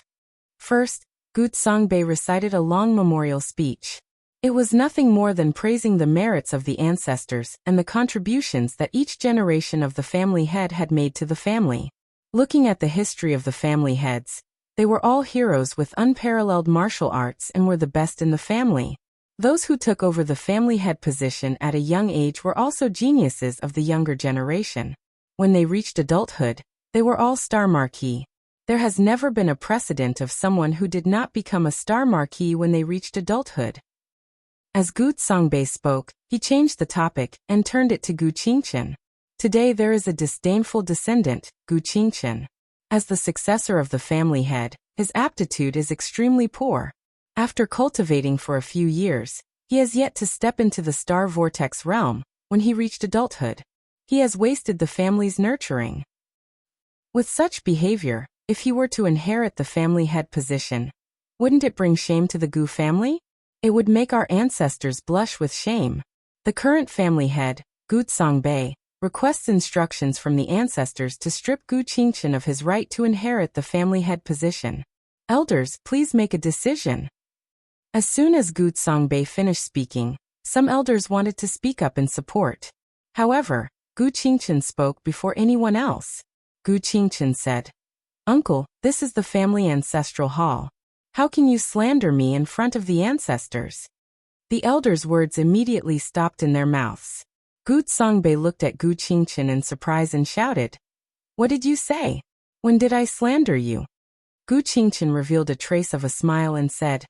Speaker 1: First, Gu Songbei recited a long memorial speech. It was nothing more than praising the merits of the ancestors and the contributions that each generation of the family head had made to the family. Looking at the history of the family heads, they were all heroes with unparalleled martial arts and were the best in the family. Those who took over the family head position at a young age were also geniuses of the younger generation. When they reached adulthood, they were all star marquee. There has never been a precedent of someone who did not become a star marquee when they reached adulthood. As Gu Songbei spoke, he changed the topic and turned it to Gu Qingchen. Today there is a disdainful descendant, Gu Qingchen. As the successor of the family head, his aptitude is extremely poor. After cultivating for a few years, he has yet to step into the star vortex realm. When he reached adulthood, he has wasted the family's nurturing. With such behavior, if he were to inherit the family head position, wouldn't it bring shame to the Gu family? It would make our ancestors blush with shame. The current family head, Gu Songbei, requests instructions from the ancestors to strip Gu Qingchen of his right to inherit the family head position. Elders, please make a decision. As soon as Gu Songbei finished speaking, some elders wanted to speak up in support. However, Gu Qingchen spoke before anyone else. Gu Qingchen said, "Uncle, this is the family ancestral hall. How can you slander me in front of the ancestors?" The elders' words immediately stopped in their mouths. Gu Songbei looked at Gu Qingchen in surprise and shouted, "What did you say? When did I slander you?" Gu Qingchen revealed a trace of a smile and said,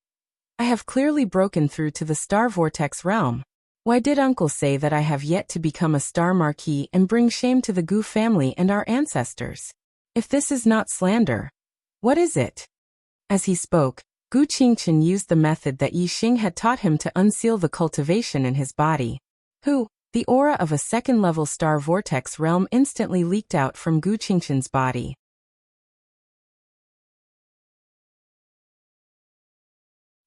Speaker 1: "I have clearly broken through to the star vortex realm. Why did uncle say that I have yet to become a star marquee and bring shame to the Gu family and our ancestors? If this is not slander, what is it?" As he spoke, Gu Qingchen used the method that Yi Xing had taught him to unseal the cultivation in his body. The aura of a second-level star vortex realm instantly leaked out from Gu Qingchen's body.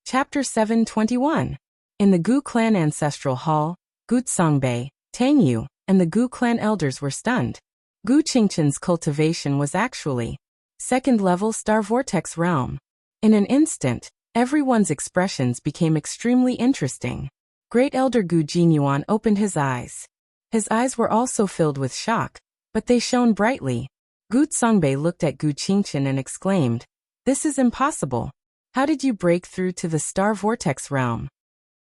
Speaker 1: Chapter 721. In the Gu clan ancestral hall, Gu Songbei, Tang Yu, and the Gu clan elders were stunned. Gu Qingchen's cultivation was actually second-level star vortex realm. In an instant, everyone's expressions became extremely interesting. Great Elder Gu Jinyuan opened his eyes. His eyes were also filled with shock, but they shone brightly. Gu Songbei looked at Gu Qingchen and exclaimed, "This is impossible. How did you break through to the star vortex realm?"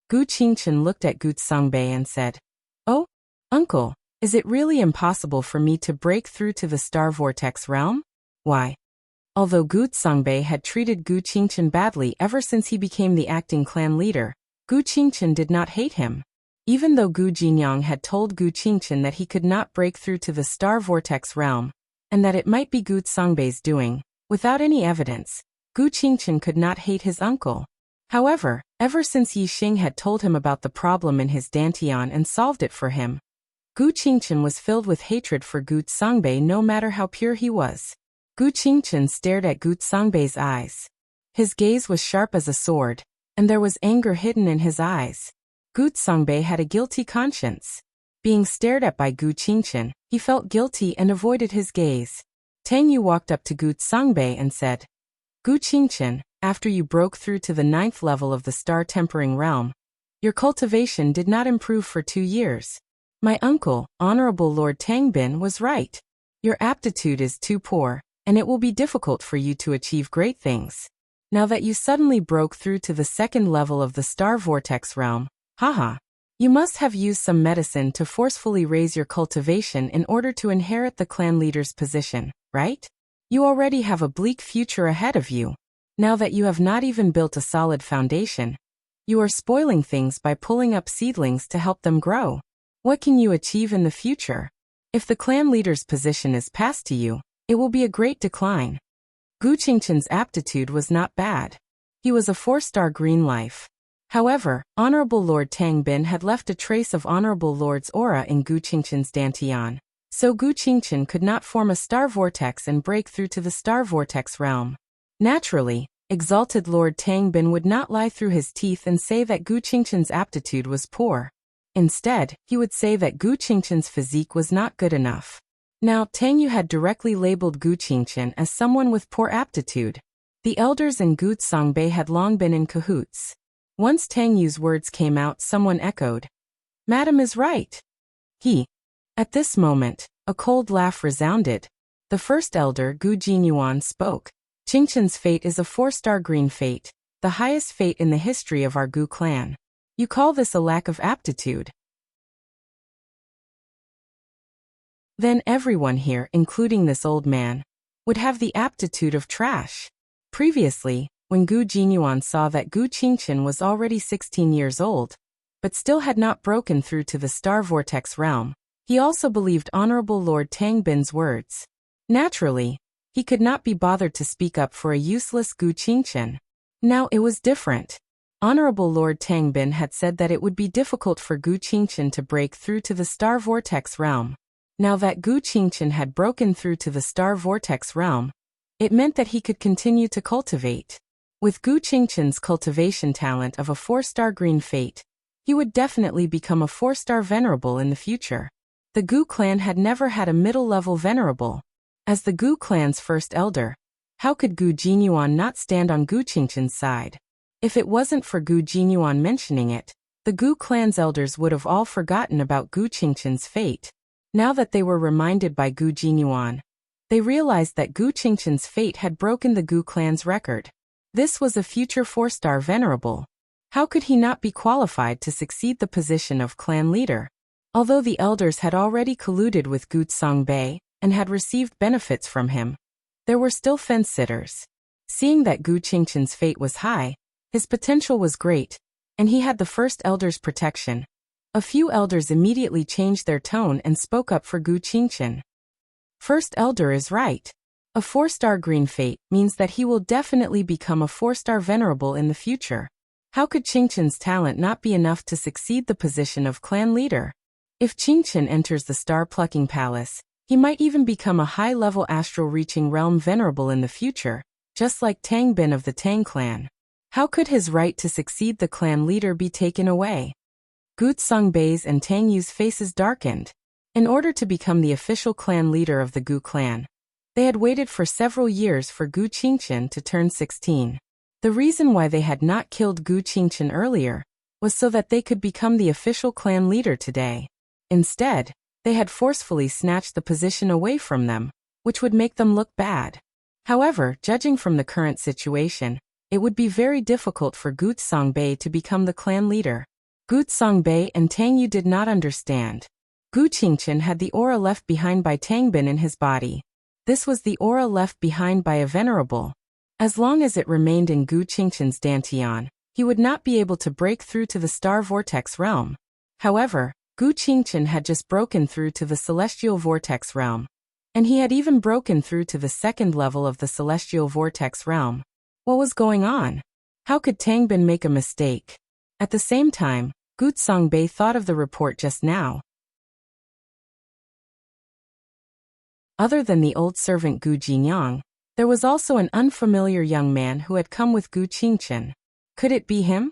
Speaker 1: Gu Qingchen looked at Gu Songbei and said, "Oh, uncle, is it really impossible for me to break through to the star vortex realm? Why?" Although Gu Songbei had treated Gu Qingchen badly ever since he became the acting clan leader, Gu Qingchen did not hate him. Even though Gu Jinyang had told Gu Qingchen that he could not break through to the star vortex realm, and that it might be Gu Songbei's doing, without any evidence, Gu Qingchen could not hate his uncle. However, ever since Yi Xing had told him about the problem in his dantian and solved it for him, Gu Qingchen was filled with hatred for Gu Songbei no matter how pure he was. Gu Qingchen stared at Gu Songbei's eyes. His gaze was sharp as a sword, and there was anger hidden in his eyes. Gu Songbei had a guilty conscience. Being stared at by Gu Qingchen, he felt guilty and avoided his gaze. Tang Yu walked up to Gu Songbei and said, "Gu Qingchen, after you broke through to the 9th level of the star-tempering realm, your cultivation did not improve for 2 years. My uncle, Honorable Lord Tangbin, was right. Your aptitude is too poor, and it will be difficult for you to achieve great things. Now that you suddenly broke through to the second level of the star vortex realm, haha. You must have used some medicine to forcefully raise your cultivation in order to inherit the clan leader's position, right? You already have a bleak future ahead of you. Now that you have not even built a solid foundation, you are spoiling things by pulling up seedlings to help them grow. What can you achieve in the future? If the clan leader's position is passed to you, it will be a great decline. Gu Qingchen's aptitude was not bad. He was a 4-star green life. However, Honorable Lord Tangbin had left a trace of Honorable Lord's aura in Gu Qingchen's dantian, so Gu Qingchen could not form a star vortex and break through to the star vortex realm. Naturally, exalted Lord Tangbin would not lie through his teeth and say that Gu Qingchen's aptitude was poor. Instead, he would say that Gu Qingchen's physique was not good enough. Now, Tang Yu had directly labeled Gu Qingchen as someone with poor aptitude. The elders in Gu Songbei had long been in cahoots. Once Tang Yu's words came out, someone echoed, "Madam is right." At this moment, a cold laugh resounded. The first elder, Gu Jinyuan, spoke. Qingchen's fate is a 4-star green fate, the highest fate in the history of our Gu clan. You call this a lack of aptitude? Then everyone here, including this old man, would have the aptitude of trash. Previously, when Gu Jinyuan saw that Gu Qingchen was already 16 years old, but still had not broken through to the star vortex realm, he also believed Honorable Lord Tangbin's words. Naturally, he could not be bothered to speak up for a useless Gu Qingchen. Now it was different. Honorable Lord Tangbin had said that it would be difficult for Gu Qingchen to break through to the star vortex realm. Now that Gu Qingchen had broken through to the star vortex realm, it meant that he could continue to cultivate. With Gu Qingchen's cultivation talent of a 4-star green fate, he would definitely become a 4-star venerable in the future. The Gu clan had never had a middle-level venerable. As the Gu clan's first elder, how could Gu Jinyuan not stand on Gu Qingchen's side? If it wasn't for Gu Jinyuan mentioning it, the Gu clan's elders would have all forgotten about Gu Qingchen's fate. Now that they were reminded by Gu Jinyuan, they realized that Gu Qingchen's fate had broken the Gu clan's record. This was a future 4-star venerable. How could he not be qualified to succeed the position of clan leader? Although the elders had already colluded with Gu Songbei and had received benefits from him, there were still fence-sitters. Seeing that Gu Qingchen's fate was high, his potential was great, and he had the first elder's protection. A few elders immediately changed their tone and spoke up for Gu Qingchen. First elder is right. A 4-star green fate means that he will definitely become a 4-star venerable in the future. How could Qingchen's talent not be enough to succeed the position of clan leader? If Qingchen enters the star-plucking palace, he might even become a high-level astral-reaching realm venerable in the future, just like Tangbin of the Tang clan. How could his right to succeed the clan leader be taken away? Gu Songbei's and Tang Yu's faces darkened. In order to become the official clan leader of the Gu clan, they had waited for several years for Gu Qingchen to turn 16. The reason why they had not killed Gu Qingchen earlier was so that they could become the official clan leader today. Instead, they had forcefully snatched the position away from them, which would make them look bad. However, judging from the current situation, it would be very difficult for Gu Songbei to become the clan leader. Gu Songbei and Tang Yu did not understand. Gu Qingchen had the aura left behind by Tangbin in his body. This was the aura left behind by a venerable. As long as it remained in Gu Qingchen's dantian, he would not be able to break through to the star vortex realm. However, Gu Qingchen had just broken through to the celestial vortex realm. And he had even broken through to the second level of the celestial vortex realm. What was going on? How could Tangbin make a mistake? At the same time, Gu Songbei thought of the report just now. Other than the old servant Gu Jinyang, there was also an unfamiliar young man who had come with Gu Qingchen. Could it be him?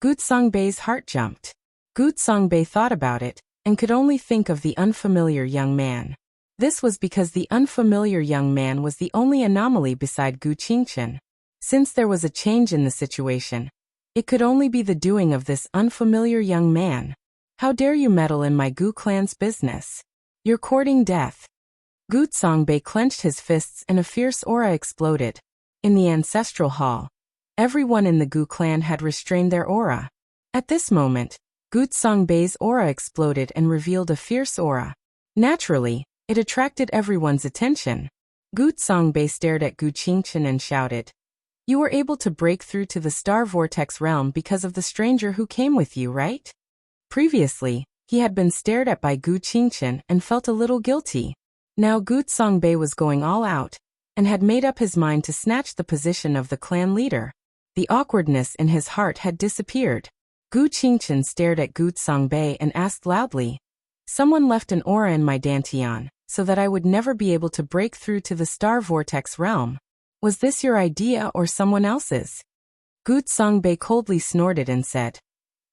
Speaker 1: Gu Songbei's heart jumped. Gu Songbei thought about it, and could only think of the unfamiliar young man. This was because the unfamiliar young man was the only anomaly beside Gu Qingchen. Since there was a change in the situation, it could only be the doing of this unfamiliar young man. How dare you meddle in my Gu clan's business? You're courting death. Gu Songbei clenched his fists and a fierce aura exploded. In the ancestral hall, everyone in the Gu clan had restrained their aura. At this moment, Gu Songbei's aura exploded and revealed a fierce aura. Naturally, it attracted everyone's attention. Gu Songbei stared at Gu Qingchen and shouted, "You were able to break through to the Star Vortex realm because of the stranger who came with you, right?" Previously, he had been stared at by Gu Qingchen and felt a little guilty. Now Gu Songbei was going all out, and had made up his mind to snatch the position of the clan leader. The awkwardness in his heart had disappeared. Gu Qingchen stared at Gu Songbei and asked loudly, "Someone left an aura in my dantian, so that I would never be able to break through to the Star Vortex realm. Was this your idea or someone else's?" Gu Songbei coldly snorted and said,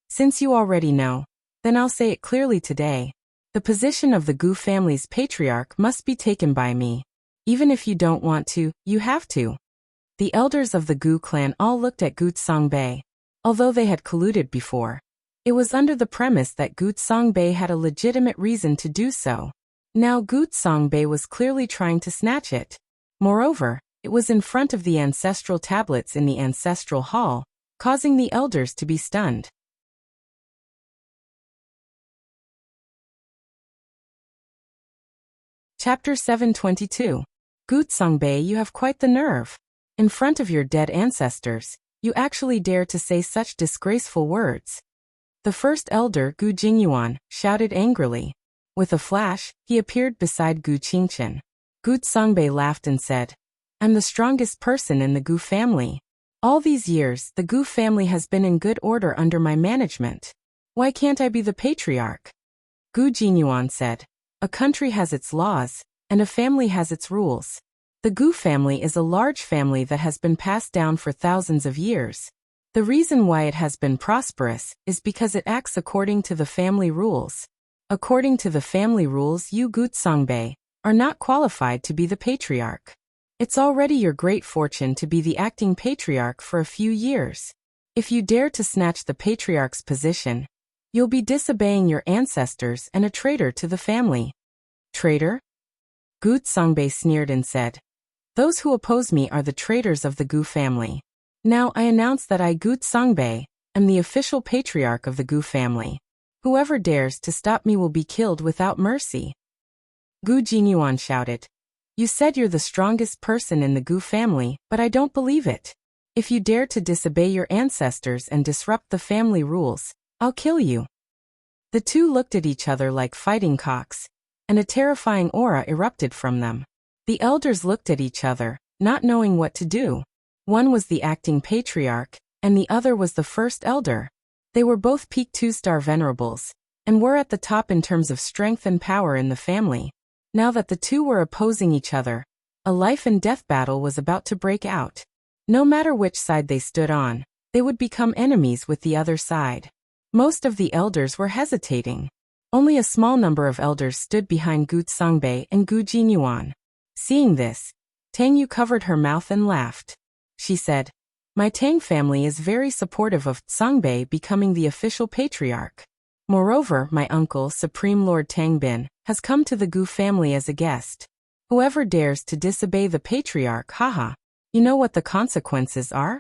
Speaker 1: "Since you already know, then I'll say it clearly today. The position of the Gu family's patriarch must be taken by me. Even if you don't want to, you have to." The elders of the Gu clan all looked at Gu Songbei. Although they had colluded before, it was under the premise that Gu Songbei had a legitimate reason to do so. Now Gu Songbei was clearly trying to snatch it. Moreover, it was in front of the ancestral tablets in the ancestral hall, causing the elders to be stunned. Chapter 722. Gu Songbei, you have quite the nerve. In front of your dead ancestors, you actually dare to say such disgraceful words. The first elder, Gu Jingyuan, shouted angrily. With a flash, he appeared beside Gu Qingchen. Gu Songbei laughed and said, "I'm the strongest person in the Gu family. All these years, the Gu family has been in good order under my management. Why can't I be the patriarch?" Gu Jingyuan said, "A country has its laws, and a family has its rules. The Gu family is a large family that has been passed down for thousands of years. The reason why it has been prosperous is because it acts according to the family rules. According to the family rules, you Gu Songbei are not qualified to be the patriarch. It's already your great fortune to be the acting patriarch for a few years. If you dare to snatch the patriarch's position, you'll be disobeying your ancestors and a traitor to the family." "Traitor?" Gu Songbei sneered and said, "Those who oppose me are the traitors of the Gu family. Now I announce that I, Gu Songbei, am the official patriarch of the Gu family. Whoever dares to stop me will be killed without mercy." Gu Jingyuan shouted, "You said you're the strongest person in the Gu family, but I don't believe it. If you dare to disobey your ancestors and disrupt the family rules, I'll kill you." The two looked at each other like fighting cocks, and a terrifying aura erupted from them. The elders looked at each other, not knowing what to do. One was the acting patriarch, and the other was the first elder. They were both peak 2-star venerables, and were at the top in terms of strength and power in the family. Now that the two were opposing each other, a life and death battle was about to break out. No matter which side they stood on, they would become enemies with the other side. Most of the elders were hesitating. Only a small number of elders stood behind Gu Songbei and Gu Jingyuan. Seeing this, Tang Yu covered her mouth and laughed. She said, "My Tang family is very supportive of Songbei becoming the official patriarch. Moreover, my uncle, Supreme Lord Tang Bin, has come to the Gu family as a guest. Whoever dares to disobey the patriarch, haha, you know what the consequences are?"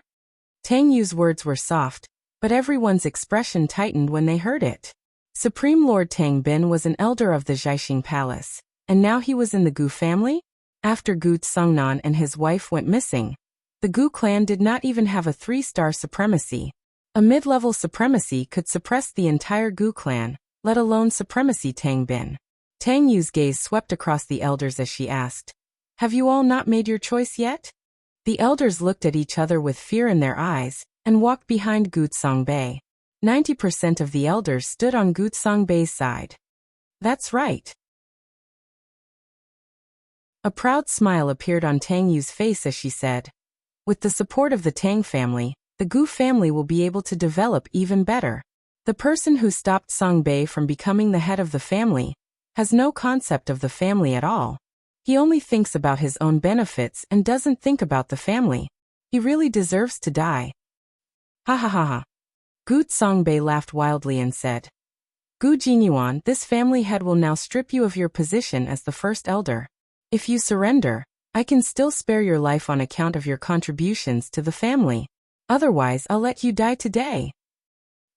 Speaker 1: Tang Yu's words were soft, but everyone's expression tightened when they heard it. Supreme Lord Tang Bin was an elder of the Jiaxing Palace, and now he was in the Gu family? After Gu Tsungnan and his wife went missing, the Gu clan did not even have a 3-star supremacy. A mid-level supremacy could suppress the entire Gu clan, let alone supremacy Tang Bin. Tang Yu's gaze swept across the elders as she asked, "Have you all not made your choice yet?" The elders looked at each other with fear in their eyes, and walked behind Gu Songbei. 90% of the elders stood on Gu Songbei's side. "That's right." A proud smile appeared on Tang Yu's face as she said, "With the support of the Tang family, the Gu family will be able to develop even better. The person who stopped Songbei from becoming the head of the family has no concept of the family at all. He only thinks about his own benefits and doesn't think about the family. He really deserves to die." "Ha ha ha ha." Gu Songbei laughed wildly and said, Gu Jinyuan, this family head will now strip you of your position as the first elder. If you surrender, I can still spare your life on account of your contributions to the family. Otherwise, I'll let you die today."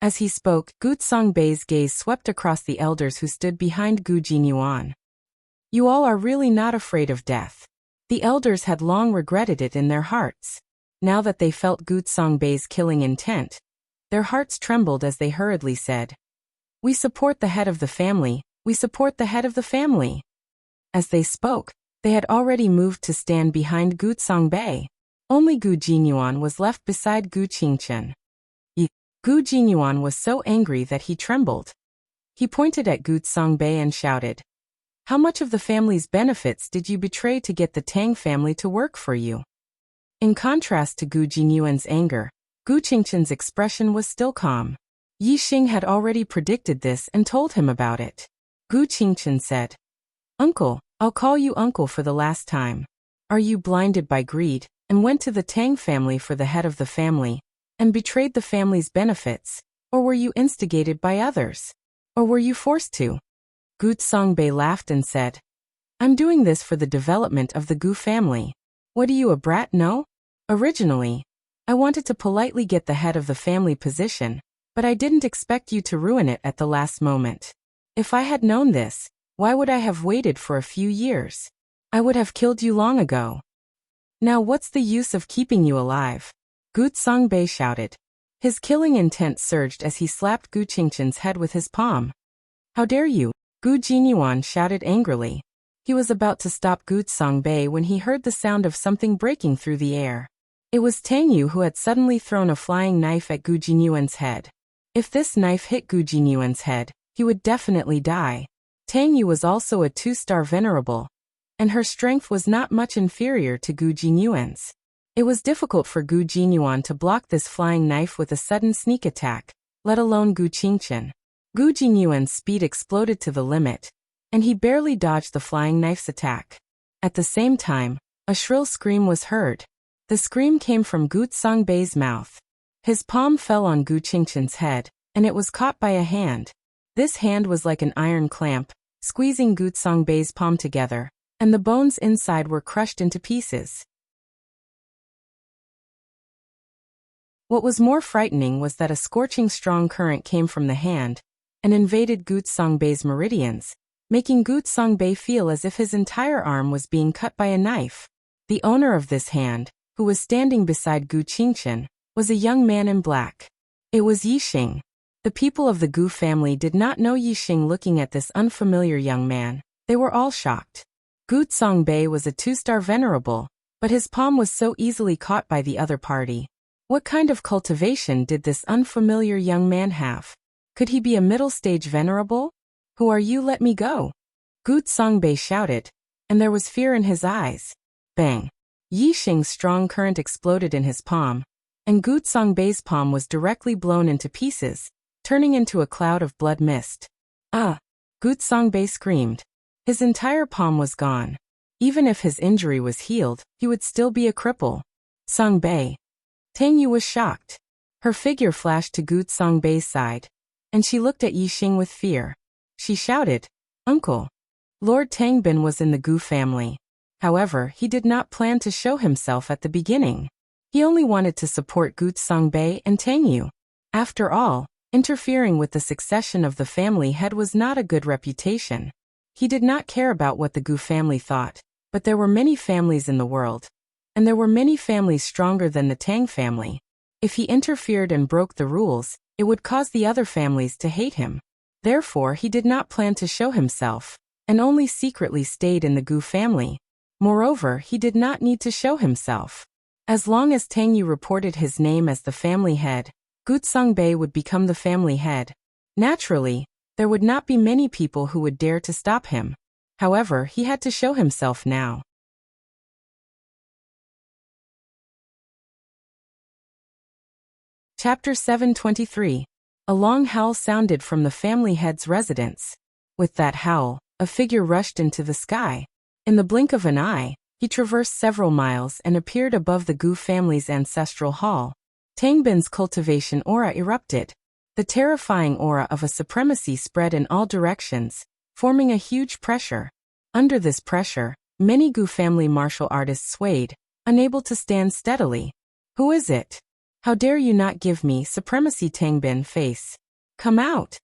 Speaker 1: As he spoke, Gu Songbei's gaze swept across the elders who stood behind Gu Jinyuan. "You all are really not afraid of death." The elders had long regretted it in their hearts. Now that they felt Gu Songbei's killing intent, their hearts trembled as they hurriedly said, "We support the head of the family, we support the head of the family." As they spoke, they had already moved to stand behind Gu Songbei. Only Gu Jinyuan was left beside Gu Qingchen. Gu Jinyuan was so angry that he trembled. He pointed at Gu Songbei and shouted, "How much of the family's benefits did you betray to get the Tang family to work for you?" In contrast to Gu Jinyuan's anger, Gu Qingchen's expression was still calm. Yi Xing had already predicted this and told him about it. Gu Qingchen said, "Uncle, I'll call you uncle for the last time. Are you blinded by greed, and went to the Tang family for the head of the family, and betrayed the family's benefits, or were you instigated by others? Or were you forced to?" Gu Songbei laughed and said, "I'm doing this for the development of the Gu family. What are you, a brat? No? Originally, I wanted to politely get the head of the family position, but I didn't expect you to ruin it at the last moment. If I had known this, why would I have waited for a few years? I would have killed you long ago. Now what's the use of keeping you alive?" Gu Songbei shouted. His killing intent surged as he slapped Gu Qingchen's head with his palm. "How dare you?" Gu Jinyuan shouted angrily. He was about to stop Gu Songbei when he heard the sound of something breaking through the air. It was Tang Yu who had suddenly thrown a flying knife at Gu Jinyuan's head. If this knife hit Gu Jinyuan's head, he would definitely die. Tang Yu was also a 2-star venerable, and her strength was not much inferior to Gu Jinyuan's. It was difficult for Gu Jinyuan to block this flying knife with a sudden sneak attack, let alone Gu Qingchen. Gu Jinyuan's speed exploded to the limit, and he barely dodged the flying knife's attack. At the same time, a shrill scream was heard. The scream came from Gu Songbei's mouth. His palm fell on Gu Qingchen's head, and it was caught by a hand. This hand was like an iron clamp, squeezing Gu Songbei's palm together, and the bones inside were crushed into pieces. What was more frightening was that a scorching strong current came from the hand and invaded Gu Songbei's meridians, making Gu Songbei feel as if his entire arm was being cut by a knife. The owner of this hand, who was standing beside Gu Qingchen, was a young man in black. It was Yi Xing. The people of the Gu family did not know Yi Xing. Looking at this unfamiliar young man, they were all shocked. Gu Songbei was a 2-star venerable, but his palm was so easily caught by the other party. What kind of cultivation did this unfamiliar young man have? Could he be a middle-stage venerable? "Who are you? Let me go!" Gu Songbei shouted, and there was fear in his eyes. Bang! Yi Xing's strong current exploded in his palm, and Gu Songbei's palm was directly blown into pieces, turning into a cloud of blood mist. "Ah!" Gu Songbei screamed. His entire palm was gone. Even if his injury was healed, he would still be a cripple. "Songbei!" Tang Yu was shocked. Her figure flashed to Gu Songbei's side, and she looked at Yi Xing with fear. She shouted, "Uncle!" Lord Tangbin was in the Gu family. However, he did not plan to show himself at the beginning. He only wanted to support Gu Songbei and Tang Yu. After all, interfering with the succession of the family head was not a good reputation. He did not care about what the Gu family thought, but there were many families in the world, and there were many families stronger than the Tang family. If he interfered and broke the rules, it would cause the other families to hate him. Therefore, he did not plan to show himself, and only secretly stayed in the Gu family. Moreover, he did not need to show himself. As long as Tang Yu reported his name as the family head, Gu Songbei would become the family head. Naturally, there would not be many people who would dare to stop him. However, he had to show himself now. Chapter 723. A long howl sounded from the family head's residence. With that howl, a figure rushed into the sky. In the blink of an eye, he traversed several miles and appeared above the Gu family's ancestral hall. Tangbin's cultivation aura erupted. The terrifying aura of a supremacy spread in all directions, forming a huge pressure. Under this pressure, many Gu family martial artists swayed, unable to stand steadily. Who is it? How dare you not give me supremacy? Tangbin face. Come out.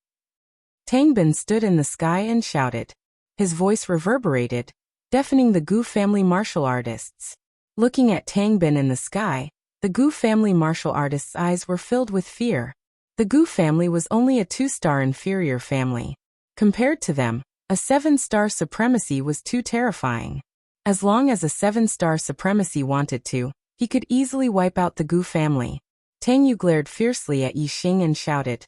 Speaker 1: Tangbin stood in the sky and shouted. His voice reverberated, deafening the Gu family martial artists. Looking at Tangbin in the sky, the Gu family martial artists' eyes were filled with fear. The Gu family was only a 2-star inferior family. Compared to them, a 7-star supremacy was too terrifying. As long as a 7-star supremacy wanted to, he could easily wipe out the Gu family. Tang Yu glared fiercely at Yixing and shouted,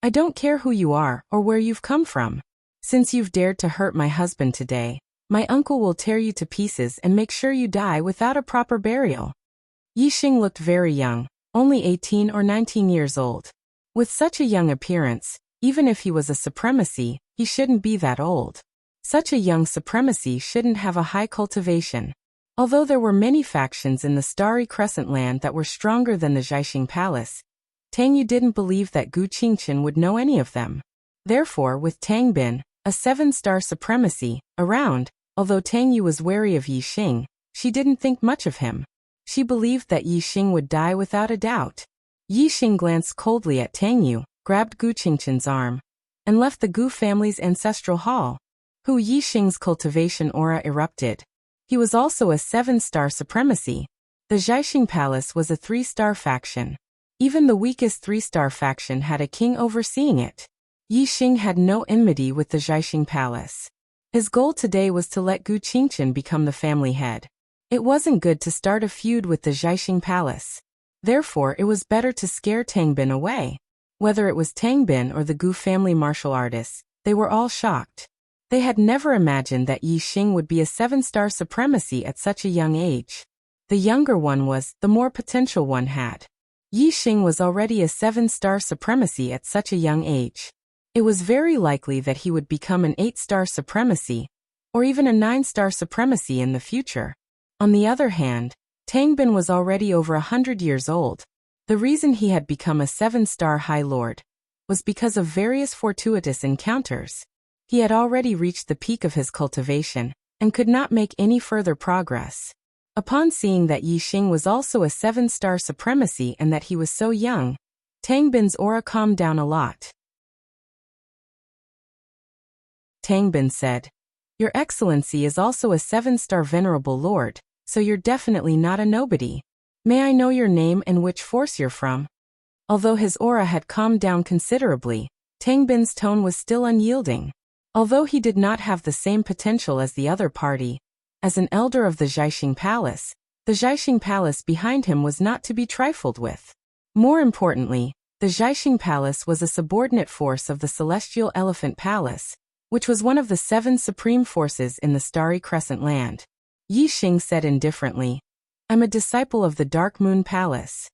Speaker 1: I don't care who you are or where you've come from. Since you've dared to hurt my husband today, my uncle will tear you to pieces and make sure you die without a proper burial. Yixing looked very young, only 18 or 19 years old. With such a young appearance, even if he was a supremacy, he shouldn't be that old. Such a young supremacy shouldn't have a high cultivation. Although there were many factions in the Starry Crescent land that were stronger than the Zhaixing Palace, Tang Yu didn't believe that Gu Qingchen would know any of them. Therefore, with Tangbin, a 7-star supremacy, around, although Tang Yu was wary of Yixing, she didn't think much of him. She believed that Yixing would die without a doubt. Yixing glanced coldly at Tang Yu, grabbed Gu Qingchen's arm, and left the Gu family's ancestral hall. Yixing's cultivation aura erupted. He was also a 7-star supremacy. The Zhaixing Palace was a 3-star faction. Even the weakest 3-star faction had a king overseeing it. Yixing had no enmity with the Zhaixing Palace. His goal today was to let Gu Qingchen become the family head. It wasn't good to start a feud with the Zhaixing Palace. Therefore, it was better to scare Tangbin away. Whether it was Tangbin or the Gu family martial artists, they were all shocked. They had never imagined that Yixing would be a 7-star supremacy at such a young age. The younger one was, the more potential one had. Yixing was already a 7-star supremacy at such a young age. It was very likely that he would become an 8-star supremacy, or even a 9-star supremacy in the future. On the other hand, Tangbin was already over 100 years old. The reason he had become a 7-star High Lord was because of various fortuitous encounters. He had already reached the peak of his cultivation, and could not make any further progress. Upon seeing that Yixing was also a 7-star supremacy and that he was so young, Tangbin's aura calmed down a lot. Tangbin said, Your Excellency is also a 7-star venerable lord, so you're definitely not a nobody. May I know your name and which force you're from? Although his aura had calmed down considerably, Tangbin's tone was still unyielding. Although he did not have the same potential as the other party, as an elder of the Zhaixing Palace, the Zhaixing Palace behind him was not to be trifled with. More importantly, the Zhaixing Palace was a subordinate force of the Celestial Elephant Palace, which was one of the 7 supreme forces in the Starry Crescent land. Yixing said indifferently, I'm a disciple of the Dark Moon Palace.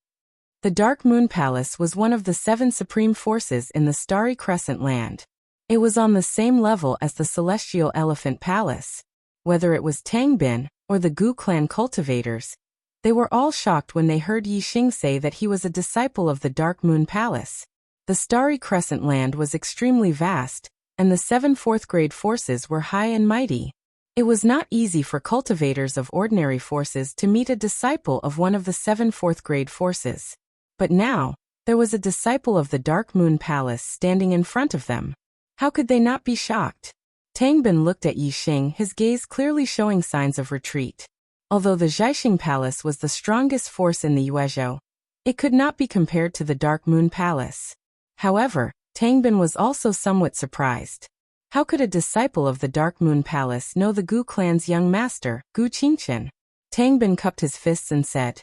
Speaker 1: The Dark Moon Palace was one of the 7 supreme forces in the Starry Crescent land. It was on the same level as the Celestial Elephant Palace. Whether it was Tangbin or the Gu clan cultivators, they were all shocked when they heard Yixing say that he was a disciple of the Dark Moon Palace. The Starry Crescent land was extremely vast, and the 7 4th-grade forces were high and mighty. It was not easy for cultivators of ordinary forces to meet a disciple of one of the 7 4th-grade forces. But now, there was a disciple of the Dark Moon Palace standing in front of them. How could they not be shocked? Tangbin looked at Yixing, his gaze clearly showing signs of retreat. Although the Zhaixing Palace was the strongest force in the Yuezhou, it could not be compared to the Dark Moon Palace. However, Tangbin was also somewhat surprised. How could a disciple of the Dark Moon Palace know the Gu clan's young master, Gu Qingchen? Tangbin cupped his fists and said,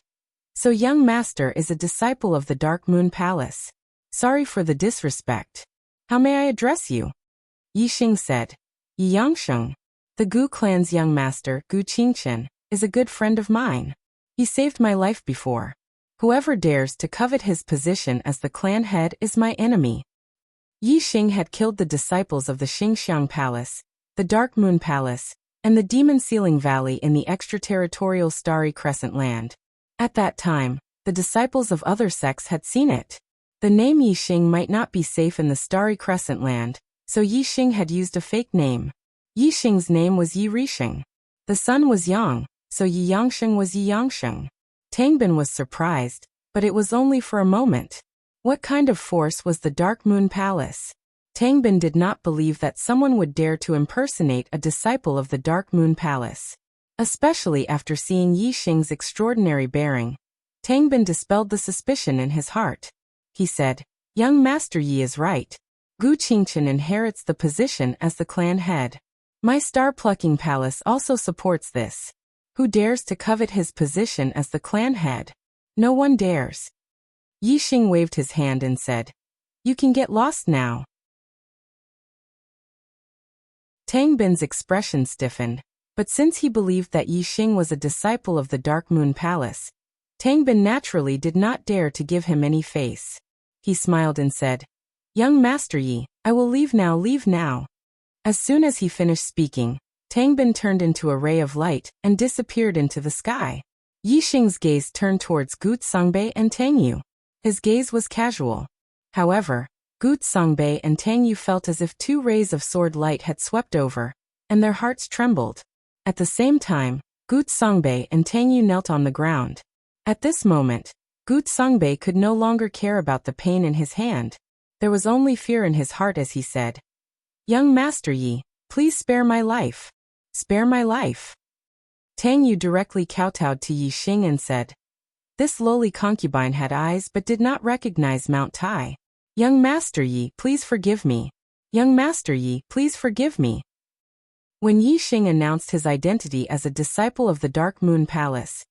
Speaker 1: So young master is a disciple of the Dark Moon Palace. Sorry for the disrespect. How may I address you? Yixing said, Yi Yangsheng. The Gu clan's young master, Gu Qingchen, is a good friend of mine. He saved my life before. Whoever dares to covet his position as the clan head is my enemy. Yixing had killed the disciples of the Xingxiang Palace, the Dark Moon Palace, and the Demon Ceiling Valley in the extraterritorial Starry Crescent land. At that time, the disciples of other sects had seen it. The name Yixing might not be safe in the Starry Crescent Land, so Yixing had used a fake name. Yixing's name was Yi Rixing. The sun was Yang, so Yi Yangsheng was Yi Yangsheng. Tangbin was surprised, but it was only for a moment. What kind of force was the Dark Moon Palace? Tangbin did not believe that someone would dare to impersonate a disciple of the Dark Moon Palace. Especially after seeing Yixing's extraordinary bearing, Tangbin dispelled the suspicion in his heart. He said, "Young Master Yi is right. Gu Qingchen inherits the position as the clan head. My star-plucking palace also supports this. Who dares to covet his position as the clan head? No one dares." Yixing waved his hand and said, "You can get lost now." Tangbin's expression stiffened, but since he believed that Yixing was a disciple of the Dark Moon Palace, Tangbin naturally did not dare to give him any face. He smiled and said, "Young Master Yi, I will leave now, leave now." As soon as he finished speaking, Tangbin turned into a ray of light and disappeared into the sky. Yixing's gaze turned towards Gu Songbei and Tang Yu. His gaze was casual. However, Gu Songbei and Tang Yu felt as if two rays of sword light had swept over, and their hearts trembled. At the same time, Gu Songbei and Tang Yu knelt on the ground. At this moment, Gu Songbei could no longer care about the pain in his hand. There was only fear in his heart as he said, "Young Master Yi, please spare my life. Spare my life." Tang Yu directly kowtowed to Yixing and said, "This lowly concubine had eyes but did not recognize Mount Tai. Young Master Yi, please forgive me. Young Master Yi, please forgive me." When Yixing announced his identity as a disciple of the Dark Moon Palace,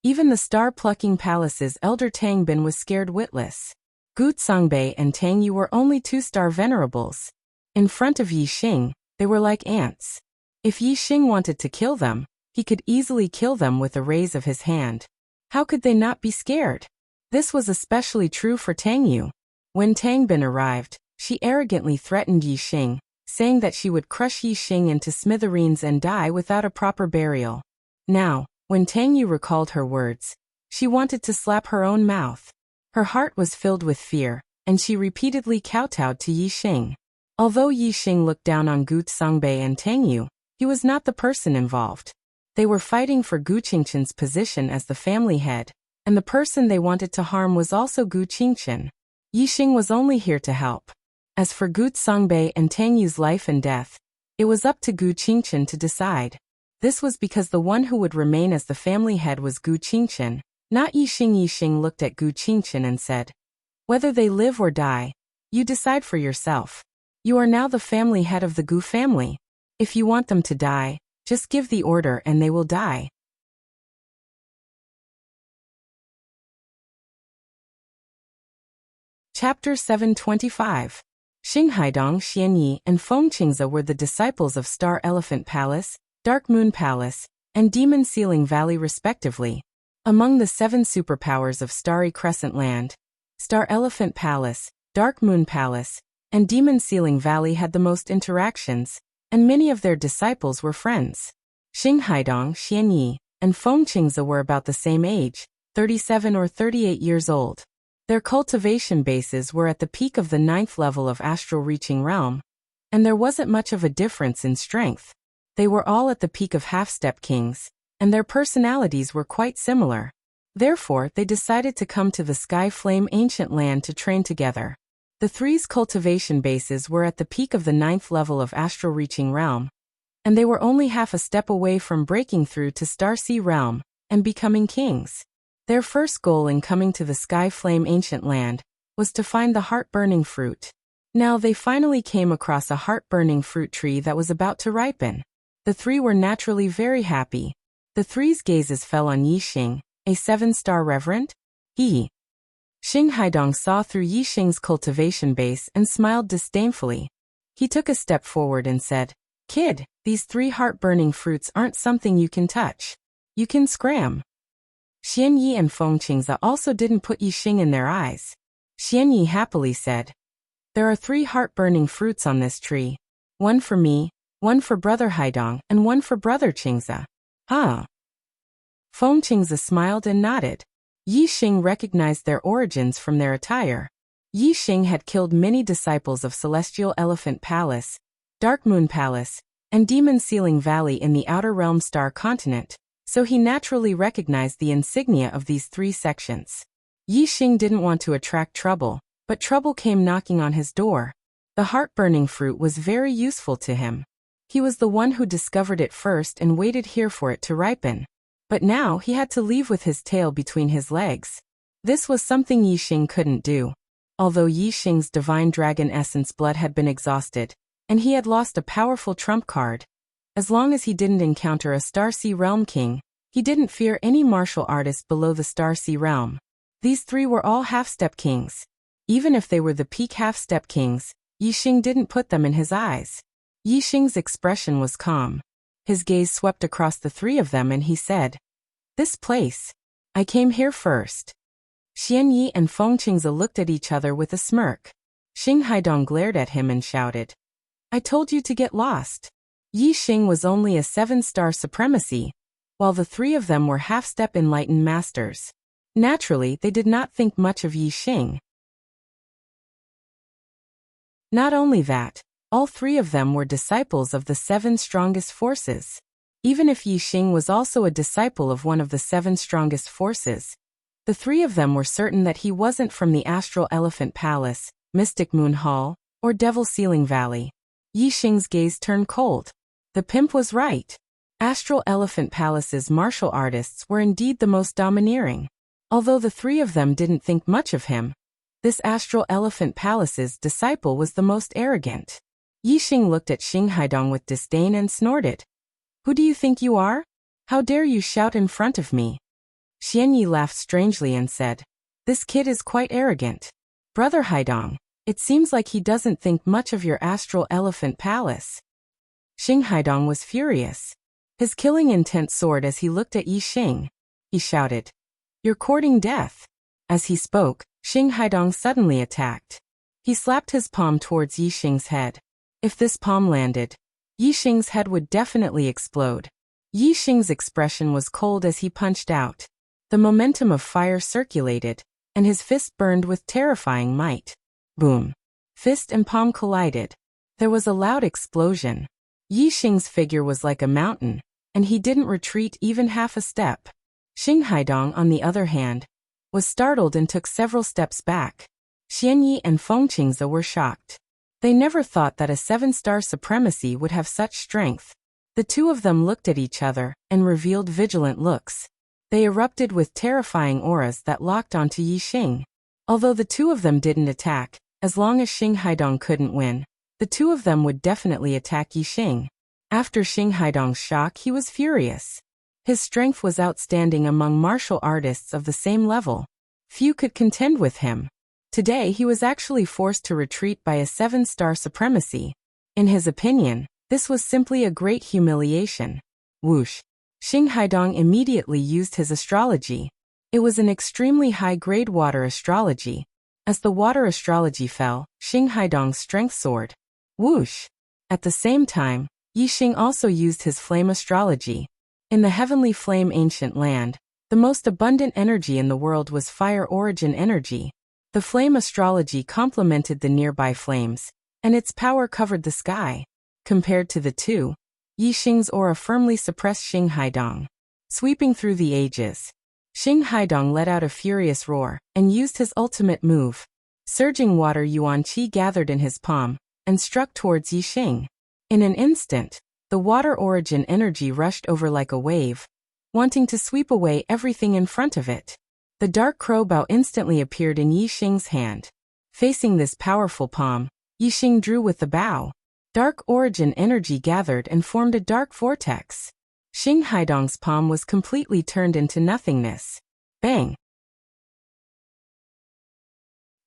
Speaker 1: even the Star-Plucking Palace's elder Tangbin was scared witless. Gu Songbei and Tang Yu were only two-star venerables. In front of Yixing, they were like ants. If Yixing wanted to kill them, he could easily kill them with a raise of his hand. How could they not be scared? This was especially true for Tang Yu. When Tangbin arrived, she arrogantly threatened Yixing, saying that she would crush Yixing into smithereens and die without a proper burial. Now, when Tang Yu recalled her words, she wanted to slap her own mouth. Her heart was filled with fear, and she repeatedly kowtowed to Yixing. Although Yixing looked down on Gu Songbei and Tang Yu, he was not the person involved. They were fighting for Gu Qingchen's position as the family head, and the person they wanted to harm was also Gu Qingchen. Yixing was only here to help. As for Gu Songbei and Tang Yu's life and death, it was up to Gu Qingchen to decide. This was because the one who would remain as the family head was Gu Qingchen, not Yixing. Yixing looked at Gu Qingchen and said, "Whether they live or die, you decide for yourself. You are now the family head of the Gu family. If you want them to die, just give the order and they will die." Chapter 725. Xinghaidong, Xianyi, and Fengqingze were the disciples of Star Elephant Palace, Dark Moon Palace, and Demon Ceiling Valley respectively. Among the 7 superpowers of Starry Crescent Land, Star Elephant Palace, Dark Moon Palace, and Demon Ceiling Valley had the most interactions, and many of their disciples were friends. Xinghaidong, Xianyi, and Fengqingze were about the same age, 37 or 38 years old. Their cultivation bases were at the peak of the 9th level of Astral Reaching Realm, and there wasn't much of a difference in strength. They were all at the peak of Half-Step Kings, and their personalities were quite similar. Therefore, they decided to come to the Sky Flame Ancient Land to train together. The three's cultivation bases were at the peak of the 9th level of Astral Reaching Realm, and they were only half a step away from breaking through to Star Sea Realm and becoming kings. Their first goal in coming to the Sky Flame Ancient Land was to find the heart-burning fruit. Now they finally came across a heart-burning fruit tree that was about to ripen. The three were naturally very happy. The three's gazes fell on Yixing, a 7-star reverend. Xinghaidong saw through Yixing's cultivation base and smiled disdainfully. He took a step forward and said, "Kid, these 3 heart-burning fruits aren't something you can touch. You can scram." Xianyi and Fengqingze also didn't put Yixing in their eyes. Xianyi happily said, "There are 3 heart-burning fruits on this tree. One for me, one for Brother Haidong, and one for Brother Qingze." "Huh?" Fengqingze smiled and nodded. Yixing recognized their origins from their attire. Yi Xing had killed many disciples of Celestial Elephant Palace, Dark Moon Palace, and Demon Ceiling Valley in the Outer Realm Star Continent, so he naturally recognized the insignia of these three sections. Yi Xing didn't want to attract trouble, but trouble came knocking on his door. The heart-burning fruit was very useful to him. He was the one who discovered it first and waited here for it to ripen. But now he had to leave with his tail between his legs. This was something Yi Xing couldn't do. Although Yi Xing's divine dragon essence blood had been exhausted, and he had lost a powerful trump card, as long as he didn't encounter a Starsea Realm King, he didn't fear any martial artist below the Starsea Realm. These three were all half-step kings. Even if they were the peak half-step kings, Yi Xing didn't put them in his eyes. Yi Xing's expression was calm. His gaze swept across the three of them and he said, "This place. I came here first." Xian Yi and Feng Qingze looked at each other with a smirk. Xing Haidong glared at him and shouted, "I told you to get lost." Yi Xing was only a 7-star supremacy, while the three of them were half-step enlightened masters. Naturally, they did not think much of Yi Xing. Not only that, all three of them were disciples of the 7 strongest forces. Even if Yi Xing was also a disciple of one of the 7 strongest forces, the three of them were certain that he wasn't from the Astral Elephant Palace, Mystic Moon Hall, or Devil Ceiling Valley. Yi Xing's gaze turned cold. The pimp was right. Astral Elephant Palace's martial artists were indeed the most domineering. Although the three of them didn't think much of him, this Astral Elephant Palace's disciple was the most arrogant. Yi Xing looked at Xing Haidong with disdain and snorted. "Who do you think you are? How dare you shout in front of me?" Xian Yi laughed strangely and said, "This kid is quite arrogant. Brother Haidong, it seems like he doesn't think much of your Astral Elephant Palace." Xing Haidong was furious. His killing intent soared as he looked at Yi Xing. He shouted, "You're courting death." As he spoke, Xing Haidong suddenly attacked. He slapped his palm towards Yi Xing's head. If this palm landed, Yi Xing's head would definitely explode. Yi Xing's expression was cold as he punched out. The momentum of fire circulated, and his fist burned with terrifying might. Boom! Fist and palm collided. There was a loud explosion. Yi Xing's figure was like a mountain, and he didn't retreat even half a step. Xing Haidong, on the other hand, was startled and took several steps back. Xian Yi and Feng Qingze were shocked. They never thought that a 7-star supremacy would have such strength. The two of them looked at each other and revealed vigilant looks. They erupted with terrifying auras that locked onto Yi Xing. Although the two of them didn't attack, as long as Xing Haidong couldn't win, the two of them would definitely attack Yi Xing. After Xing Haidong's shock, he was furious. His strength was outstanding among martial artists of the same level. Few could contend with him. Today he was actually forced to retreat by a 7-star supremacy. In his opinion, this was simply a great humiliation. Whoosh! Xing Haidong immediately used his astrology. It was an extremely high-grade water astrology. As the water astrology fell, Xing Haidong's strength soared. Whoosh! At the same time, Yi Xing also used his flame astrology. In the heavenly flame ancient land, the most abundant energy in the world was fire origin energy. The flame astrology complemented the nearby flames, and its power covered the sky. Compared to the two, Yi Xing's aura firmly suppressed Xing Haidong. Sweeping through the ages, Xing Haidong let out a furious roar and used his ultimate move. Surging water yuan qi gathered in his palm and struck towards Yi Xing. In an instant, the water origin energy rushed over like a wave, wanting to sweep away everything in front of it. The dark crow bow instantly appeared in Yi Xing's hand. Facing this powerful palm, Yi Xing drew with the bow. Dark origin energy gathered and formed a dark vortex. Xing Haidong's palm was completely turned into nothingness. Bang!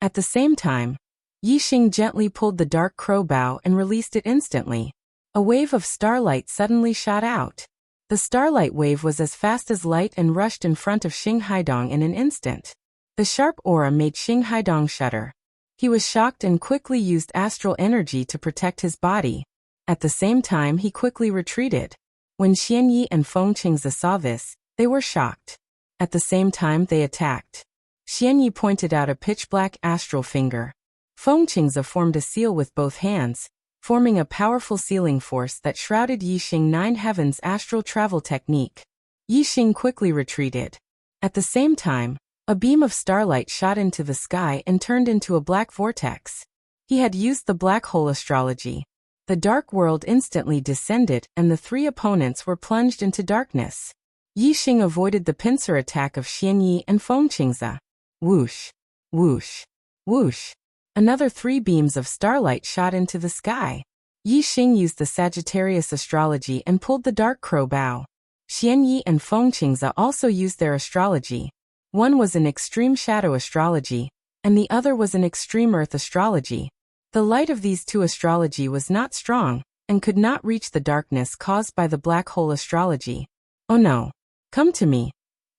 Speaker 1: At the same time, Yi Xing gently pulled the dark crow bow and released it instantly. A wave of starlight suddenly shot out. The starlight wave was as fast as light and rushed in front of Xing Haidong in an instant. The sharp aura made Xing Haidong shudder. He was shocked and quickly used astral energy to protect his body. At the same time, he quickly retreated. When Xian Yi and Feng Qingze saw this, they were shocked. At the same time, they attacked. Xian Yi pointed out a pitch-black astral finger, Fengqingze formed a seal with both hands, forming a powerful sealing force that shrouded Yixing Nine Heavens' astral travel technique. Yixing quickly retreated. At the same time, a beam of starlight shot into the sky and turned into a black vortex. He had used the black hole astrology. The dark world instantly descended and the three opponents were plunged into darkness. Yixing avoided the pincer attack of Xianyi and Fengqingze. Whoosh! Whoosh! Whoosh! Another 3 beams of starlight shot into the sky. Yixing used the Sagittarius astrology and pulled the dark crow bow. Xianyi and Fengqingze also used their astrology. One was an extreme shadow astrology, and the other was an extreme earth astrology. The light of these 2 astrology was not strong, and could not reach the darkness caused by the black hole astrology. "Oh no! Come to me!"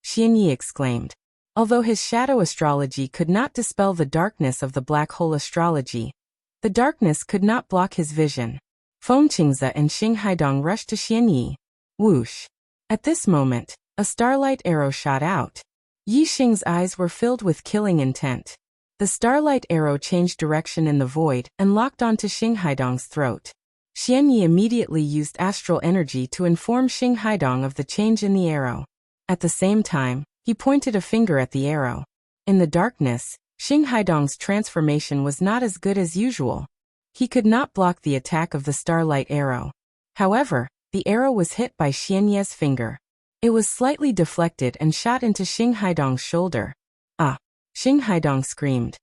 Speaker 1: Xianyi exclaimed. Although his shadow astrology could not dispel the darkness of the black hole astrology, the darkness could not block his vision. Fengqingze and Xing Haidong rushed to Xianyi. Whoosh! At this moment, a starlight arrow shot out. Yixing's eyes were filled with killing intent. The starlight arrow changed direction in the void and locked onto Xing Haidong's throat. Xianyi immediately used astral energy to inform Xing Haidong of the change in the arrow. At the same time, he pointed a finger at the arrow. In the darkness, Xing Haidong's transformation was not as good as usual. He could not block the attack of the starlight arrow. However, the arrow was hit by Xianyi's finger. It was slightly deflected and shot into Xing Haidong's shoulder. Ah! Xing Haidong screamed.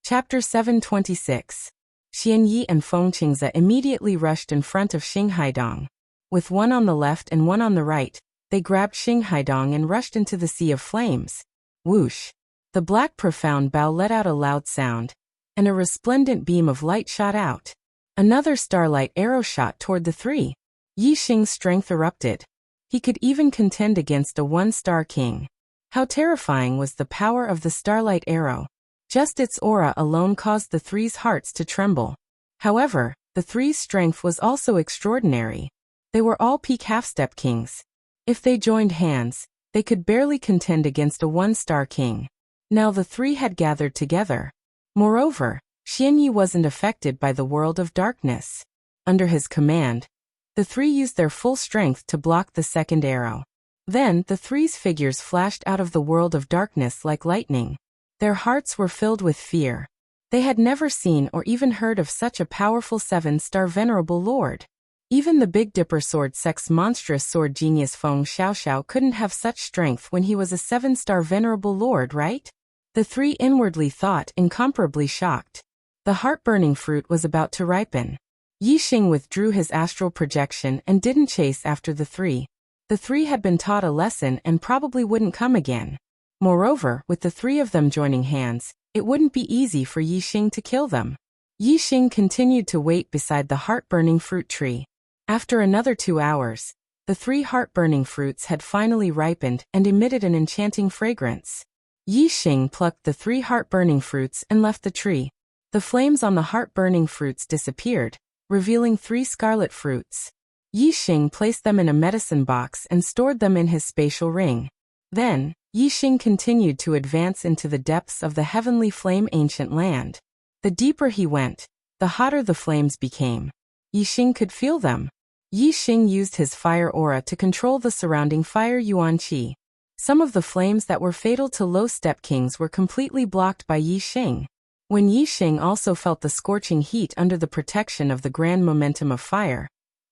Speaker 1: Chapter 726. Xianyi and Fengqingze immediately rushed in front of Xing Haidong. With one on the left and one on the right, they grabbed Xing Haidong and rushed into the sea of flames. Whoosh! The black profound bow let out a loud sound, and a resplendent beam of light shot out. Another starlight arrow shot toward the 3. Yixing's strength erupted. He could even contend against a 1-star king. How terrifying was the power of the starlight arrow! Just its aura alone caused the 3's hearts to tremble. However, the 3's strength was also extraordinary. They were all peak half-step kings. If they joined hands, they could barely contend against a 1-star king. Now the 3 had gathered together. Moreover, Xianyi wasn't affected by the world of darkness. Under his command, the 3 used their full strength to block the second arrow. Then the 3's figures flashed out of the world of darkness like lightning. Their hearts were filled with fear. They had never seen or even heard of such a powerful 7-star venerable lord. Even the Big Dipper sword sect's monstrous sword genius Feng Xiaoxiao couldn't have such strength when he was a 7-star venerable lord, right? The 3 inwardly thought, incomparably shocked. The heart-burning fruit was about to ripen. Yixing withdrew his astral projection and didn't chase after the 3. The 3 had been taught a lesson and probably wouldn't come again. Moreover, with the 3 of them joining hands, it wouldn't be easy for Yixing to kill them. Yixing continued to wait beside the heart-burning fruit tree. After another 2 hours, the 3 heart-burning fruits had finally ripened and emitted an enchanting fragrance. Yixing plucked the 3 heart-burning fruits and left the tree. The flames on the heart-burning fruits disappeared, revealing 3 scarlet fruits. Yixing placed them in a medicine box and stored them in his spatial ring. Then, Yixing continued to advance into the depths of the heavenly flame ancient land. The deeper he went, the hotter the flames became. Yixing could feel them. Yixing used his fire aura to control the surrounding fire yuan qi. Some of the flames that were fatal to low-step kings were completely blocked by Yixing. When Yixing also felt the scorching heat under the protection of the grand momentum of fire,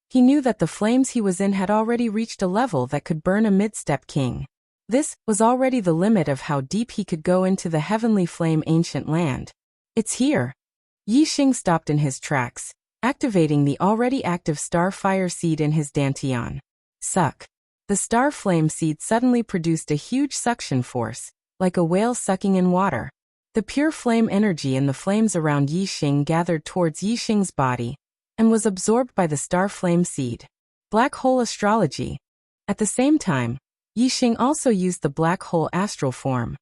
Speaker 1: he knew that the flames he was in had already reached a level that could burn a mid-step king. This was already the limit of how deep he could go into the heavenly flame ancient land. It's here. Yixing stopped in his tracks, activating the already active star fire seed in his dantian. Suck. The star flame seed suddenly produced a huge suction force, like a whale sucking in water. The pure flame energy in the flames around Yixing gathered towards Yixing's body, and was absorbed by the star flame seed. Black hole astrology. At the same time, Yixing also used the black hole astral form.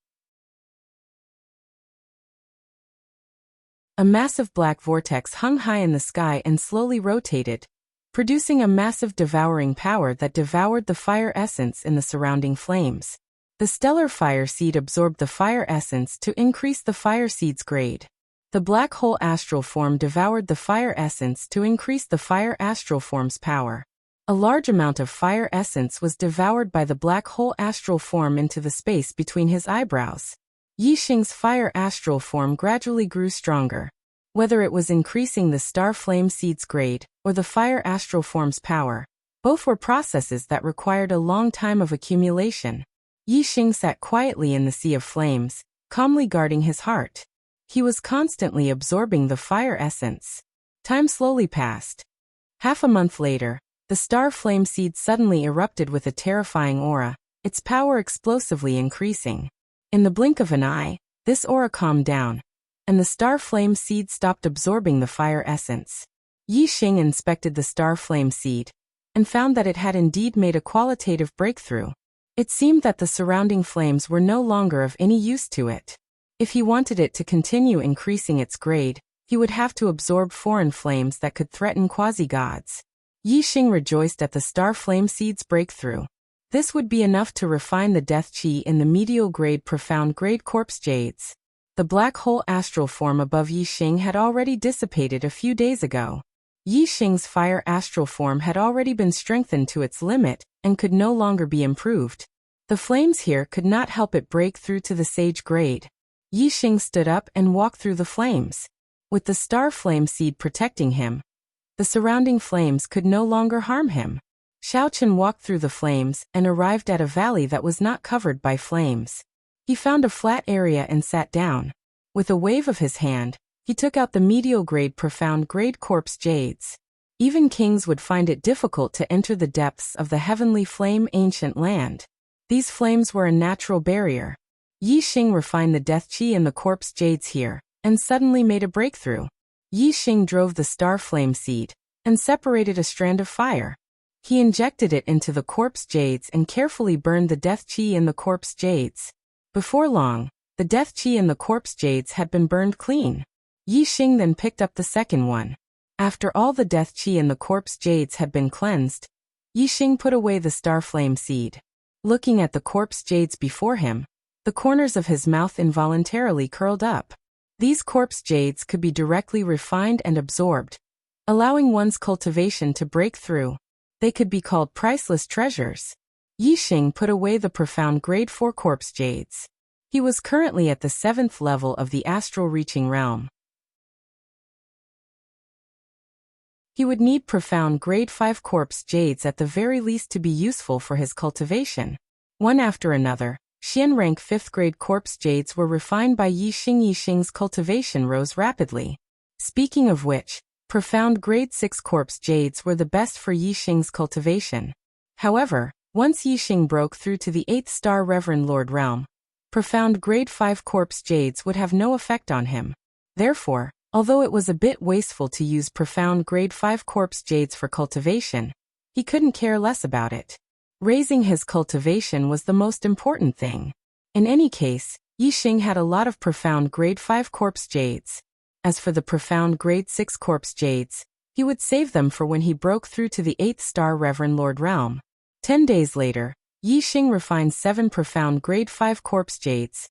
Speaker 1: A massive black vortex hung high in the sky and slowly rotated, producing a massive devouring power that devoured the fire essence in the surrounding flames. The stellar fire seed absorbed the fire essence to increase the fire seed's grade. The black hole astral form devoured the fire essence to increase the fire astral form's power. A large amount of fire essence was devoured by the black hole astral form into the space between his eyebrows. Yixing's fire astral form gradually grew stronger. Whether it was increasing the star flame seed's grade or the fire astral form's power, both were processes that required a long time of accumulation. Yixing sat quietly in the sea of flames, calmly guarding his heart. He was constantly absorbing the fire essence. Time slowly passed. Half a month later, the star flame seed suddenly erupted with a terrifying aura, its power explosively increasing. In the blink of an eye, this aura calmed down, and the star flame seed stopped absorbing the fire essence. Yixing inspected the star flame seed and found that it had indeed made a qualitative breakthrough. It seemed that the surrounding flames were no longer of any use to it. If he wanted it to continue increasing its grade, he would have to absorb foreign flames that could threaten quasi-gods. Yixing rejoiced at the star flame seed's breakthrough. This would be enough to refine the death chi in the medial grade profound grade corpse jades. The black hole astral form above Yixing had already dissipated a few days ago. Yixing's fire astral form had already been strengthened to its limit and could no longer be improved. The flames here could not help it break through to the sage grade. Yixing stood up and walked through the flames. With the star flame seed protecting him, the surrounding flames could no longer harm him. Xiaochen walked through the flames and arrived at a valley that was not covered by flames. He found a flat area and sat down. With a wave of his hand, he took out the medial grade profound grade corpse jades. Even kings would find it difficult to enter the depths of the heavenly flame ancient land. These flames were a natural barrier. Yixing refined the death chi in the corpse jades here, and suddenly made a breakthrough. Yixing drove the star flame seed, and separated a strand of fire. He injected it into the corpse jades and carefully burned the death chi in the corpse jades. Before long, the death chi in the corpse jades had been burned clean. Yixing then picked up the second one. After all the death chi in the corpse jades had been cleansed, Yixing put away the star flame seed. Looking at the corpse jades before him, the corners of his mouth involuntarily curled up. These corpse jades could be directly refined and absorbed, allowing one's cultivation to break through. They could be called priceless treasures. Yixing put away the profound grade 4 corpse jades. He was currently at the 7th level of the astral reaching realm. He would need profound grade 5 corpse jades at the very least to be useful for his cultivation. One after another, Xian rank 5th grade corpse jades were refined by Yixing. Yixing's cultivation rose rapidly. Speaking of which, profound grade 6 corpse jades were the best for Yixing's cultivation. However, once Yixing broke through to the 8th star Reverend Lord realm, profound grade 5 corpse jades would have no effect on him. Therefore, although it was a bit wasteful to use profound grade 5 corpse jades for cultivation, he couldn't care less about it. Raising his cultivation was the most important thing. In any case, Yixing had a lot of profound grade 5 corpse jades. As for the profound grade 6 corpse jades, he would save them for when he broke through to the 8th star Reverend Lord realm. 10 days later, Yixing refined 7 profound grade 5 corpse jades,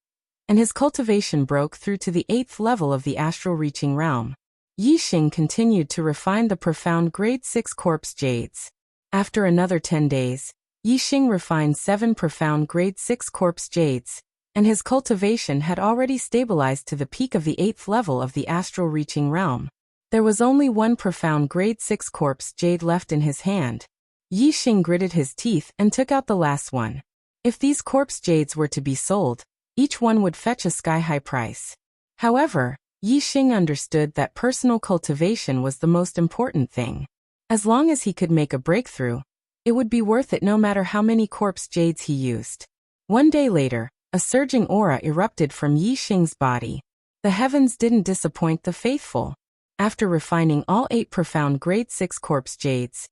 Speaker 1: and his cultivation broke through to the 8th level of the astral reaching realm. Yixing continued to refine the profound grade 6 corpse jades. After another 10 days, Yixing refined 7 profound grade 6 corpse jades, and his cultivation had already stabilized to the peak of the 8th level of the astral reaching realm. There was only 1 profound grade 6 corpse jade left in his hand. Yixing gritted his teeth and took out the last one. If these corpse jades were to be sold, each one would fetch a sky-high price. However, Yixing understood that personal cultivation was the most important thing. As long as he could make a breakthrough, it would be worth it no matter how many corpse jades he used. One day later, a surging aura erupted from Yixing's body. The heavens didn't disappoint the faithful. After refining all 8 profound grade 6 corpse jades,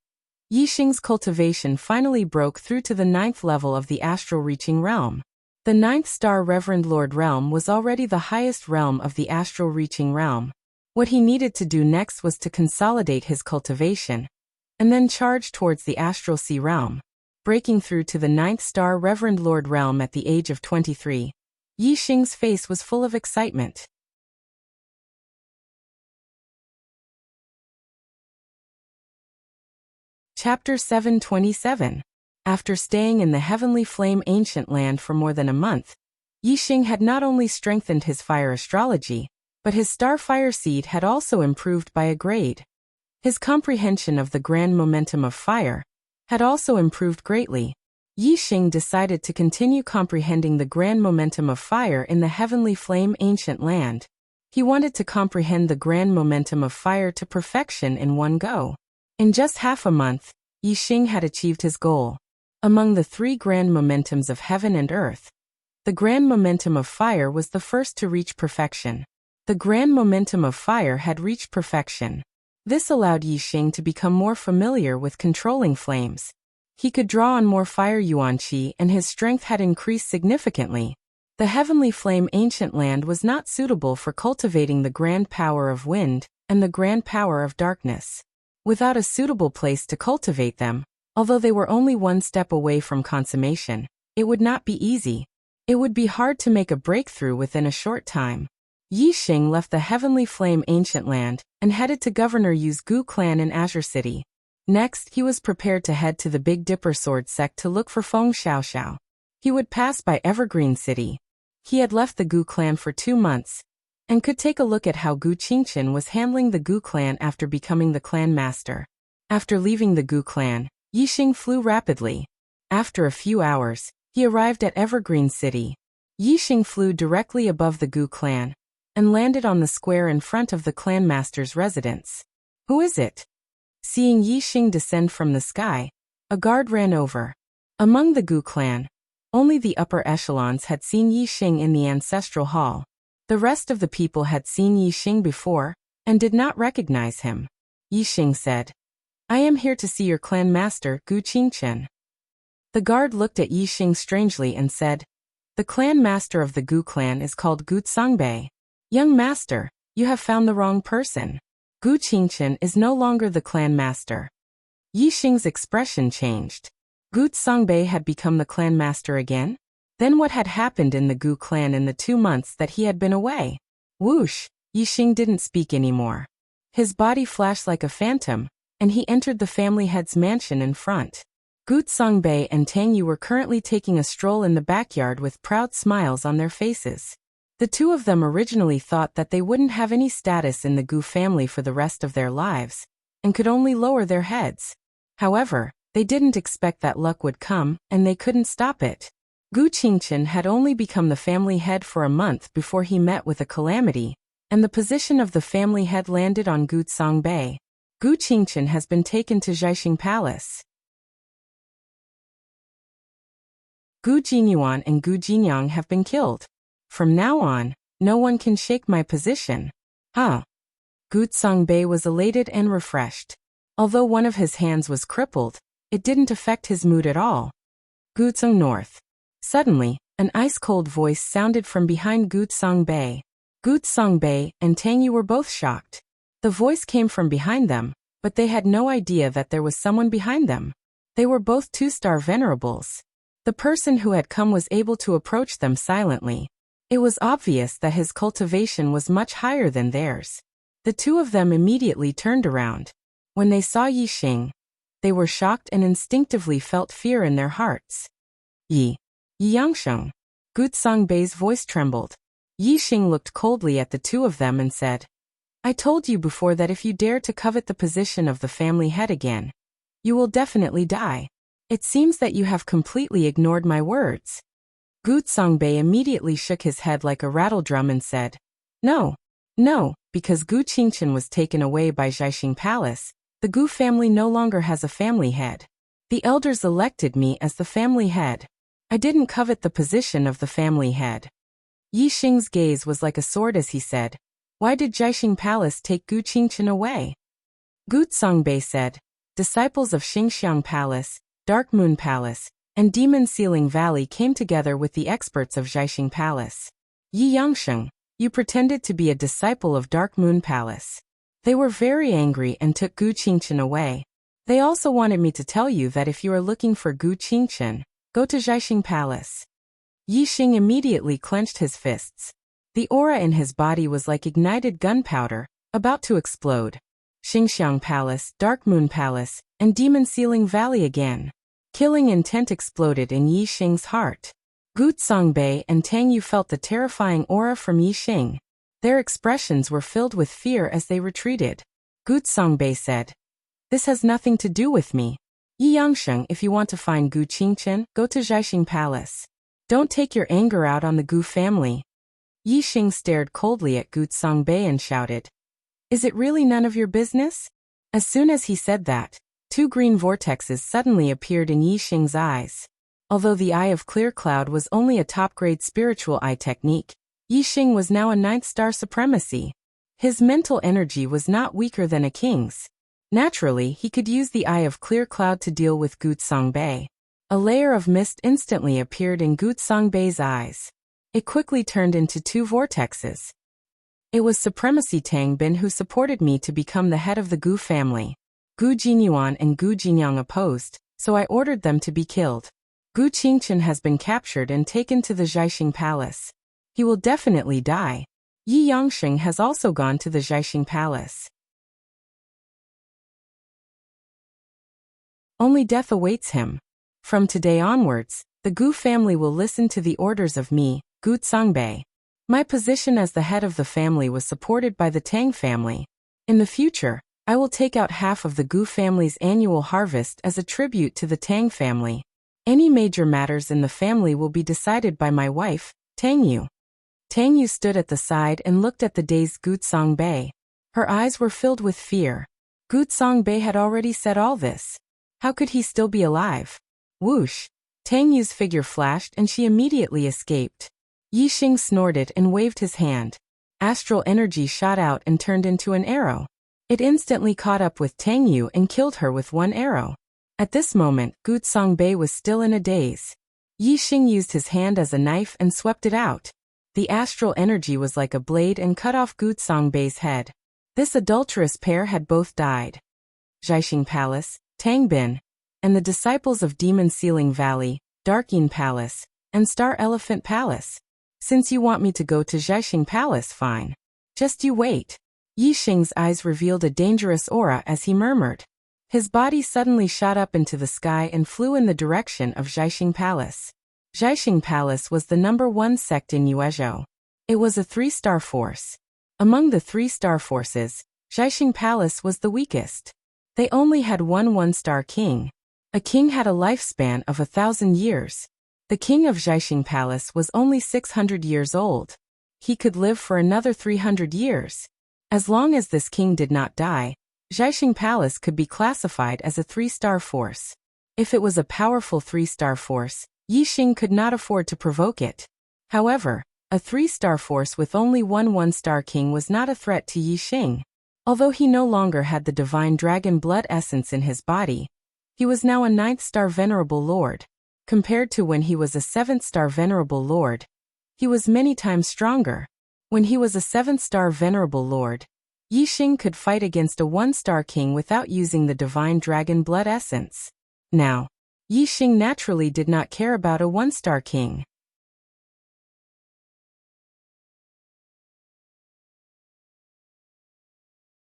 Speaker 1: Yixing's cultivation finally broke through to the 9th level of the astral reaching realm. The 9th star Reverend Lord realm was already the highest realm of the astral reaching realm. What he needed to do next was to consolidate his cultivation, and then charge towards the astral sea realm. breaking through to the 9th star Reverend Lord realm at the age of 23. Yi Xing's face was full of excitement. Chapter 727. After staying in the Heavenly Flame Ancient Land for more than a month, Yi Xing had not only strengthened his fire astrology, but his star fire seed had also improved by a grade. His comprehension of the grand momentum of fire had also improved greatly. Yi Xing decided to continue comprehending the grand momentum of fire in the Heavenly Flame Ancient Land. He wanted to comprehend the grand momentum of fire to perfection in one go. In just half a month, Yi Xing had achieved his goal. Among the 3 grand momentums of heaven and earth, the grand momentum of fire was the first to reach perfection. The grand momentum of fire had reached perfection. This allowed Yi Xing to become more familiar with controlling flames. He could draw on more fire yuan qi and his strength had increased significantly. The Heavenly Flame Ancient Land was not suitable for cultivating the grand power of wind and the grand power of darkness. Without a suitable place to cultivate them, although they were only one step away from consummation, it would not be easy. It would be hard to make a breakthrough within a short time. Yi Xing left the Heavenly Flame Ancient Land and headed to Governor Yu's Gu clan in Azure City. Next, he was prepared to head to the Big Dipper Sword sect to look for Feng Xiaoxiao. He would pass by Evergreen City. He had left the Gu clan for 2 months and could take a look at how Gu Qingchen was handling the Gu clan after becoming the clan master. After leaving the Gu clan, Yi Xing flew rapidly. After a few hours, he arrived at Evergreen City. Yi Xing flew directly above the Gu clan and landed on the square in front of the clan master's residence. Who is it? Seeing Yi Xing descend from the sky, a guard ran over. Among the Gu clan, only the upper echelons had seen Yi Xing in the ancestral hall. The rest of the people had seen Yi Xing before and did not recognize him. Yi Xing said, "I am here to see your clan master, Gu Qingchen." The guard looked at Yi Xing strangely and said, "The clan master of the Gu clan is called Gu Songbei. Young master, you have found the wrong person. Gu Qingchen is no longer the clan master." Yi Xing's expression changed. Gu Songbei had become the clan master again? Then what had happened in the Gu clan in the 2 months that he had been away? Whoosh! Yi Xing didn't speak anymore. His body flashed like a phantom, and he entered the family head's mansion in front. Gu Songbei and Tang Yu were currently taking a stroll in the backyard with proud smiles on their faces. The 2 of them originally thought that they wouldn't have any status in the Gu family for the rest of their lives, and could only lower their heads. However, they didn't expect that luck would come, and they couldn't stop it. Gu Qingchen had only become the family head for a month before he met with a calamity, and the position of the family head landed on Gu Songbei. Gu Qingchen has been taken to Jiaxing Palace. Gu Jinyuan and Gu Jinyang have been killed. From now on, no one can shake my position. Huh. Gu Songbei was elated and refreshed. Although one of his hands was crippled, it didn't affect his mood at all. Gu Zhong North. Suddenly, an ice-cold voice sounded from behind Gu Songbei. Gu Songbei and Tang Yu were both shocked. The voice came from behind them, but they had no idea that there was someone behind them. They were both 2-star venerables. The person who had come was able to approach them silently. It was obvious that his cultivation was much higher than theirs. The 2 of them immediately turned around. When they saw Yi Xing, they were shocked and instinctively felt fear in their hearts. Yi Yangsheng. Gu Songbei's voice trembled. Yi Xing looked coldly at the 2 of them and said, "I told you before that if you dare to covet the position of the family head again, you will definitely die. It seems that you have completely ignored my words." Gu Songbei immediately shook his head like a rattledrum and said, No, because Gu Qingchen was taken away by Jiaxing Palace, the Gu family no longer has a family head. The elders elected me as the family head. I didn't covet the position of the family head." Yi Xing's gaze was like a sword as he said, "Why did Jiaxing Palace take Gu Qingchen away?" Gu Songbei said, "Disciples of Xingxiang Palace, Dark Moon Palace, and Demon Ceiling Valley came together with the experts of Jiaxing Palace. Yi Yangsheng, you pretended to be a disciple of Dark Moon Palace. They were very angry and took Gu Qingchen away. They also wanted me to tell you that if you are looking for Gu Qingchen, go to Zhaixing Palace. Yixing immediately clenched his fists. The aura in his body was like ignited gunpowder, about to explode. Xingxiang Palace, Dark Moon Palace, and Demon Ceiling Valley again. Killing intent exploded in Yixing's heart. Gu Songbei and Tang Yu felt the terrifying aura from Yixing. Their expressions were filled with fear as they retreated. Gu Songbei said, "This has nothing to do with me. Yi Yangsheng, if you want to find Gu Qingchen, go to Zhaixing Palace. Don't take your anger out on the Gu family." Yixing stared coldly at Gu Songbei and shouted, "Is it really none of your business?" As soon as he said that, 2 green vortexes suddenly appeared in Yixing's eyes. Although the Eye of Clear Cloud was only a top-grade spiritual eye technique, Yixing was now a 9th-star supremacy. His mental energy was not weaker than a king's. Naturally, he could use the Eye of Clear Cloud to deal with Gu Songbei. A layer of mist instantly appeared in Gu Songbei's eyes. It quickly turned into 2 vortexes. It was Supremacy Tang Bin who supported me to become the head of the Gu family. Gu Jinyuan and Gu Jinyang opposed, so I ordered them to be killed. Gu Qingchen has been captured and taken to the Zhaixing Palace. He will definitely die. Yi Yangsheng has also gone to the Zhaixing Palace. Only death awaits him. From today onwards, the Gu family will listen to the orders of me, Gu Songbei. My position as the head of the family was supported by the Tang family. In the future, I will take out half of the Gu family's annual harvest as a tribute to the Tang family. Any major matters in the family will be decided by my wife, Tang Yu. Tang Yu stood at the side and looked at the dazed Gu Songbei. Her eyes were filled with fear. Gu Songbei had already said all this. How could he still be alive? Whoosh! Tang Yu's figure flashed and she immediately escaped. Yixing snorted and waved his hand. Astral energy shot out and turned into an arrow. It instantly caught up with Tang Yu and killed her with 1 arrow. At this moment, Gu Songbei was still in a daze. Yixing used his hand as a knife and swept it out. The astral energy was like a blade and cut off Gu Songbei's head. This adulterous pair had both died. Zhaixing Palace, Tang Bin, and the disciples of Demon Ceiling Valley, Darkeen Palace, and Star Elephant Palace. Since you want me to go to Zhaixing Palace, fine. Just you wait. Yixing's eyes revealed a dangerous aura as he murmured. His body suddenly shot up into the sky and flew in the direction of Zhaixing Palace. Zhaixing Palace was the #1 sect in Yuezhou. It was a 3-star force. Among the 3-star forces, Zhaixing Palace was the weakest. They only had 1 1-star king. A king had a lifespan of 1,000 years. The king of Zhaixing Palace was only 600 years old. He could live for another 300 years. As long as this king did not die, Zhaixing Palace could be classified as a 3-star force. If it was a powerful 3-star force, Yixing could not afford to provoke it. However, a 3-star force with only 1 1-star king was not a threat to Yixing. Although he no longer had the divine dragon blood essence in his body, he was now a 9th-star venerable lord. Compared to when he was a 7th-star venerable lord, he was many times stronger. When he was a 7th-star venerable lord, Yixing could fight against a 1-star king without using the divine dragon blood essence. Now, Yixing naturally did not care about a 1-star king.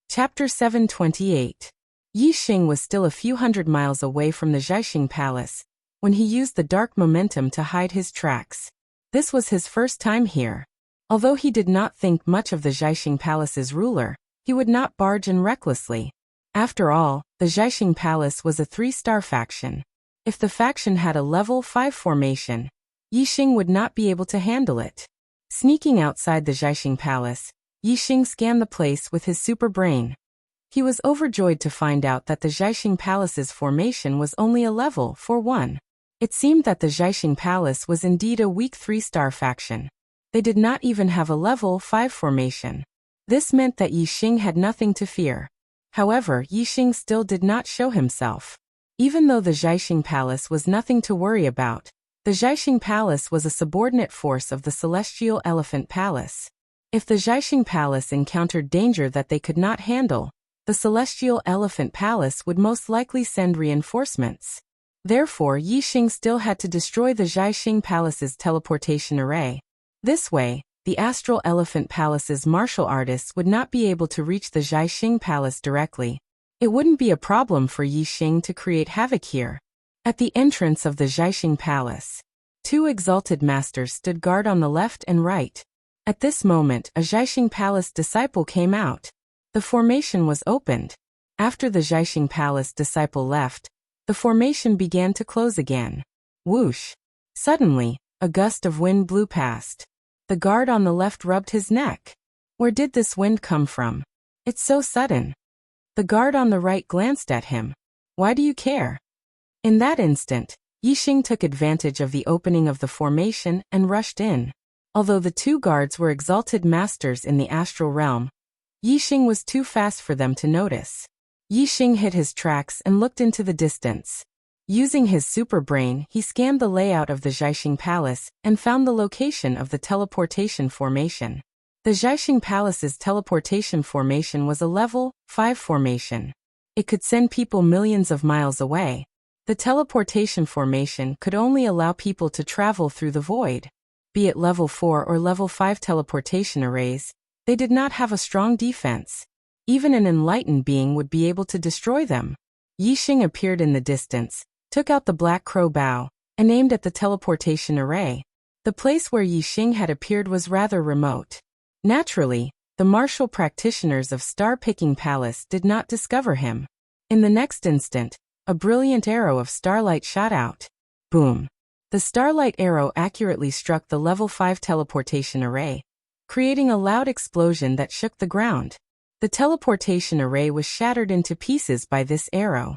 Speaker 1: Chapter 728. Yixing was still a few hundred miles away from the Zhaixing Palace when he used the dark momentum to hide his tracks. This was his first time here. Although he did not think much of the Zhaixing Palace's ruler, he would not barge in recklessly. After all, the Zhaixing Palace was a 3-star faction. If the faction had a level 5 formation, Yixing would not be able to handle it. Sneaking outside the Zhaixing Palace, Yixing scanned the place with his super brain. He was overjoyed to find out that the Zhaixing Palace's formation was only a level 4-1. It seemed that the Zhaixing Palace was indeed a weak 3-star faction. They did not even have a level 5 formation. This meant that Yixing had nothing to fear. However, Yixing still did not show himself. Even though the Zhaixing Palace was nothing to worry about, the Zhaixing Palace was a subordinate force of the Celestial Elephant Palace. If the Zhaixing Palace encountered danger that they could not handle, the celestial elephant palace would most likely send reinforcements. Therefore, Yixing still had to destroy the Zhaixing Palace's teleportation array. This way, the astral elephant palace's martial artists would not be able to reach the Zhaixing Palace directly. It wouldn't be a problem for Yixing to create havoc here. At the entrance of the Zhaixing Palace, two exalted masters stood guard on the left and right. At this moment, a Zhaixing Palace disciple came out. The formation was opened. After the Zhaixing Palace disciple left, the formation began to close again. Whoosh! Suddenly, a gust of wind blew past. The guard on the left rubbed his neck. Where did this wind come from? It's so sudden. The guard on the right glanced at him. Why do you care? In that instant, Yixing took advantage of the opening of the formation and rushed in. Although the two guards were exalted masters in the astral realm, Yixing was too fast for them to notice. Yixing hit his tracks and looked into the distance. Using his super brain, he scanned the layout of the Zhaixing Palace and found the location of the teleportation formation. The Zhaixing Palace's teleportation formation was a level 5 formation. It could send people millions of miles away. The teleportation formation could only allow people to travel through the void. Be it level 4 or level 5 teleportation arrays, they did not have a strong defense. Even an enlightened being would be able to destroy them. Yixing appeared in the distance, took out the black crow bow, and aimed at the teleportation array. The place where Yixing had appeared was rather remote. Naturally, the martial practitioners of Star-Picking Palace did not discover him. In the next instant, a brilliant arrow of starlight shot out. Boom! The starlight arrow accurately struck the level 5 teleportation array, creating a loud explosion that shook the ground. The teleportation array was shattered into pieces by this arrow.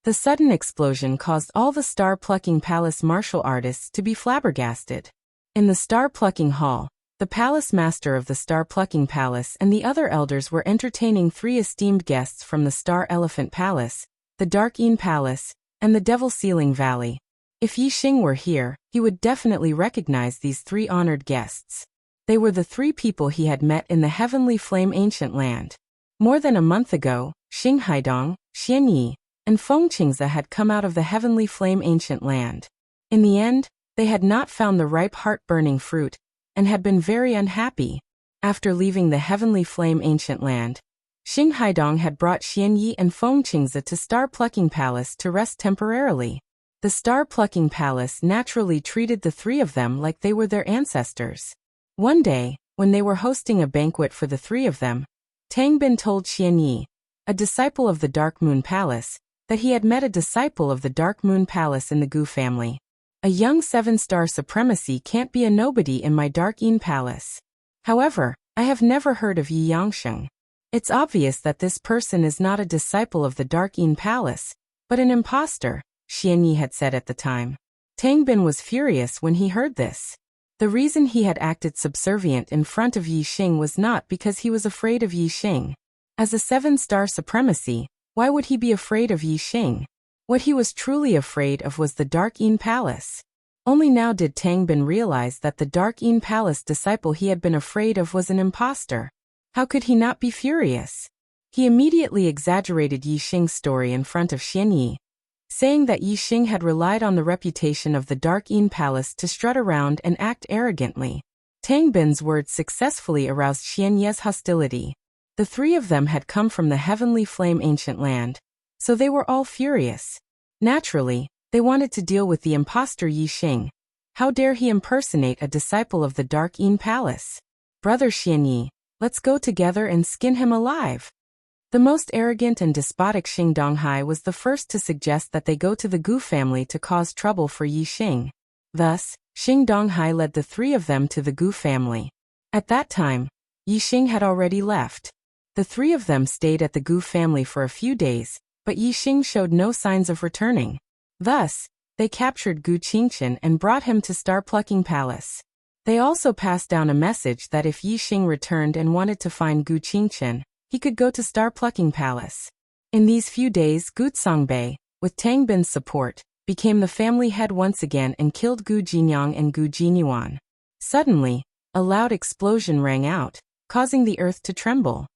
Speaker 1: The sudden explosion caused all the Star-Plucking Palace martial artists to be flabbergasted. In the Star-Plucking Hall, the Palace Master of the Star-Plucking Palace and the other elders were entertaining 3 esteemed guests from the Star Elephant Palace, the Dark Een Palace, and the Devil Ceiling Valley. If Yixing were here, he would definitely recognize these 3 honored guests. They were the 3 people he had met in the Heavenly Flame Ancient Land. More than a month ago, Xing Haidong, Xian Yi, and Feng Qingze had come out of the Heavenly Flame Ancient Land. In the end, they had not found the ripe heart-burning fruit, and had been very unhappy. After leaving the Heavenly Flame Ancient Land, Xing Haidong had brought Xian Yi and Feng Qingze to Star-Plucking Palace to rest temporarily. The Star-Plucking Palace naturally treated the 3 of them like they were their ancestors. One day, when they were hosting a banquet for the 3 of them, Tang Bin told Xian Yi, a disciple of the Dark Moon Palace, that he had met a disciple of the Dark Moon Palace in the Gu family. A young 7-star supremacy can't be a nobody in my Dark Een Palace. However, I have never heard of Yi Yangsheng. It's obvious that this person is not a disciple of the Dark Een Palace, but an imposter, Xian Yi had said at the time. Tang Bin was furious when he heard this. The reason he had acted subservient in front of Yixing was not because he was afraid of Yixing. As a 7-star supremacy, why would he be afraid of Yixing? What he was truly afraid of was the Dark Een Palace. Only now did Tang Bin realize that the Dark Een Palace disciple he had been afraid of was an imposter. How could he not be furious? He immediately exaggerated Yixing's story in front of Xian Yi, saying that Yixing had relied on the reputation of the Dark Een Palace to strut around and act arrogantly. Tang Bin's words successfully aroused Xian Ye's hostility. The 3 of them had come from the Heavenly Flame Ancient Land, so they were all furious. Naturally, they wanted to deal with the imposter Yixing. How dare he impersonate a disciple of the Dark Een Palace? Brother Xian Yi, let's go together and skin him alive. The most arrogant and despotic Xing Donghai was the first to suggest that they go to the Gu family to cause trouble for Yixing. Thus, Xing Donghai led the 3 of them to the Gu family. At that time, Yixing had already left. The 3 of them stayed at the Gu family for a few days, but Yixing showed no signs of returning. Thus, they captured Gu Qingchen and brought him to Star-Plucking Palace. They also passed down a message that if Yixing returned and wanted to find Gu Qingchen, he could go to Star-Plucking Palace. In these few days, Gu Songbei, with Tang Bin's support, became the family head once again and killed Gu Jinyang and Gu Jinyuan. Suddenly, A loud explosion rang out, causing the earth to tremble.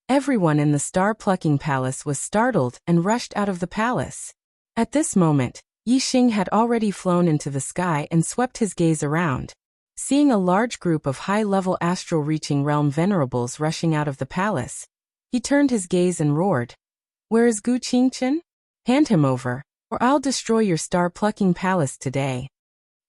Speaker 1: Everyone in the star-plucking palace was startled and rushed out of the palace. At this moment, Yixing had already flown into the sky and swept his gaze around. Seeing a large group of high-level astral-reaching realm venerables rushing out of the palace, he turned his gaze and roared, "Where is Gu Qingchen? Hand him over, or I'll destroy your star-plucking palace today."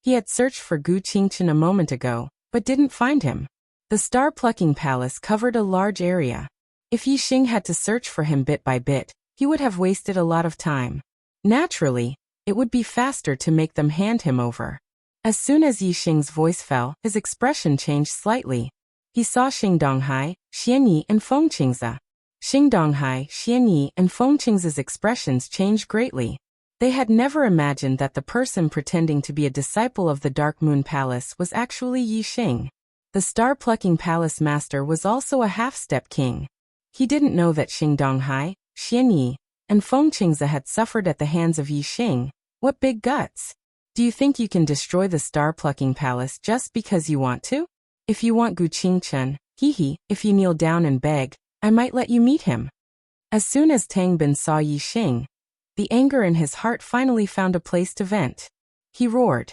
Speaker 1: He had searched for Gu Qingchen a moment ago, but didn't find him. The star-plucking palace covered a large area. If Yixing had to search for him bit by bit, he would have wasted a lot of time. Naturally, it would be faster to make them hand him over. As soon as Yixing's voice fell, his expression changed slightly. He saw Xingdonghai, Xianyi, and Fengqingze. Xingdonghai, Xianyi, and Fengqingze's expressions changed greatly. They had never imagined that the person pretending to be a disciple of the Dark Moon Palace was actually Yixing. The star-plucking palace master was also a half-step king. He didn't know that Xingdonghai, Xianyi, and Fengqingze had suffered at the hands of Yixing. What big guts! Do you think you can destroy the star-plucking palace just because you want to? If you want Gu Qingchen, if you kneel down and beg, I might let you meet him. As soon as Tang Bin saw Yixing, the anger in his heart finally found a place to vent. He roared,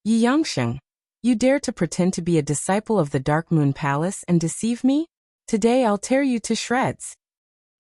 Speaker 1: "Yi Yangsheng, you dare to pretend to be a disciple of the Dark Moon Palace and deceive me? Today I'll tear you to shreds."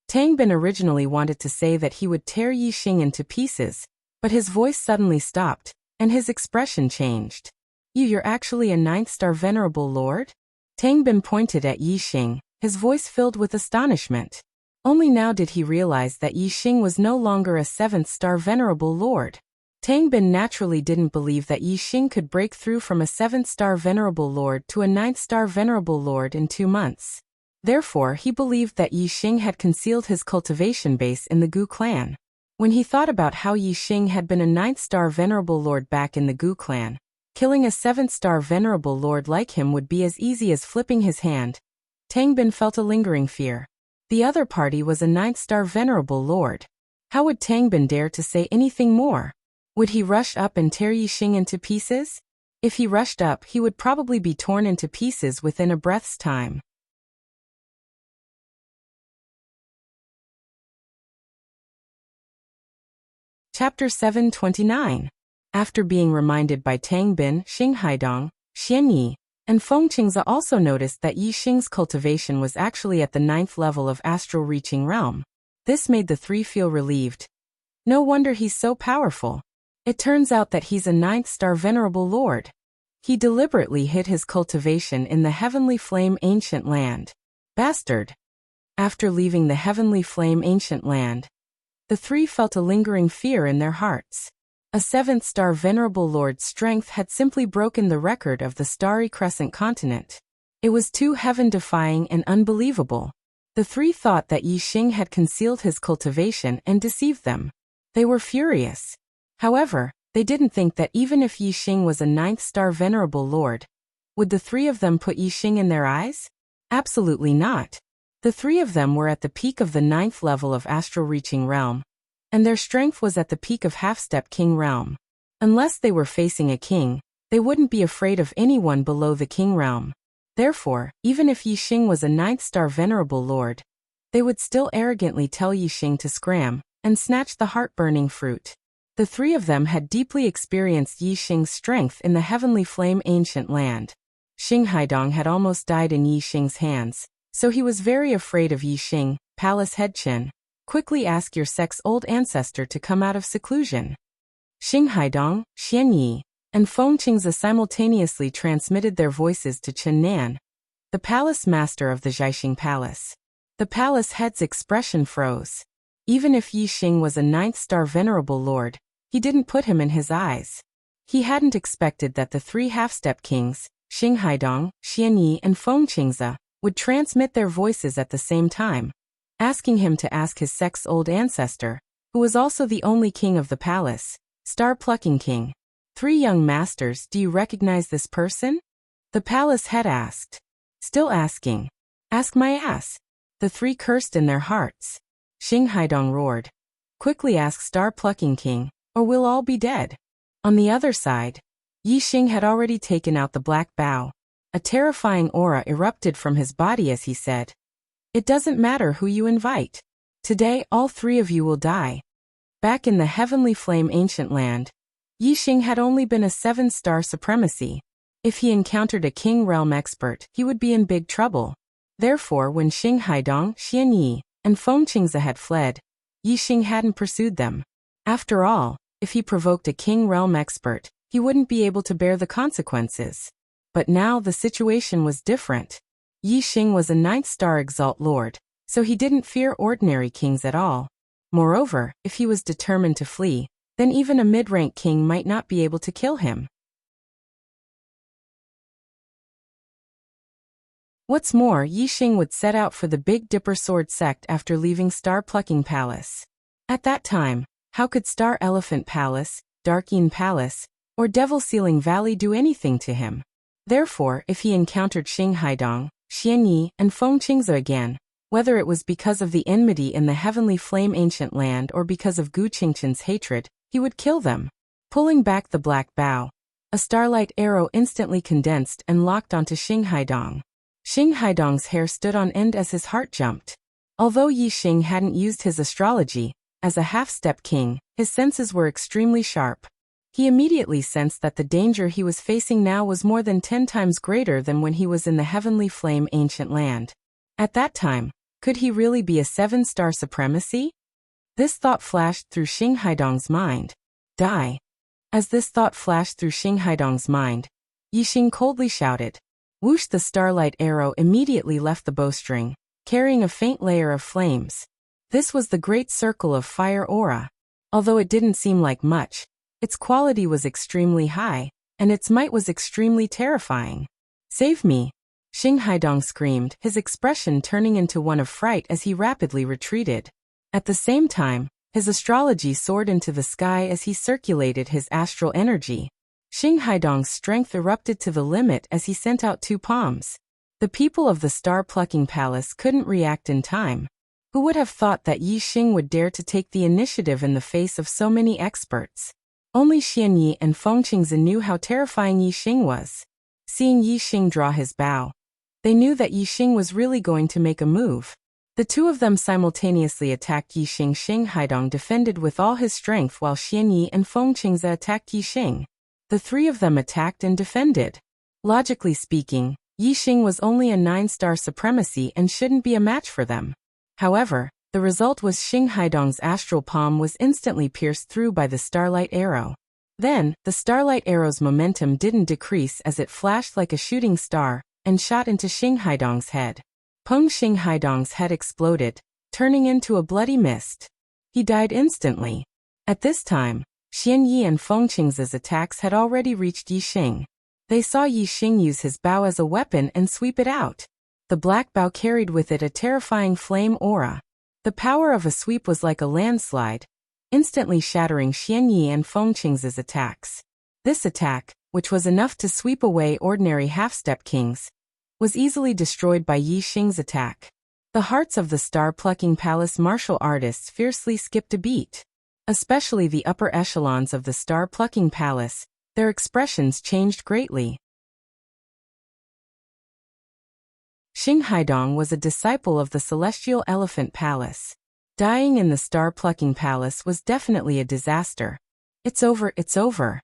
Speaker 1: Tang Bin originally wanted to say that he would tear Yixing into pieces, but his voice suddenly stopped, and his expression changed. "You're actually a 9th-star venerable lord?" Tang Bin pointed at Yixing, his voice filled with astonishment. Only now did he realize that Yixing was no longer a 7th-star venerable lord. Tang Bin naturally didn't believe that Yixing could break through from a 7th-star venerable lord to a 9th-star venerable lord in 2 months. Therefore, he believed that Yixing had concealed his cultivation base in the Gu clan. When he thought about how Yixing had been a 9th-star venerable lord back in the Gu clan, killing a 7th-star venerable lord like him would be as easy as flipping his hand, Tang Bin felt a lingering fear. The other party was a 9th-star venerable lord. How would Tang Bin dare to say anything more? Would he rush up and tear Yixing into pieces? If he rushed up, he would probably be torn into pieces within a breath's time. Chapter 729. After being reminded by Tang Bin, Xinghaidong, Xianyi, and Fengqingze also noticed that Yixing's cultivation was actually at the 9th level of astral reaching realm. This made the three feel relieved. No wonder he's so powerful. It turns out that he's a 9th-star venerable lord. He deliberately hid his cultivation in the Heavenly Flame Ancient Land. Bastard! After leaving the Heavenly Flame Ancient Land, the three felt a lingering fear in their hearts. A 7th-star venerable lord's strength had simply broken the record of the Starry Crescent continent. It was too heaven-defying and unbelievable. The three thought that Yixing had concealed his cultivation and deceived them. They were furious. However, they didn't think that even if Yixing was a 9th-star venerable lord, would the three of them put Yixing in their eyes? Absolutely not. The three of them were at the peak of the 9th level of astral reaching realm, and their strength was at the peak of half-step king realm. Unless they were facing a king, they wouldn't be afraid of anyone below the king realm. Therefore, even if Yixing was a 9th-star venerable lord, they would still arrogantly tell Yixing to scram and snatch the heart-burning fruit. The three of them had deeply experienced Yixing's strength in the Heavenly Flame Ancient Land. Xinghaidong had almost died in Yixing's hands, so he was very afraid of Yixing. Palace head Qin, quickly ask your sect's old ancestor to come out of seclusion. Xinghaidong, Xianyi, and Fengqingze simultaneously transmitted their voices to Chen Nan, the palace master of the Zhaixing Palace. The palace head's expression froze. Even if Yixing was a 9th-star venerable lord, he didn't put him in his eyes. He hadn't expected that the three half-step kings, Xinghaidong, Xianyi, and Fengqingze, would transmit their voices at the same time, asking him to ask his sect's old ancestor, who was also the only king of the palace, Star-Plucking King. "Three young masters, do you recognize this person?" The palace head asked. "Still asking. Ask my ass." The three cursed in their hearts. Xinghaidong roared. "Quickly ask Star-Plucking King, or we'll all be dead." On the other side, Yi Xing had already taken out the black bow. A terrifying aura erupted from his body as he said, "It doesn't matter who you invite. Today all three of you will die." Back in the heavenly flame ancient land, Yi Xing had only been a 7-star supremacy. If he encountered a king realm expert, he would be in big trouble. Therefore, when Xing Haidong, Xian Yi, and Feng Qingze had fled, Yi Xing hadn't pursued them. After all, if he provoked a king realm expert, he wouldn't be able to bear the consequences. But now the situation was different. Yi Xing was a 9th-star Exalt Lord, so he didn't fear ordinary kings at all. Moreover, if he was determined to flee, then even a mid-rank king might not be able to kill him. What's more, Yi Xing would set out for the Big Dipper Sword sect after leaving Star Plucking Palace. At that time, how could Star Elephant Palace, Darkeen Palace, or Devil Ceiling Valley do anything to him? Therefore, if he encountered Xing Haidong, Xian Yi, and Feng Qingze again, whether it was because of the enmity in the heavenly flame ancient land or because of Gu Qingchen's hatred, he would kill them. Pulling back the black bow, a starlight arrow instantly condensed and locked onto Xing Haidong. Xing Haidong's hair stood on end as his heart jumped. Although Yi Xing hadn't used his astrology, as a half-step king, his senses were extremely sharp. He immediately sensed that the danger he was facing now was more than 10 times greater than when he was in the heavenly flame ancient land. At that time, could he really be a 7-star supremacy? This thought flashed through Xing Haidong's mind. Die. As this thought flashed through Xing Haidong's mind, Yi Xing coldly shouted. Whoosh! The starlight arrow immediately left the bowstring, carrying a faint layer of flames. This was the great circle of fire aura. Although it didn't seem like much, its quality was extremely high, and its might was extremely terrifying. Save me! Xing Haidong screamed, his expression turning into one of fright as he rapidly retreated. At the same time, his astrology soared into the sky as he circulated his astral energy. Xing Haidong's strength erupted to the limit as he sent out 2 palms. The people of the Star-Plucking Palace couldn't react in time. Who would have thought that Yi Xing would dare to take the initiative in the face of so many experts? Only Xian Yi and Feng Qingze knew how terrifying Yi Xing was. Seeing Yi Xing draw his bow, they knew that Yi Xing was really going to make a move. The two of them simultaneously attacked Yi Xing. Xing Haidong defended with all his strength while Xian Yi and Feng Qingze attacked Yi Xing. The three of them attacked and defended. Logically speaking, Yi Xing was only a 9-star supremacy and shouldn't be a match for them. However, the result was Xing Haidong's astral palm was instantly pierced through by the starlight arrow. Then, the starlight arrow's momentum didn't decrease as it flashed like a shooting star and shot into Xing Haidong's head. Xing Haidong's head exploded, turning into a bloody mist. He died instantly. At this time, Xian Yi and Feng Qingze's attacks had already reached Yi Xing. They saw Yi Xing use his bow as a weapon and sweep it out. The black bow carried with it a terrifying flame aura. The power of a sweep was like a landslide, instantly shattering Xian Yi and Feng Qingze's attacks. This attack, which was enough to sweep away ordinary half-step kings, was easily destroyed by Yi Xing's attack. The hearts of the Star-Plucking Palace martial artists fiercely skipped a beat. Especially the upper echelons of the Star-Plucking Palace, their expressions changed greatly. Xing Haidong was a disciple of the Celestial Elephant Palace. Dying in the Star-Plucking Palace was definitely a disaster. It's over, it's over.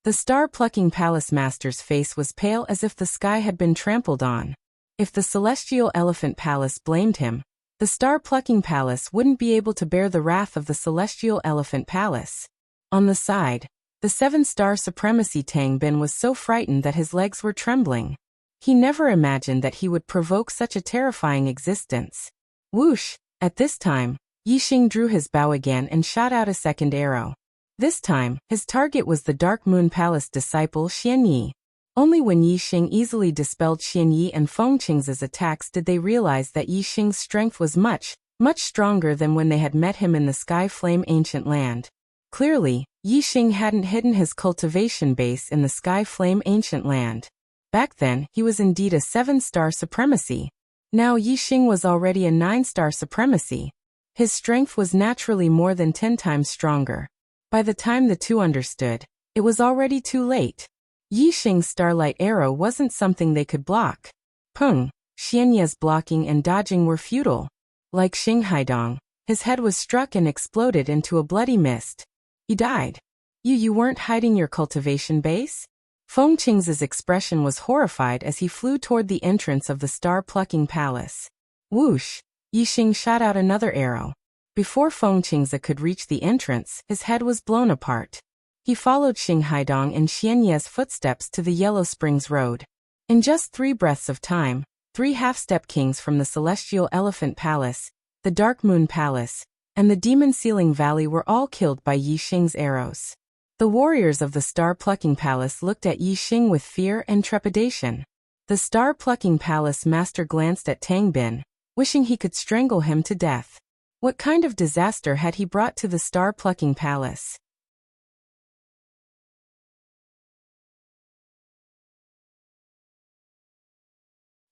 Speaker 1: The Star-Plucking Palace master's face was pale as if the sky had been trampled on. If the Celestial Elephant Palace blamed him, the Star-Plucking Palace wouldn't be able to bear the wrath of the Celestial Elephant Palace. On the side, the 7-star supremacy Tang Bin was so frightened that his legs were trembling. He never imagined that he would provoke such a terrifying existence. Whoosh! At this time, Yi Xing drew his bow again and shot out a second arrow. This time, his target was the Dark Moon Palace disciple Xian Yi. Only when Yi Xing easily dispelled Xian Yi and Feng Qingze's attacks did they realize that Yi Xing's strength was much stronger than when they had met him in the Sky Flame Ancient Land. Clearly, Yi Xing hadn't hidden his cultivation base in the Sky Flame Ancient Land. Back then, he was indeed a 7-star supremacy. Now Yi Xing was already a 9-star supremacy. His strength was naturally more than 10 times stronger. By the time the two understood, it was already too late. Yi Xing's starlight arrow wasn't something they could block. Peng, Xianye's blocking and dodging were futile. Like Xing Haidong, his head was struck and exploded into a bloody mist. He died. You weren't hiding your cultivation base? Feng Qing's expression was horrified as he flew toward the entrance of the star-plucking palace. Whoosh! Yi Xing shot out another arrow. Before Feng Qing's could reach the entrance, his head was blown apart. He followed Xing Haidong and Xianye's footsteps to the Yellow Springs Road. In just 3 breaths of time, 3 half-step kings from the Celestial Elephant Palace, the Dark Moon Palace, and the Demon Ceiling Valley were all killed by Yi Xing's arrows. The warriors of the Star-Plucking Palace looked at Yi Xing with fear and trepidation. The Star-Plucking Palace master glanced at Tang Bin, wishing he could strangle him to death. What kind of disaster had he brought to the Star-Plucking Palace?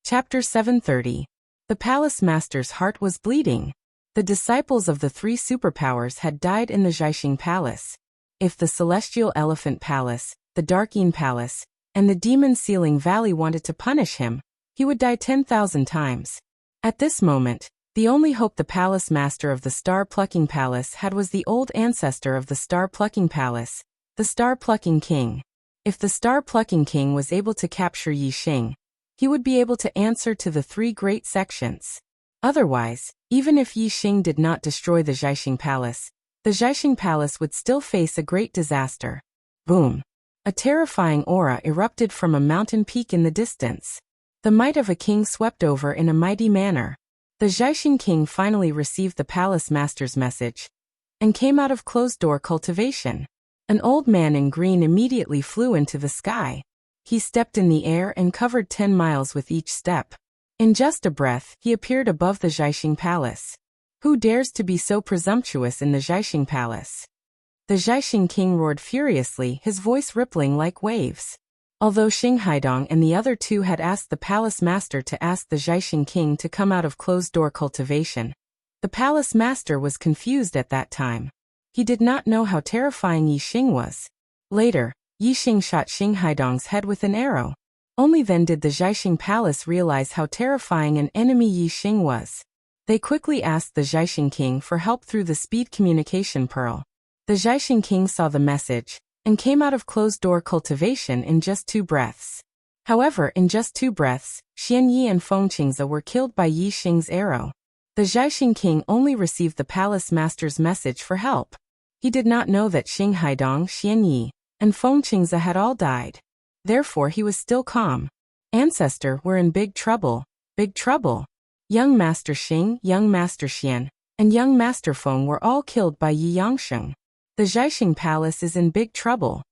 Speaker 1: Chapter 730. The palace master's heart was bleeding. The disciples of the 3 superpowers had died in the Zhaixing Palace. If the Celestial Elephant Palace, the Darkeen Palace, and the Demon Ceiling Valley wanted to punish him, he would die 10,000 times. At this moment, the only hope the palace master of the Star-Plucking Palace had was the old ancestor of the Star-Plucking Palace, the Star-Plucking King. If the Star-Plucking King was able to capture Yi Xing, he would be able to answer to the 3 great sections. Otherwise, even if Yi Xing did not destroy the Zhaixing Palace, the Zhaixing Palace would still face a great disaster. Boom! A terrifying aura erupted from a mountain peak in the distance. The might of a king swept over in a mighty manner. The Zhaixing King finally received the palace master's message and came out of closed-door cultivation. An old man in green immediately flew into the sky. He stepped in the air and covered 10 miles with each step. In just a breath, he appeared above the Zhaixing Palace. Who dares to be so presumptuous in the Zhaixing Palace? The Zhaixing King roared furiously, his voice rippling like waves. Although Xing Haidong and the other 2 had asked the palace master to ask the Zhaixing King to come out of closed-door cultivation, the palace master was confused at that time. He did not know how terrifying Yi Xing was. Later, Yi Xing shot Xing Haidong's head with an arrow. Only then did the Zhaixing Palace realize how terrifying an enemy Yi Xing was. They quickly asked the Zhaixing King for help through the speed communication pearl. The Zhaixing King saw the message and came out of closed-door cultivation in just 2 breaths. However, in just 2 breaths, Xian Yi and Feng Qingze were killed by Yi Xing's arrow. The Zhaixing King only received the palace master's message for help. He did not know that Xing Haidong, Xian Yi, and Feng Qingze had all died. Therefore he was still calm. Ancestor, we're in big trouble, big trouble. Young Master Xing, Young Master Xian, and Young Master Feng were all killed by Yi Yangsheng. The Zhaixing Palace is in big trouble.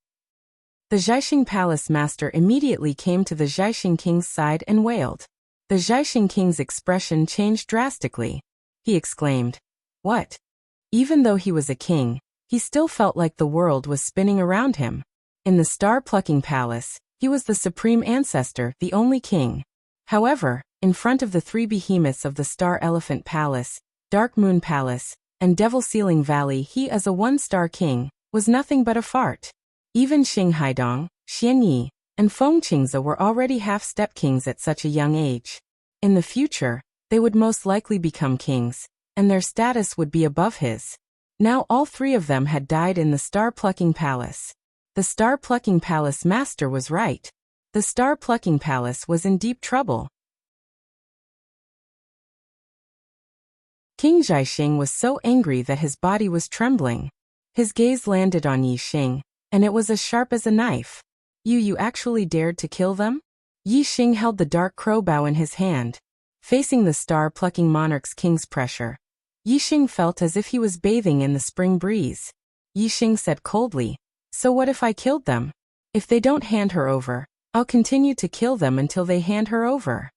Speaker 1: The Zhaixing Palace master immediately came to the Zhaixing King's side and wailed. The Zhaixing King's expression changed drastically. He exclaimed, "What?" Even though he was a king, he still felt like the world was spinning around him. In the Star-Plucking Palace, he was the supreme ancestor, the only king. However, in front of the 3 behemoths of the Star Elephant Palace, Dark Moon Palace, and Devil Ceiling Valley, he as a 1-star king was nothing but a fart. Even Xing Haidong, Xian Yi, and Feng Qingze were already half-step kings at such a young age. In the future, they would most likely become kings, and their status would be above his. Now all 3 of them had died in the Star-Plucking Palace. The Star-Plucking Palace master was right. The Star-Plucking Palace was in deep trouble. King Zhaixing was so angry that his body was trembling. His gaze landed on Yi Xing, and it was as sharp as a knife. You actually dared to kill them? Yi Xing held the dark crowbow in his hand. Facing the Star-Plucking Monarch's king's pressure, Yi Xing felt as if he was bathing in the spring breeze. Yi Xing said coldly, "So what if I killed them? If they don't hand her over, I'll continue to kill them until they hand her over."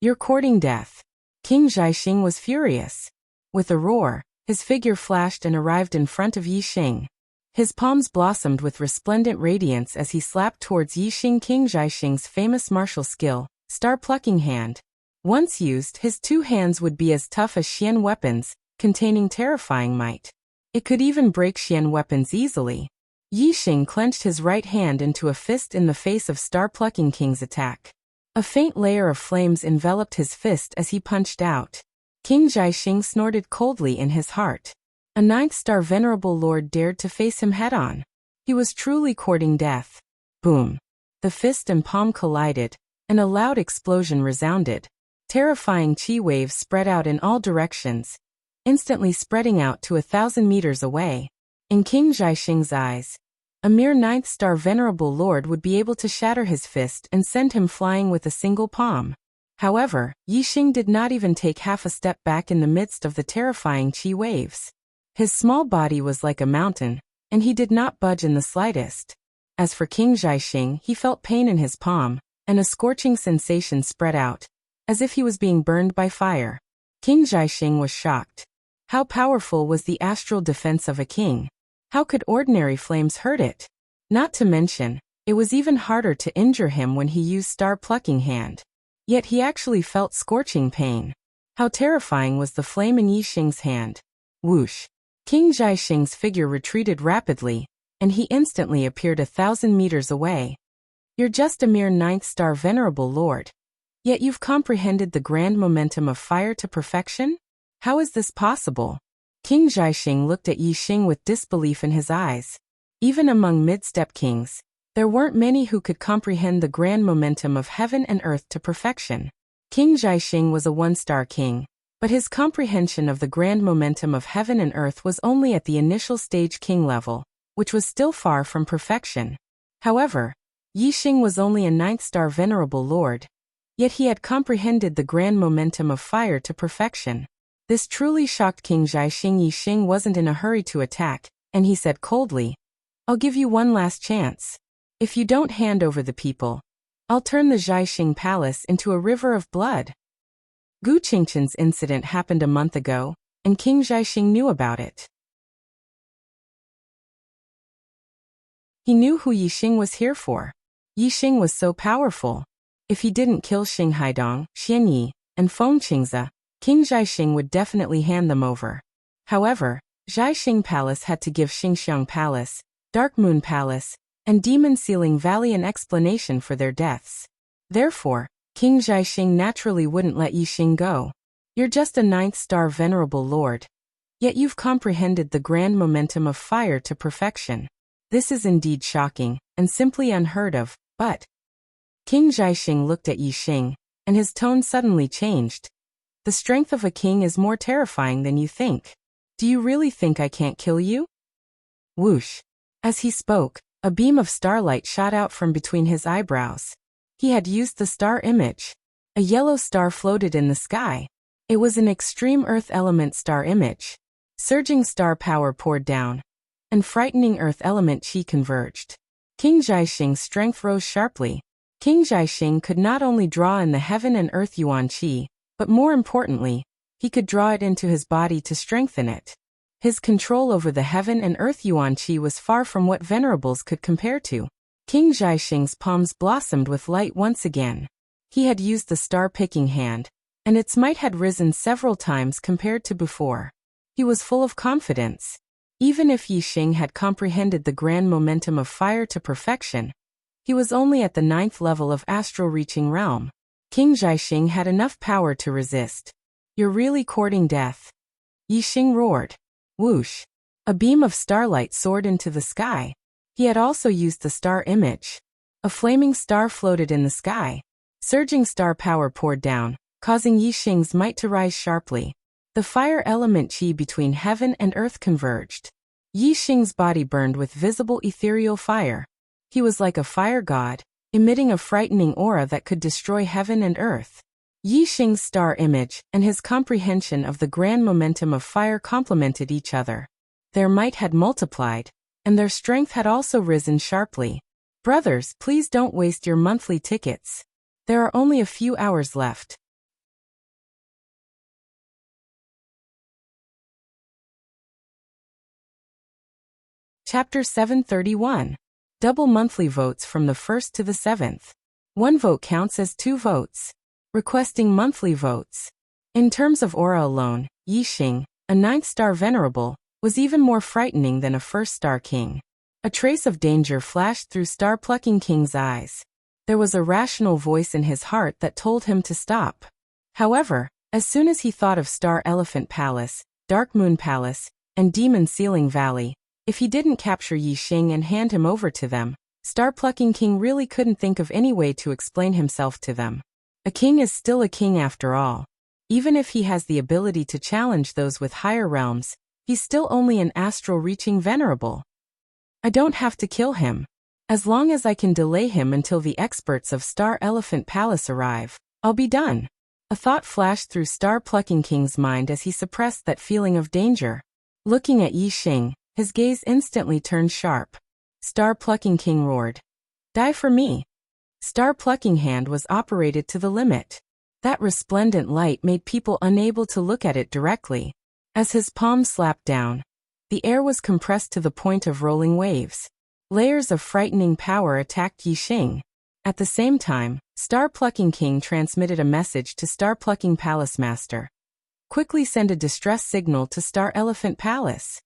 Speaker 1: "You're courting death." King Zhaixing was furious. With a roar, his figure flashed and arrived in front of Yi Xing. His palms blossomed with resplendent radiance as he slapped towards Yi Xing. King Zhaixing's famous martial skill, Star-Plucking Hand. Once used, his 2 hands would be as tough as Xian weapons, containing terrifying might. It could even break Xian weapons easily. Yixing clenched his right hand into a fist in the face of Star-Plucking King's attack. A faint layer of flames enveloped his fist as he punched out. King Jiaxing snorted coldly in his heart. A ninth-star venerable lord dared to face him head-on. He was truly courting death. Boom! The fist and palm collided, and a loud explosion resounded. Terrifying chi waves spread out in all directions, instantly spreading out to 1,000 meters away. In King Jiaxing's eyes, a mere ninth-star venerable lord would be able to shatter his fist and send him flying with a single palm. However, Yixing did not even take half a step back in the midst of the terrifying chi waves. His small body was like a mountain, and he did not budge in the slightest. As for King Jiaxing, he felt pain in his palm, and a scorching sensation spread out, as if he was being burned by fire. King Jiaxing was shocked. How powerful was the astral defense of a king? How could ordinary flames hurt it? Not to mention, it was even harder to injure him when he used Star-Plucking Hand. Yet he actually felt scorching pain. How terrifying was the flame in Yixing's hand. Whoosh! King Jiaxing's figure retreated rapidly, and he instantly appeared 1,000 meters away. You're just a mere ninth-star venerable lord. Yet you've comprehended the grand momentum of fire to perfection? How is this possible? King Jiaxing looked at Yixing with disbelief in his eyes. Even among mid-step kings, there weren't many who could comprehend the grand momentum of heaven and earth to perfection. King Jiaxing was a one-star king, but his comprehension of the grand momentum of heaven and earth was only at the initial stage king level, which was still far from perfection. However, Yixing was only a ninth-star venerable lord, yet he had comprehended the grand momentum of fire to perfection. This truly shocked King Jiaxing. Yixing wasn't in a hurry to attack, and he said coldly, "I'll give you one last chance. If you don't hand over the people, I'll turn the Jiaxing Palace into a river of blood." Gu Qingqian's incident happened a month ago, and King Jiaxing knew about it. He knew who Yixing was here for. Yixing was so powerful. If he didn't kill Xing Haidong, Xianyi, and Feng Qingze, King Jiaxing would definitely hand them over. However, Jiaxing Palace had to give Xingxiang Palace, Dark Moon Palace, and Demon Ceiling Valley an explanation for their deaths. Therefore, King Jiaxing naturally wouldn't let Yixing go. You're just a ninth-star venerable lord. Yet you've comprehended the grand momentum of fire to perfection. This is indeed shocking, and simply unheard of, but... King Jiaxing looked at Yixing, and his tone suddenly changed. The strength of a king is more terrifying than you think. Do you really think I can't kill you? Whoosh! As he spoke, a beam of starlight shot out from between his eyebrows. He had used the star image. A yellow star floated in the sky. It was an extreme earth element star image. Surging star power poured down, and frightening earth element chi converged. King Jiaxing's strength rose sharply. King Jiaxing could not only draw in the heaven and earth yuan chi, but more importantly, he could draw it into his body to strengthen it. His control over the heaven and earth yuan chi was far from what venerables could compare to. King Jiaxing's palms blossomed with light once again. He had used the star-picking hand, and its might had risen several times compared to before. He was full of confidence. Even if Yixing had comprehended the grand momentum of fire to perfection, he was only at the 9th level of astral reaching realm. King Jiaxing had enough power to resist. You're really courting death. Yixing roared. Whoosh! A beam of starlight soared into the sky. He had also used the star image. A flaming star floated in the sky. Surging star power poured down, causing Yixing's might to rise sharply. The fire element chi between heaven and earth converged. Yixing's body burned with visible ethereal fire. He was like a fire god, emitting a frightening aura that could destroy heaven and earth. Yixing's star image and his comprehension of the grand momentum of fire complemented each other. Their might had multiplied, and their strength had also risen sharply. Brothers, please don't waste your monthly tickets. There are only a few hours left. Chapter 731. Double monthly votes from the 1st to the 7th. 1 vote counts as 2 votes. Requesting monthly votes. In terms of aura alone, Yixing, a 9th star venerable, was even more frightening than a 1st star king. A trace of danger flashed through Star-Plucking King's eyes. There was a rational voice in his heart that told him to stop. However, as soon as he thought of Star Elephant Palace, Dark Moon Palace, and Demon Ceiling Valley, if he didn't capture Yi Xing and hand him over to them, Star-Plucking King really couldn't think of any way to explain himself to them. A king is still a king after all. Even if he has the ability to challenge those with higher realms, he's still only an astral-reaching venerable. I don't have to kill him. As long as I can delay him until the experts of Star Elephant Palace arrive, I'll be done. A thought flashed through Star-Plucking King's mind as he suppressed that feeling of danger. Looking at Yi Xing, his gaze instantly turned sharp. Star-Plucking King roared. Die for me. Star-Plucking Hand was operated to the limit. That resplendent light made people unable to look at it directly. As his palm slapped down, the air was compressed to the point of rolling waves. Layers of frightening power attacked Yi Xing. At the same time, Star-Plucking King transmitted a message to Star-Plucking Palace Master. Quickly send a distress signal to Star Elephant Palace.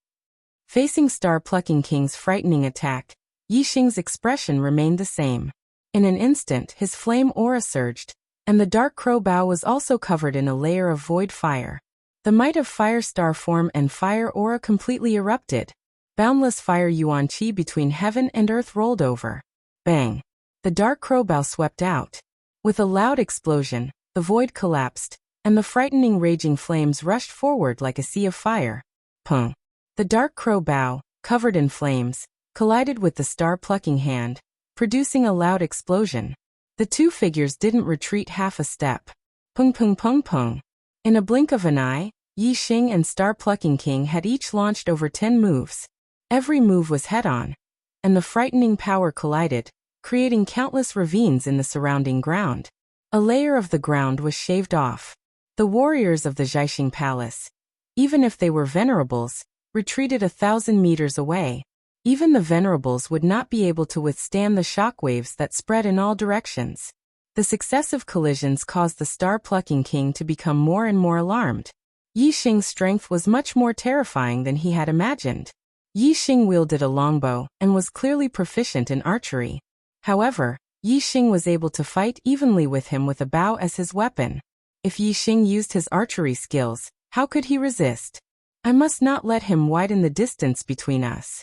Speaker 1: Facing Star-Plucking King's frightening attack, Yi Xing's expression remained the same. In an instant, his flame aura surged, and the dark crow bow was also covered in a layer of void fire. The might of fire star form and fire aura completely erupted. Boundless fire yuan qi between heaven and earth rolled over. Bang! The dark crow bow swept out. With a loud explosion, the void collapsed, and the frightening raging flames rushed forward like a sea of fire. Pung! The dark crow bow, covered in flames, collided with the Star-Plucking Hand, producing a loud explosion. The two figures didn't retreat half a step. Pung pung pung pung. In a blink of an eye, Yi Xing and Star-Plucking King had each launched over 10 moves. Every move was head-on, and the frightening power collided, creating countless ravines in the surrounding ground. A layer of the ground was shaved off. The warriors of the Zhaixing Palace, even if they were venerables, retreated 1,000 meters away. Even the venerables would not be able to withstand the shockwaves that spread in all directions. The successive collisions caused the Star-Plucking King to become more and more alarmed. Yi Xing's strength was much more terrifying than he had imagined. Yi Xing wielded a longbow and was clearly proficient in archery. However, Yi Xing was able to fight evenly with him with a bow as his weapon. If Yi Xing used his archery skills, how could he resist? I must not let him widen the distance between us.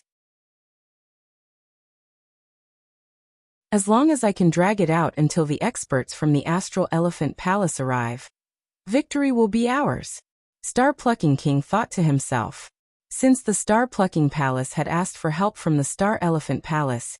Speaker 1: As long as I can drag it out until the experts from the Astral Elephant Palace arrive, victory will be ours. Star-Plucking King thought to himself. Since the Star-Plucking Palace had asked for help from the Star Elephant Palace,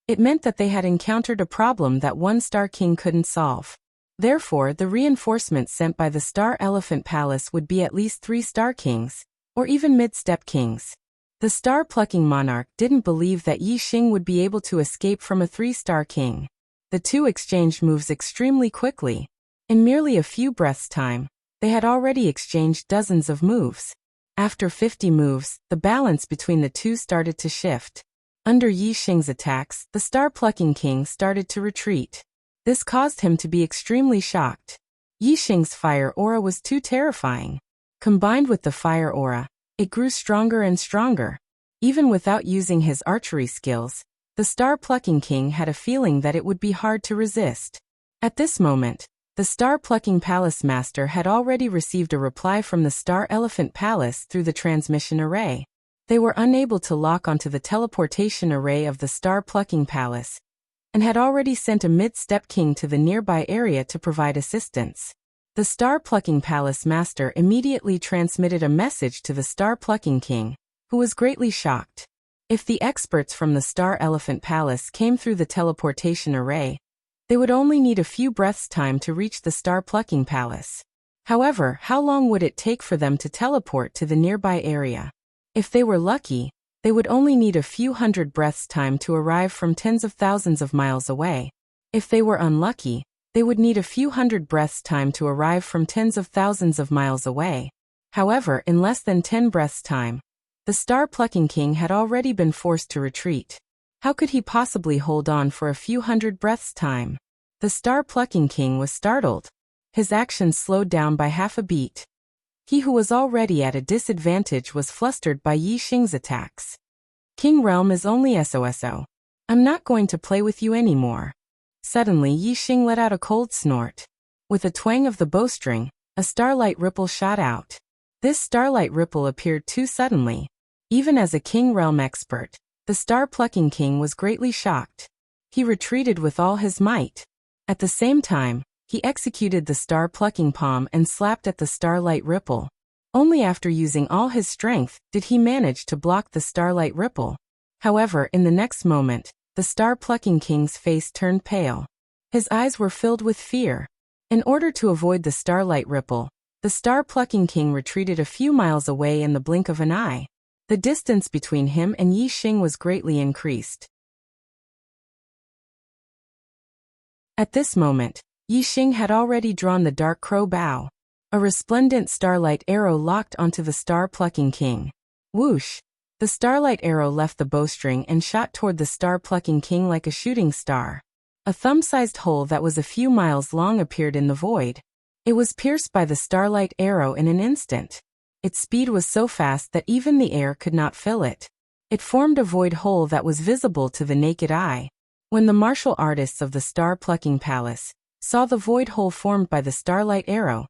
Speaker 1: it meant that they had encountered a problem that one Star King couldn't solve. Therefore, the reinforcements sent by the Star Elephant Palace would be at least 3 Star Kings, or even mid-step kings. The Star-Plucking Monarch didn't believe that Yi Xing would be able to escape from a 3-star king. The two exchanged moves extremely quickly. In merely a few breaths' time, they had already exchanged dozens of moves. After 50 moves, the balance between the two started to shift. Under Yi Xing's attacks, the Star-Plucking King started to retreat. This caused him to be extremely shocked. Yi Xing's fire aura was too terrifying. Combined with the fire aura, it grew stronger and stronger. Even without using his archery skills, the Star-Plucking King had a feeling that it would be hard to resist. At this moment, the Star-Plucking Palace Master had already received a reply from the Star Elephant Palace through the transmission array. They were unable to lock onto the teleportation array of the Star-Plucking Palace, and had already sent a mid-step king to the nearby area to provide assistance. The Star-Plucking Palace Master immediately transmitted a message to the Star-Plucking King, who was greatly shocked. If the experts from the Star Elephant Palace came through the teleportation array, they would only need a few breaths' time to reach the Star-Plucking Palace. However, how long would it take for them to teleport to the nearby area? If they were lucky, they would only need a few hundred breaths' time to arrive from tens of thousands of miles away. If they were unlucky, they would need a few hundred breaths' time to arrive from tens of thousands of miles away. However, in less than 10 breaths' time, the Star-Plucking King had already been forced to retreat. How could he possibly hold on for a few hundred breaths' time? The Star-Plucking King was startled. His actions slowed down by half a beat. He who was already at a disadvantage was flustered by Yi Xing's attacks. King Realm is only SOSO. I'm not going to play with you anymore. Suddenly Yixing let out a cold snort. With a twang of the bowstring, a starlight ripple shot out. This starlight ripple appeared too suddenly. Even as a King Realm expert, the star-plucking king was greatly shocked. He retreated with all his might. At the same time, he executed the star-plucking palm and slapped at the starlight ripple. Only after using all his strength did he manage to block the starlight ripple. However, in the next moment, the star-plucking king's face turned pale. His eyes were filled with fear. In order to avoid the starlight ripple, the star-plucking king retreated a few miles away in the blink of an eye. The distance between him and Yixing was greatly increased. At this moment, Yixing had already drawn the dark crow bow. A resplendent starlight arrow locked onto the star-plucking king. Whoosh! The starlight arrow left the bowstring and shot toward the star-plucking king like a shooting star. A thumb-sized hole that was a few miles long appeared in the void. It was pierced by the starlight arrow in an instant. Its speed was so fast that even the air could not fill it. It formed a void hole that was visible to the naked eye. When the martial artists of the star-plucking palace saw the void hole formed by the starlight arrow,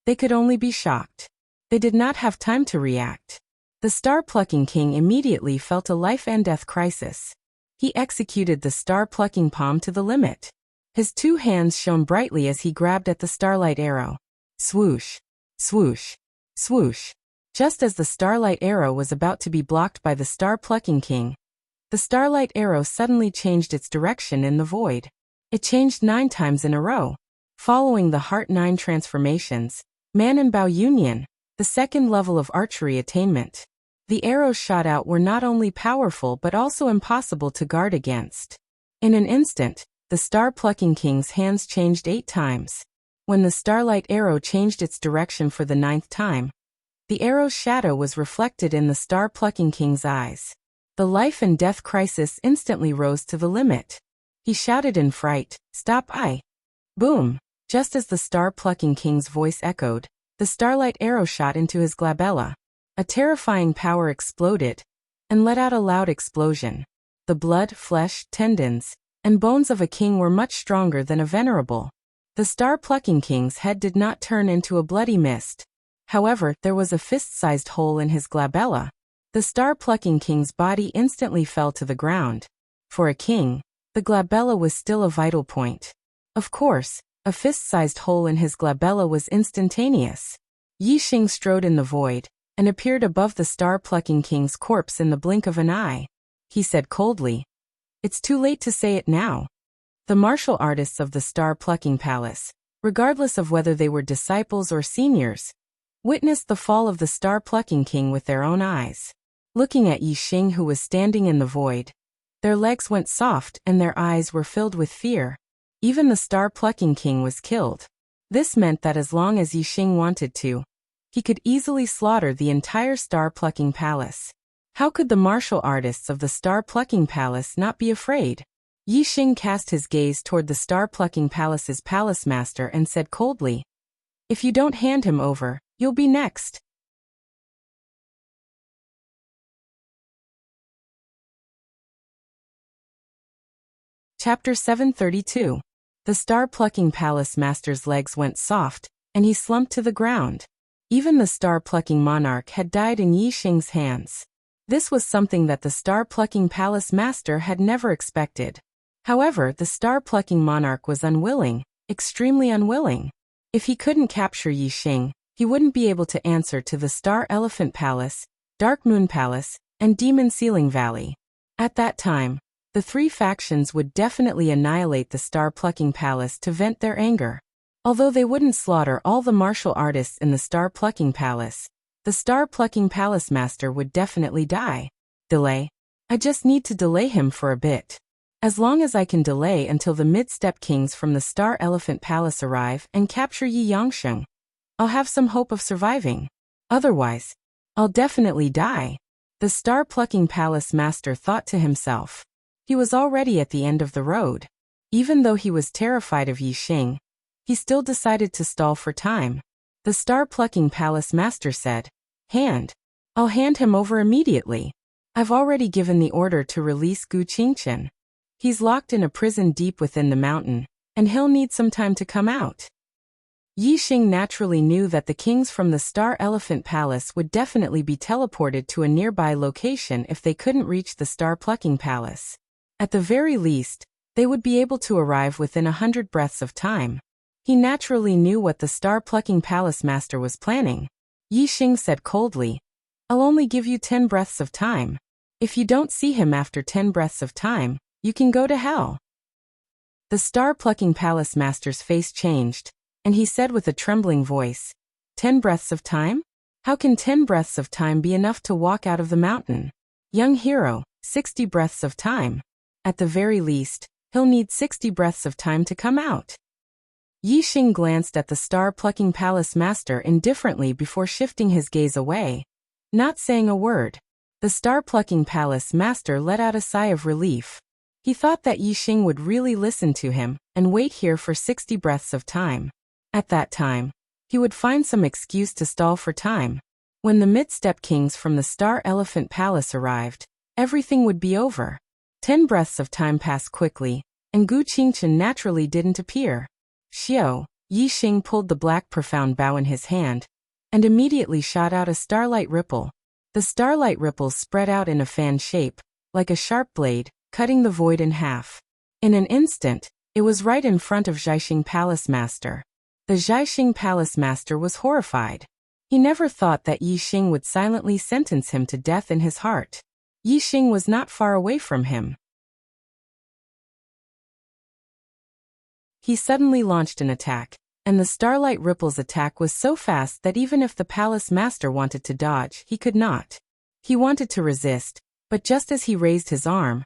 Speaker 1: they could only be shocked. They did not have time to react. The star-plucking king immediately felt a life-and-death crisis. He executed the star-plucking palm to the limit. His two hands shone brightly as he grabbed at the starlight arrow. Swoosh! Swoosh! Swoosh! Just as the starlight arrow was about to be blocked by the star-plucking king, the starlight arrow suddenly changed its direction in the void. It changed 9 times in a row. Following the Heart 9 transformations, Man and Bao Union, the second level of archery attainment. The arrows shot out were not only powerful but also impossible to guard against. In an instant, the star-plucking king's hands changed 8 times. When the starlight arrow changed its direction for the 9th time, the arrow's shadow was reflected in the star-plucking king's eyes. The life and death crisis instantly rose to the limit. He shouted in fright, "Stop, I!" Boom! Just as the star-plucking king's voice echoed, the starlight arrow shot into his glabella. A terrifying power exploded and let out a loud explosion. The blood, flesh, tendons, and bones of a king were much stronger than a venerable. The star-plucking king's head did not turn into a bloody mist. However, there was a fist-sized hole in his glabella. The star-plucking king's body instantly fell to the ground. For a king, the glabella was still a vital point. Of course, a fist-sized hole in his glabella was instantaneous. Yixing strode in the void and appeared above the star-plucking king's corpse in the blink of an eye. He said coldly, "It's too late to say it now." The martial artists of the star-plucking palace, regardless of whether they were disciples or seniors, witnessed the fall of the star-plucking king with their own eyes. Looking at Yixing, who was standing in the void, their legs went soft and their eyes were filled with fear. Even the star-plucking king was killed. This meant that as long as Yixing wanted to, he could easily slaughter the entire star-plucking palace. How could the martial artists of the star-plucking palace not be afraid? Yixing cast his gaze toward the star-plucking palace's palace master and said coldly, "If you don't hand him over, you'll be next." Chapter 732. The star-plucking palace master's legs went soft, and he slumped to the ground. Even the star-plucking monarch had died in Yixing's hands. This was something that the star-plucking palace master had never expected. However, the star-plucking monarch was unwilling, extremely unwilling. If he couldn't capture Yixing, he wouldn't be able to answer to the Star Elephant Palace, Dark Moon Palace, and Demon Ceiling Valley. At that time, the 3 factions would definitely annihilate the star-plucking palace to vent their anger. Although they wouldn't slaughter all the martial artists in the star-plucking palace, the star-plucking palace master would definitely die. Delay. I just need to delay him for a bit. As long as I can delay until the mid-step kings from the Star Elephant Palace arrive and capture Yi Yangsheng, I'll have some hope of surviving. Otherwise, I'll definitely die. The star-plucking palace master thought to himself. He was already at the end of the road. Even though he was terrified of Yixing, he still decided to stall for time. The star-plucking palace master said, "Hand. I'll hand him over immediately." I've already given the order to release Gu Qingqian. He's locked in a prison deep within the mountain, and he'll need some time to come out. Yixing naturally knew that the kings from the Star Elephant Palace would definitely be teleported to a nearby location if they couldn't reach the Star Plucking Palace. At the very least, they would be able to arrive within 100 breaths of time. He naturally knew what the Star Plucking Palace Master was planning. Yixing said coldly, I'll only give you 10 breaths of time. If you don't see him after 10 breaths of time, you can go to hell. The Star Plucking Palace Master's face changed, and he said with a trembling voice, 10 breaths of time? How can 10 breaths of time be enough to walk out of the mountain? Young hero, 60 breaths of time. At the very least, he'll need 60 breaths of time to come out. Yixing glanced at the Star Plucking Palace Master indifferently before shifting his gaze away. Not saying a word, the Star Plucking Palace Master let out a sigh of relief. He thought that Yixing would really listen to him and wait here for 60 breaths of time. At that time, he would find some excuse to stall for time. When the Mid-Step Kings from the Star Elephant Palace arrived, everything would be over. 10 breaths of time passed quickly, and Gu Qingqian naturally didn't appear. Xiao, Yixing pulled the black profound bow in his hand, and immediately shot out a starlight ripple. The starlight ripples spread out in a fan shape, like a sharp blade, cutting the void in half. In an instant, it was right in front of Zhaixing Palace Master. The Zhaixing Palace Master was horrified. He never thought that Yixing would silently sentence him to death in his heart. Yixing was not far away from him. He suddenly launched an attack, and the Starlight Ripple's attack was so fast that even if the Palace Master wanted to dodge, he could not. He wanted to resist, but just as he raised his arm,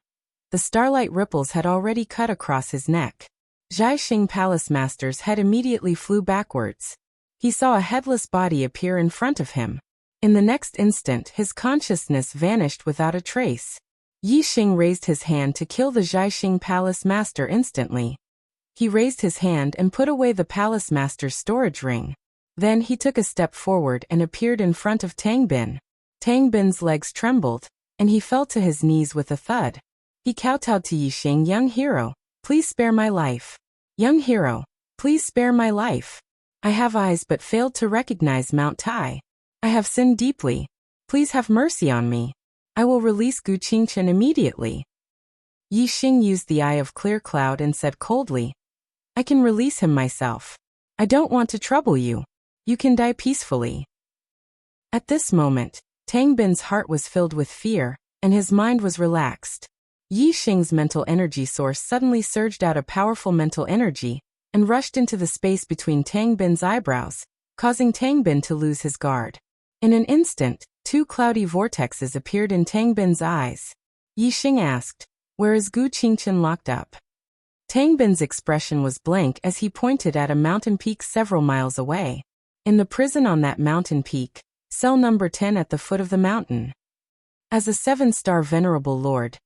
Speaker 1: the Starlight Ripples had already cut across his neck. Zhaixing Palace Master's head immediately flew backwards. He saw a headless body appear in front of him. In the next instant, his consciousness vanished without a trace. Yixing raised his hand to kill the Zhaixing Palace Master instantly. He raised his hand and put away the Palace Master's storage ring. Then he took a step forward and appeared in front of Tang Bin. Tang Bin's legs trembled, and he fell to his knees with a thud. He kowtowed to Yixing, young hero, please spare my life. Young hero, please spare my life. I have eyes but failed to recognize Mount Tai. I have sinned deeply. Please have mercy on me. I will release Gu Qingqian immediately. Yixing used the eye of clear cloud and said coldly, I can release him myself. I don't want to trouble you. You can die peacefully. At this moment, Tang Bin's heart was filled with fear, and his mind was relaxed. Yixing's mental energy source suddenly surged out a powerful mental energy, and rushed into the space between Tang Bin's eyebrows, causing Tang Bin to lose his guard. In an instant, 2 cloudy vortexes appeared in Tang Bin's eyes. Yixing asked, where is Gu Qingqian locked up? Tang Bin's expression was blank as he pointed at a mountain peak several miles away. In the prison on that mountain peak, cell number 10 at the foot of the mountain. As a 7-star venerable lord,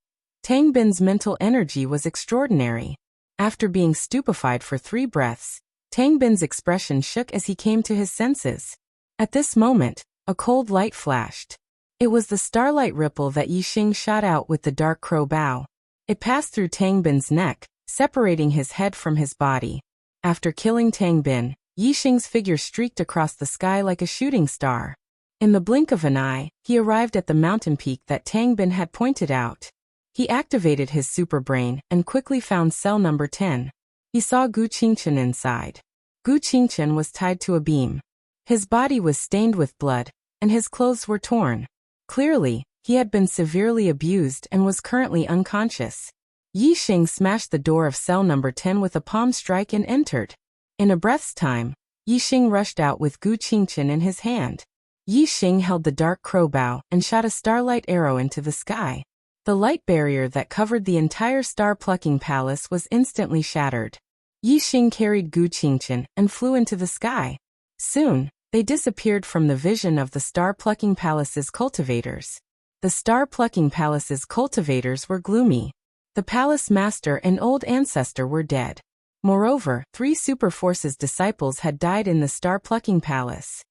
Speaker 1: Tang Bin's mental energy was extraordinary. After being stupefied for 3 breaths, Tang Bin's expression shook as he came to his senses. At this moment, a cold light flashed. It was the starlight ripple that Yixing shot out with the dark crow bow. It passed through Tang Bin's neck, separating his head from his body. After killing Tang Bin, Yixing's figure streaked across the sky like a shooting star. In the blink of an eye, he arrived at the mountain peak that Tang Bin had pointed out. He activated his super brain and quickly found cell number 10. He saw Gu Qingqian inside. Gu Qingqian was tied to a beam. His body was stained with blood, and his clothes were torn. Clearly, he had been severely abused and was currently unconscious. Yixing smashed the door of cell number 10 with a palm strike and entered. In a breath's time, Yixing rushed out with Gu Qingqian in his hand. Yixing held the dark crow bow and shot a starlight arrow into the sky. The light barrier that covered the entire star-plucking palace was instantly shattered. Yixing carried Gu Qingqian and flew into the sky. Soon, they disappeared from the vision of the star-plucking palace's cultivators. The star-plucking palace's cultivators were gloomy. The palace master and old ancestor were dead. Moreover, 3 Super Force's disciples had died in the star-plucking palace.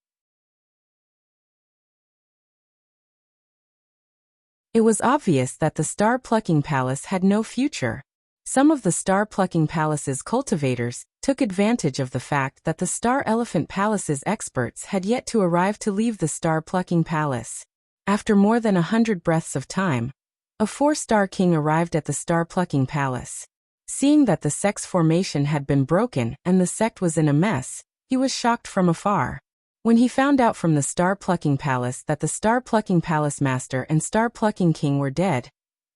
Speaker 1: It was obvious that the star-plucking palace had no future. Some of the star-plucking palace's cultivators took advantage of the fact that the Star Elephant Palace's experts had yet to arrive to leave the star-plucking palace. After more than 100 breaths of time, a 4-star king arrived at the star-plucking palace. Seeing that the sect's formation had been broken and the sect was in a mess, he was shocked from afar. When he found out from the star-plucking palace that the star-plucking palace master and star-plucking king were dead,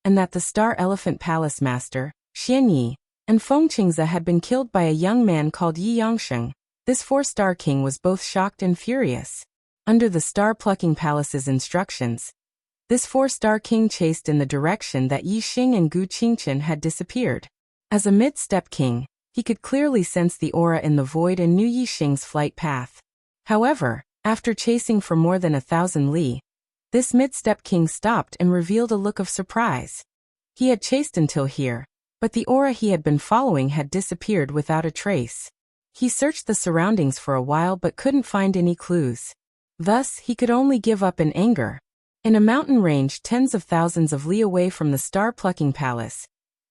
Speaker 1: and that the Star Elephant Palace master, Xian Yi, and Feng Qingze had been killed by a young man called Yi Yangsheng, this 4-star king was both shocked and furious. Under the star-plucking palace's instructions, this 4-star king chased in the direction that Yi Xing and Gu Qingchen had disappeared. As a mid-step king, he could clearly sense the aura in the void and knew Yi Xing's flight path. However, after chasing for more than 1,000 li, this mid-step king stopped and revealed a look of surprise. He had chased until here, but the aura he had been following had disappeared without a trace. He searched the surroundings for a while but couldn't find any clues. Thus, he could only give up in anger. In a mountain range tens of thousands of li away from the star-plucking palace,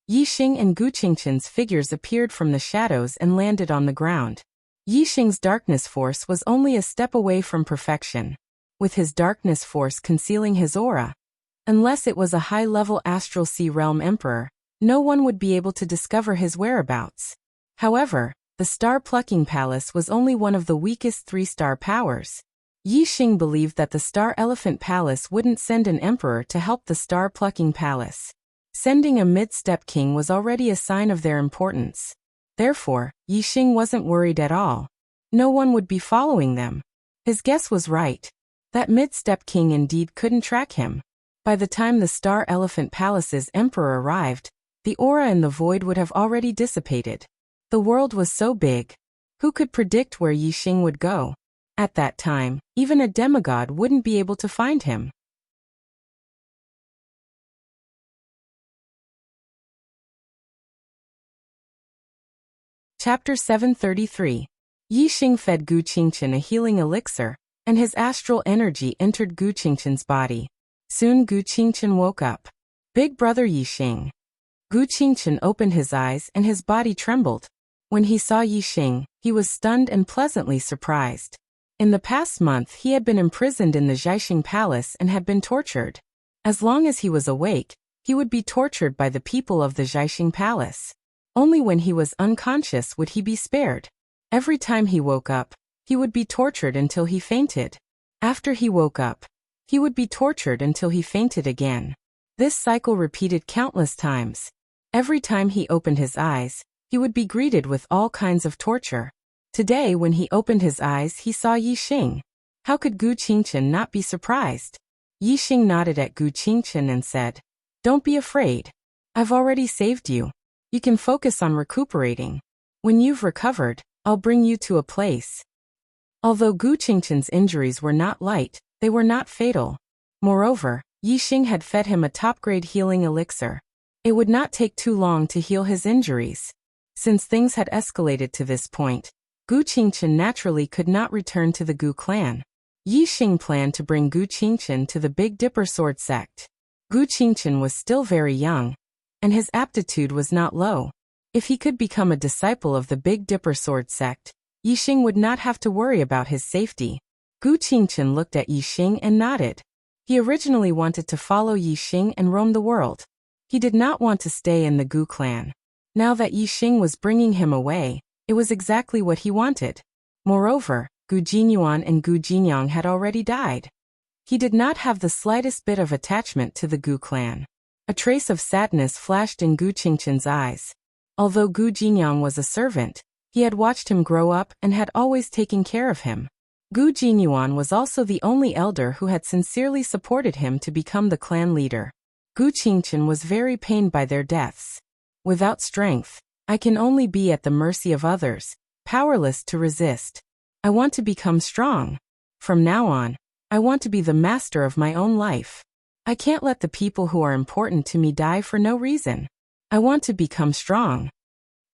Speaker 1: Yi Xing and Gu Qingchen's figures appeared from the shadows and landed on the ground. Yi Xing's darkness force was only a step away from perfection, with his darkness force concealing his aura. Unless it was a high-level astral sea realm emperor, no one would be able to discover his whereabouts. However, the star-plucking palace was only one of the weakest 3-star powers. Yi Xing believed that the Star Elephant Palace wouldn't send an emperor to help the star-plucking palace. Sending a mid-step king was already a sign of their importance. Therefore, Yi Xing wasn't worried at all. No one would be following them. His guess was right. That mid-step king indeed couldn't track him. By the time the Star Elephant Palace's emperor arrived, the aura in the void would have already dissipated. The world was so big. Who could predict where Yi Xing would go? At that time, even a demigod wouldn't be able to find him. Chapter 733. Yi Xing fed Gu Qingchen a healing elixir, and his astral energy entered Gu Qingchen's body. Soon Gu Qingchen woke up. Big brother Yi Xing. Gu Qingchen opened his eyes and his body trembled. When he saw Yi Xing, he was stunned and pleasantly surprised. In the past month he had been imprisoned in the Zhaixing Palace and had been tortured. As long as he was awake, he would be tortured by the people of the Zhaixing Palace. Only when he was unconscious would he be spared. Every time he woke up, he would be tortured until he fainted. After he woke up, he would be tortured until he fainted again. This cycle repeated countless times. Every time he opened his eyes, he would be greeted with all kinds of torture. Today when he opened his eyes he saw Yi Xing. How could Gu Qingchen not be surprised? Yi Xing nodded at Gu Qingchen and said, "Don't be afraid. I've already saved you. You can focus on recuperating. When you've recovered, I'll bring you to a place." Although Gu Qingchen's injuries were not light, they were not fatal. Moreover, Yi Xing had fed him a top-grade healing elixir. It would not take too long to heal his injuries. Since things had escalated to this point, Gu Qingchen naturally could not return to the Gu clan. Yi Xing planned to bring Gu Qingchen to the Big Dipper Sword sect. Gu Qingchen was still very young, and his aptitude was not low. If he could become a disciple of the Big Dipper Sword sect, Yi Xing would not have to worry about his safety. Gu Qingchen looked at Yi Xing and nodded. He originally wanted to follow Yi Xing and roam the world. He did not want to stay in the Gu clan. Now that Yi Xing was bringing him away, it was exactly what he wanted. Moreover, Gu Jinyuan and Gu Jinyang had already died. He did not have the slightest bit of attachment to the Gu clan. A trace of sadness flashed in Gu Qingchen's eyes. Although Gu Jinyang was a servant, he had watched him grow up and had always taken care of him. Gu Jinyuan was also the only elder who had sincerely supported him to become the clan leader. Gu Qingchen was very pained by their deaths. Without strength, I can only be at the mercy of others, powerless to resist. I want to become strong. From now on, I want to be the master of my own life. I can't let the people who are important to me die for no reason. I want to become strong.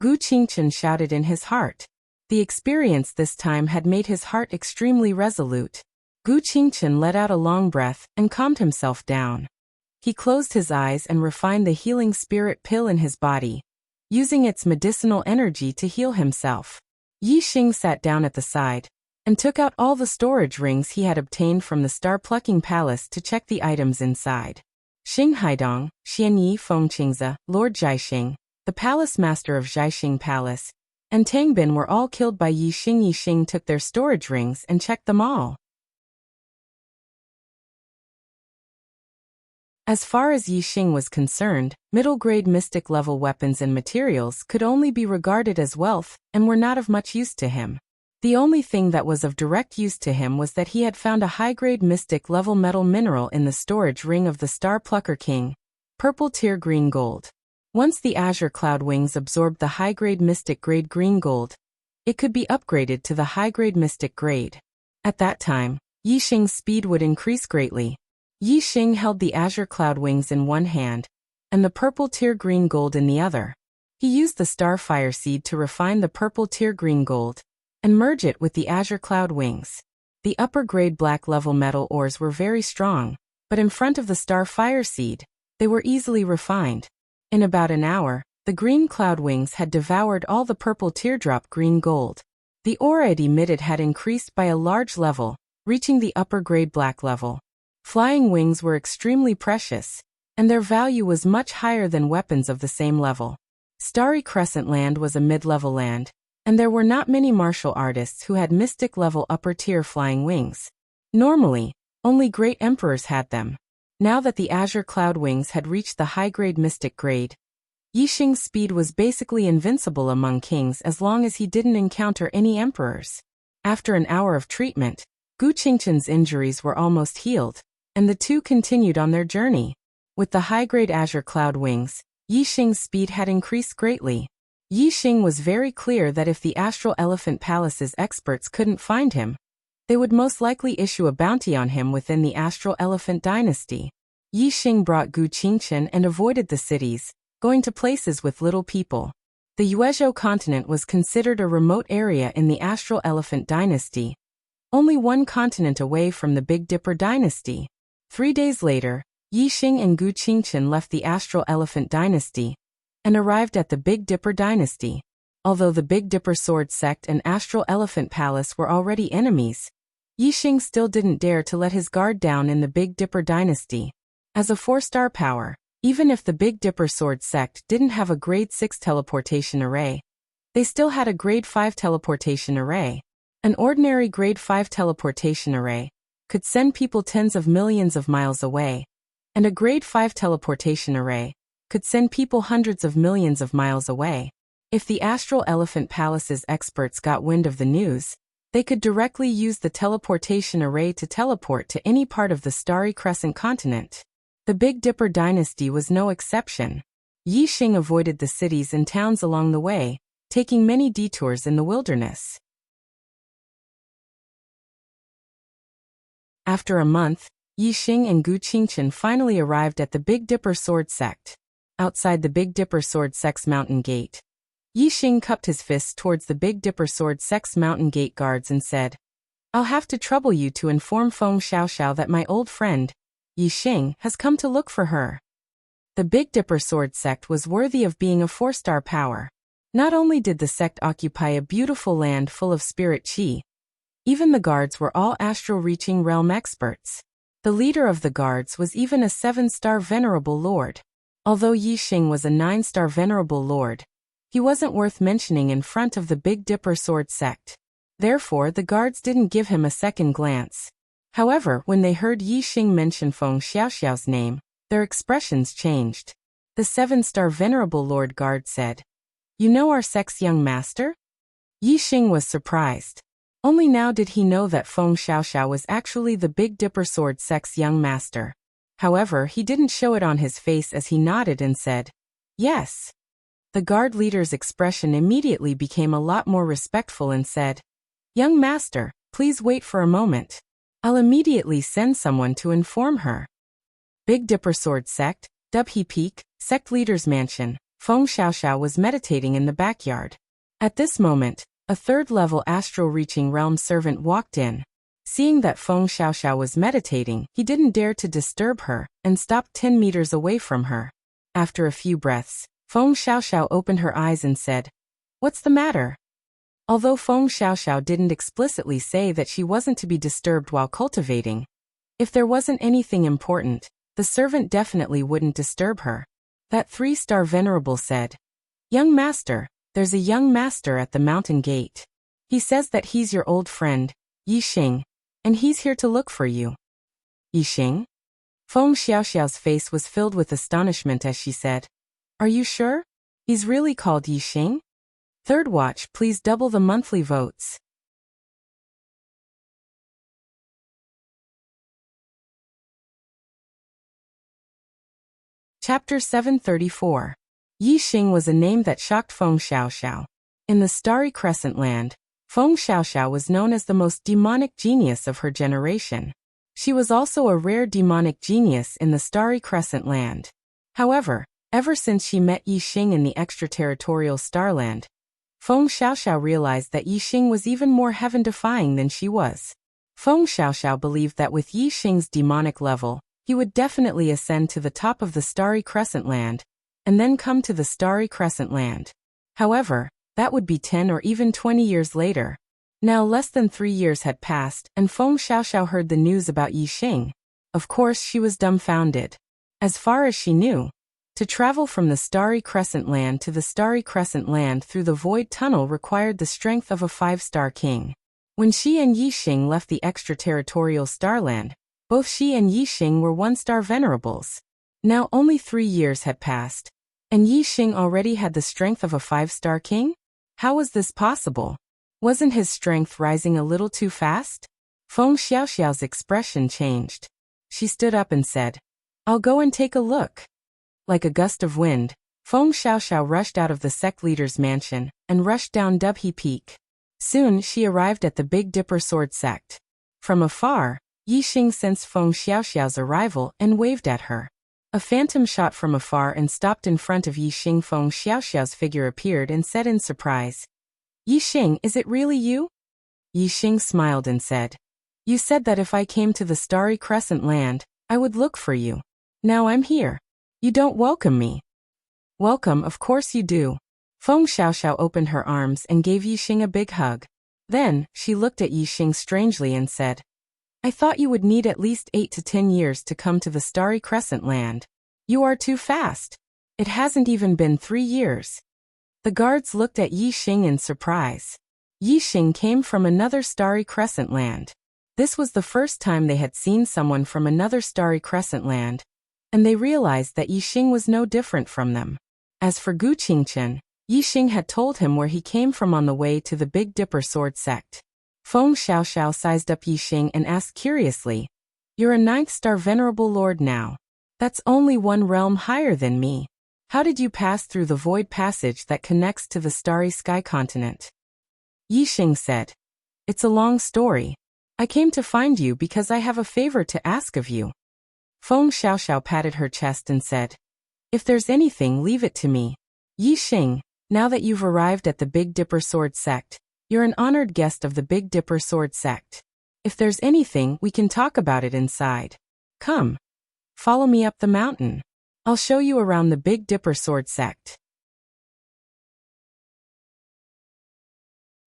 Speaker 1: Gu Qingchen shouted in his heart. The experience this time had made his heart extremely resolute. Gu Qingchen let out a long breath and calmed himself down. He closed his eyes and refined the healing spirit pill in his body, using its medicinal energy to heal himself. Yi Xing sat down at the side and took out all the storage rings he had obtained from the star-plucking palace to check the items inside. Xing Haidong, Xianyi Fengqingze, Lord Jiaxing, the palace master of Jiaxing Palace, and Tang Bin were all killed by Yi Xing. Yi Xing took their storage rings and checked them all. As far as Yi Xing was concerned, middle-grade mystic-level weapons and materials could only be regarded as wealth and were not of much use to him. The only thing that was of direct use to him was that he had found a high-grade mystic-level metal mineral in the storage ring of the Star Plucker King, purple tier green gold. Once the azure cloud wings absorbed the high-grade mystic-grade green gold, it could be upgraded to the high-grade mystic grade. At that time, Yi Xing's speed would increase greatly. Yi Xing held the azure cloud wings in one hand, and the purple tier green gold in the other. He used the starfire seed to refine the purple tier green gold, and merge it with the azure cloud wings. The upper grade black level metal ores were very strong, but in front of the starfire seed, they were easily refined. In about an hour, the green cloud wings had devoured all the purple teardrop green gold. The aura it emitted had increased by a large level, reaching the upper grade black level. Flying wings were extremely precious, and their value was much higher than weapons of the same level. Starry Crescent Land was a mid-level land, and there were not many martial artists who had mystic-level upper-tier flying wings. Normally, only great emperors had them. Now that the azure cloud wings had reached the high-grade mystic grade, Yi Xing's speed was basically invincible among kings as long as he didn't encounter any emperors. After an hour of treatment, Gu Qingchen's injuries were almost healed, and the two continued on their journey. With the high-grade azure cloud wings, Yi Xing's speed had increased greatly. Yi Xing was very clear that if the Astral Elephant Palace's experts couldn't find him, they would most likely issue a bounty on him within the Astral Elephant dynasty. Yi Xing brought Gu Qingchen and avoided the cities, going to places with little people. The Yuezhou continent was considered a remote area in the Astral Elephant dynasty, only one continent away from the Big Dipper dynasty. 3 days later, Yi Xing and Gu Qingchen left the Astral Elephant dynasty and arrived at the Big Dipper dynasty. Although the Big Dipper Sword Sect and Astral Elephant Palace were already enemies, Yi Xing still didn't dare to let his guard down in the Big Dipper dynasty. As a 4-star power, even if the Big Dipper Sword Sect didn't have a Grade 6 teleportation array, they still had a Grade 5 teleportation array. An ordinary Grade 5 teleportation array could send people tens of millions of miles away, and a Grade 5 teleportation array could send people hundreds of millions of miles away. If the Astral Elephant Palace's experts got wind of the news, they could directly use the teleportation array to teleport to any part of the Starry Crescent continent. The Big Dipper dynasty was no exception. Yi Xing avoided the cities and towns along the way, taking many detours in the wilderness. After a month, Yi Xing and Gu Qingchen finally arrived at the Big Dipper Sword Sect. Outside the Big Dipper Sword Sect's mountain gate, Yi Xing cupped his fists towards the Big Dipper Sword Sect's mountain gate guards and said, "I'll have to trouble you to inform Feng Xiaoxiao that my old friend, Yi Xing, has come to look for her." The Big Dipper Sword Sect was worthy of being a 4-star power. Not only did the sect occupy a beautiful land full of spirit chi, even the guards were all astral-reaching realm experts. The leader of the guards was even a 7-star venerable lord. Although Yi Xing was a 9-star venerable lord, he wasn't worth mentioning in front of the Big Dipper Sword Sect. Therefore, the guards didn't give him a second glance. However, when they heard Yi Xing mention Feng Xiaoxiao's name, their expressions changed. The 7-star venerable lord guard said, "You know our sect's young master?" Yi Xing was surprised. Only now did he know that Feng Xiaoxiao was actually the Big Dipper Sword Sect's young master. However, he didn't show it on his face as he nodded and said, "Yes." The guard leader's expression immediately became a lot more respectful and said, "Young master, please wait for a moment. I'll immediately send someone to inform her." Big Dipper Sword Sect, Dubhe Peak, Sect Leader's Mansion. Feng Xiaoxiao was meditating in the backyard. At this moment, a 3rd-level astral-reaching realm servant walked in. Seeing that Feng Xiaoxiao was meditating, he didn't dare to disturb her, and stopped 10 meters away from her. After a few breaths, Feng Xiaoxiao opened her eyes and said, "What's the matter?" Although Feng Xiaoxiao didn't explicitly say that she wasn't to be disturbed while cultivating, if there wasn't anything important, the servant definitely wouldn't disturb her. That 3-star venerable said, "Young master, there's a young master at the mountain gate. He says that he's your old friend, Yixing, and he's here to look for you." "Yixing?" Feng Xiaoxiao's face was filled with astonishment as she said, "Are you sure? He's really called Yixing?" Third watch, please double the monthly votes. Chapter 734. Yixing was a name that shocked Feng Xiaoxiao. In the Starry Crescent Land, Feng Xiaoxiao was known as the most demonic genius of her generation. She was also a rare demonic genius in the Starry Crescent Land. However, ever since she met Yixing in the extraterritorial Starland, Feng Xiaoxiao realized that Yixing was even more heaven-defying than she was. Feng Xiaoxiao believed that with Yixing's demonic level, he would definitely ascend to the top of the Starry Crescent Land, and then come to the Starry Crescent Land. However, that would be 10 or even 20 years later. Now less than 3 years had passed, and Feng Xiaoxiao heard the news about Yixing. Of course she was dumbfounded. As far as she knew, to travel from the Starry Crescent Land to the Starry Crescent Land through the Void Tunnel required the strength of a 5-star king. When she and Yixing left the extraterritorial Starland, both she and Yixing were 1-star venerables. Now only 3 years had passed, and Yixing already had the strength of a 5-star king? How was this possible? Wasn't his strength rising a little too fast? Feng Xiaoxiao's expression changed. She stood up and said, "I'll go and take a look." Like a gust of wind, Feng Xiaoxiao rushed out of the sect leader's mansion and rushed down Dubhe Peak. Soon she arrived at the Big Dipper Sword sect. From afar, Yixing sensed Feng Xiaoxiao's arrival and waved at her. A phantom shot from afar and stopped in front of Yixing. Feng Xiaoxiao's figure appeared and said in surprise, "Yixing, is it really you?" Yixing smiled and said, "You said that if I came to the Starry Crescent Land, I would look for you. Now I'm here. You don't welcome me." "Welcome, of course you do." Feng Xiaoxiao opened her arms and gave Yixing a big hug. Then, she looked at Yixing strangely and said, "I thought you would need at least 8 to 10 years to come to the Starry Crescent Land. You are too fast. It hasn't even been 3 years." The guards looked at Yixing in surprise. Yixing came from another Starry Crescent Land. This was the first time they had seen someone from another Starry Crescent Land, and they realized that Yixing was no different from them. As for Gu Qingchen, Yixing had told him where he came from on the way to the Big Dipper Sword sect. Feng Xiaoxiao sized up Yixing and asked curiously, "You're a 9th-star venerable lord now. That's only 1 realm higher than me. How did you pass through the void passage that connects to the Starry Sky continent?" Yixing said, "It's a long story. I came to find you because I have a favor to ask of you." Feng Xiaoxiao patted her chest and said, "If there's anything, leave it to me." "Yixing, now that you've arrived at the Big Dipper Sword sect, you're an honored guest of the Big Dipper Sword sect. If there's anything, we can talk about it inside. Come. Follow me up the mountain. I'll show you around the Big Dipper Sword sect."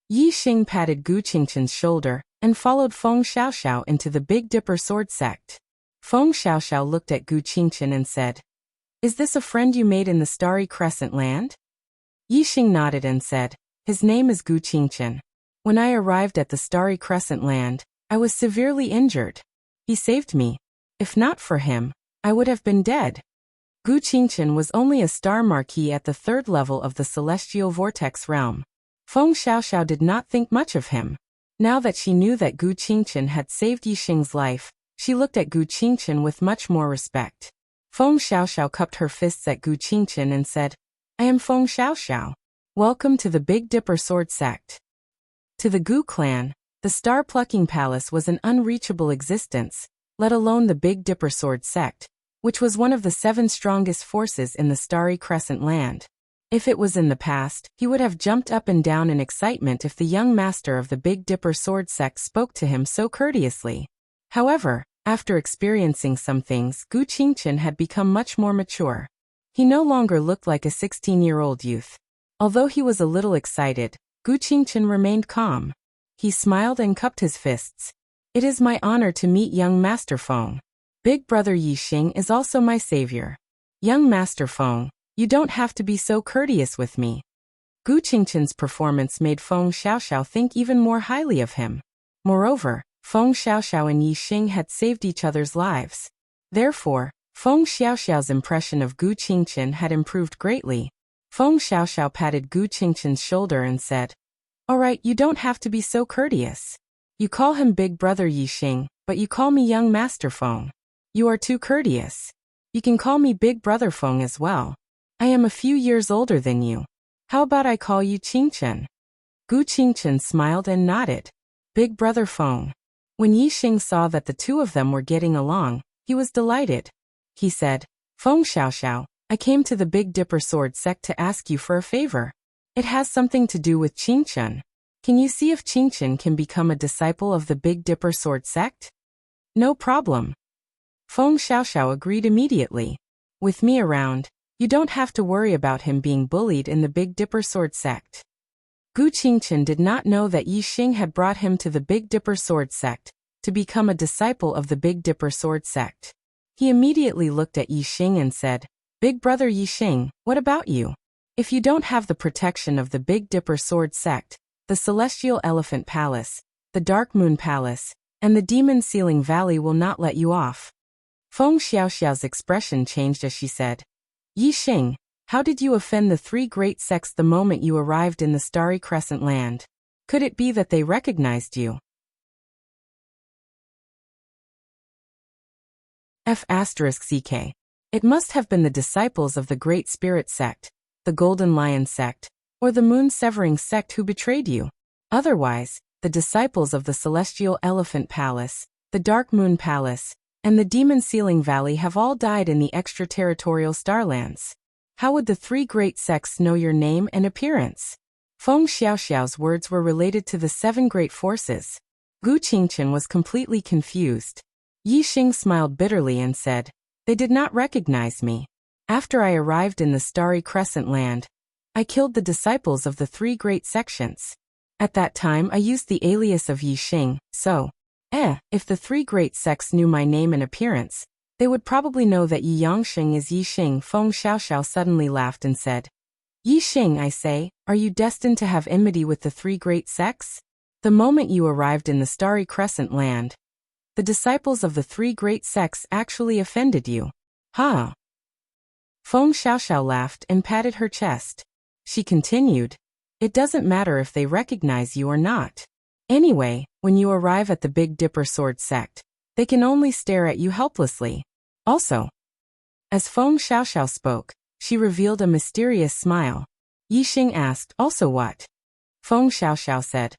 Speaker 1: Yixing patted Gu Qingchen's shoulder and followed Feng Xiaoxiao into the Big Dipper Sword sect. Feng Xiaoxiao looked at Gu Qingchen and said, "Is this a friend you made in the Starry Crescent Land?" Yixing nodded and said, "His name is Gu Qingchen. When I arrived at the Starry Crescent Land, I was severely injured. He saved me. If not for him, I would have been dead." Gu Qingchen was only a star marquis at the 3rd level of the Celestial Vortex realm. Feng Xiaoxiao did not think much of him. Now that she knew that Gu Qingchen had saved Yixing's life, she looked at Gu Qingchen with much more respect. Feng Xiaoxiao cupped her fists at Gu Qingchen and said, "I am Feng Xiaoxiao. Welcome to the Big Dipper Sword sect." To the Gu clan, the star-plucking palace was an unreachable existence, let alone the Big Dipper Sword sect, which was one of the 7 strongest forces in the Starry Crescent Land. If it was in the past, he would have jumped up and down in excitement if the young master of the Big Dipper sword sect spoke to him so courteously. However, after experiencing some things, Gu Qingchen had become much more mature. He no longer looked like a 16-year-old youth. Although he was a little excited, Gu Qingchen remained calm. He smiled and cupped his fists. It is my honor to meet young Master Feng. Big brother Yixing is also my savior. Young Master Feng, you don't have to be so courteous with me. Gu Qingchen's performance made Feng Xiaoxiao think even more highly of him. Moreover, Feng Xiaoxiao and Yixing had saved each other's lives. Therefore, Feng Xiaoxiao's impression of Gu Qingchen had improved greatly. Feng Xiaoxiao patted Gu Qingchen's shoulder and said, "All right, you don't have to be so courteous. You call him Big Brother Yixing, but you call me Young Master Feng. You are too courteous. You can call me Big Brother Feng as well. I am a few years older than you. How about I call you Qingchen?" Gu Qingchen smiled and nodded. Big Brother Feng. When Yixing saw that the two of them were getting along, he was delighted. He said, "Feng Xiaoxiao, I came to the Big Dipper sword sect to ask you for a favor. It has something to do with Qingchen. Can you see if Qingchen can become a disciple of the Big Dipper sword sect?" "No problem." Feng Xiaoxiao agreed immediately. "With me around, you don't have to worry about him being bullied in the Big Dipper sword sect." Gu Qingchen did not know that Yixing had brought him to the Big Dipper sword sect to become a disciple of the Big Dipper sword sect. He immediately looked at Yixing and said, "Big brother Yixing, what about you? If you don't have the protection of the Big Dipper sword sect, the Celestial Elephant Palace, the Dark Moon Palace, and the Demon Ceiling Valley will not let you off." Feng Xiaoxiao's expression changed as she said, "Yixing, how did you offend the three great sects the moment you arrived in the Starry Crescent Land? Could it be that they recognized you?" F***ck. It must have been the disciples of the Great Spirit sect, the Golden Lion sect, or the Moon Severing sect who betrayed you. Otherwise, the disciples of the Celestial Elephant Palace, the Dark Moon Palace, and the Demon Ceiling Valley have all died in the extraterritorial Starlands. How would the three great sects know your name and appearance? Feng Xiaoxiao's words were related to the seven great forces. Gu Qingchen was completely confused. Yixing smiled bitterly and said, "They did not recognize me. After I arrived in the Starry Crescent Land, I killed the disciples of the three great sections. At that time I used the alias of Yixing, so, if the three great sects knew my name and appearance, they would probably know that Yi Yangxing is Yixing." Feng Xiaoxiao suddenly laughed and said, "Yixing, I say, are you destined to have enmity with the three great sects? The moment you arrived in the Starry Crescent Land, the disciples of the three great sects actually offended you. Ha!" Feng Xiaoxiao laughed and patted her chest. She continued, "It doesn't matter if they recognize you or not. Anyway, when you arrive at the Big Dipper sword sect, they can only stare at you helplessly. Also," as Feng Xiaoxiao spoke, she revealed a mysterious smile. Yixing asked, "Also what?" Feng Xiaoxiao said,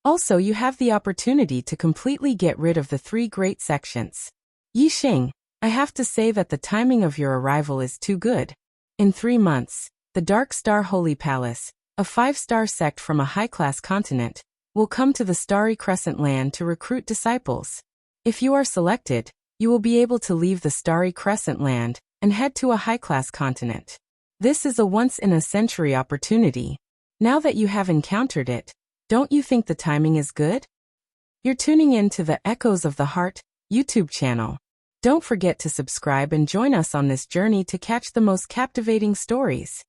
Speaker 1: "Also you have the opportunity to completely get rid of the three great sections." "Yixing, I have to say that the timing of your arrival is too good. In 3 months, the Dark Star Holy Palace, a 5-star sect from a high-class continent, will come to the Starry Crescent Land to recruit disciples. If you are selected, you will be able to leave the Starry Crescent Land and head to a high-class continent. This is a once-in-a-century opportunity. Now that you have encountered it, don't you think the timing is good?" You're tuning in to the Echoes of the Heart YouTube channel. Don't forget to subscribe and join us on this journey to catch the most captivating stories.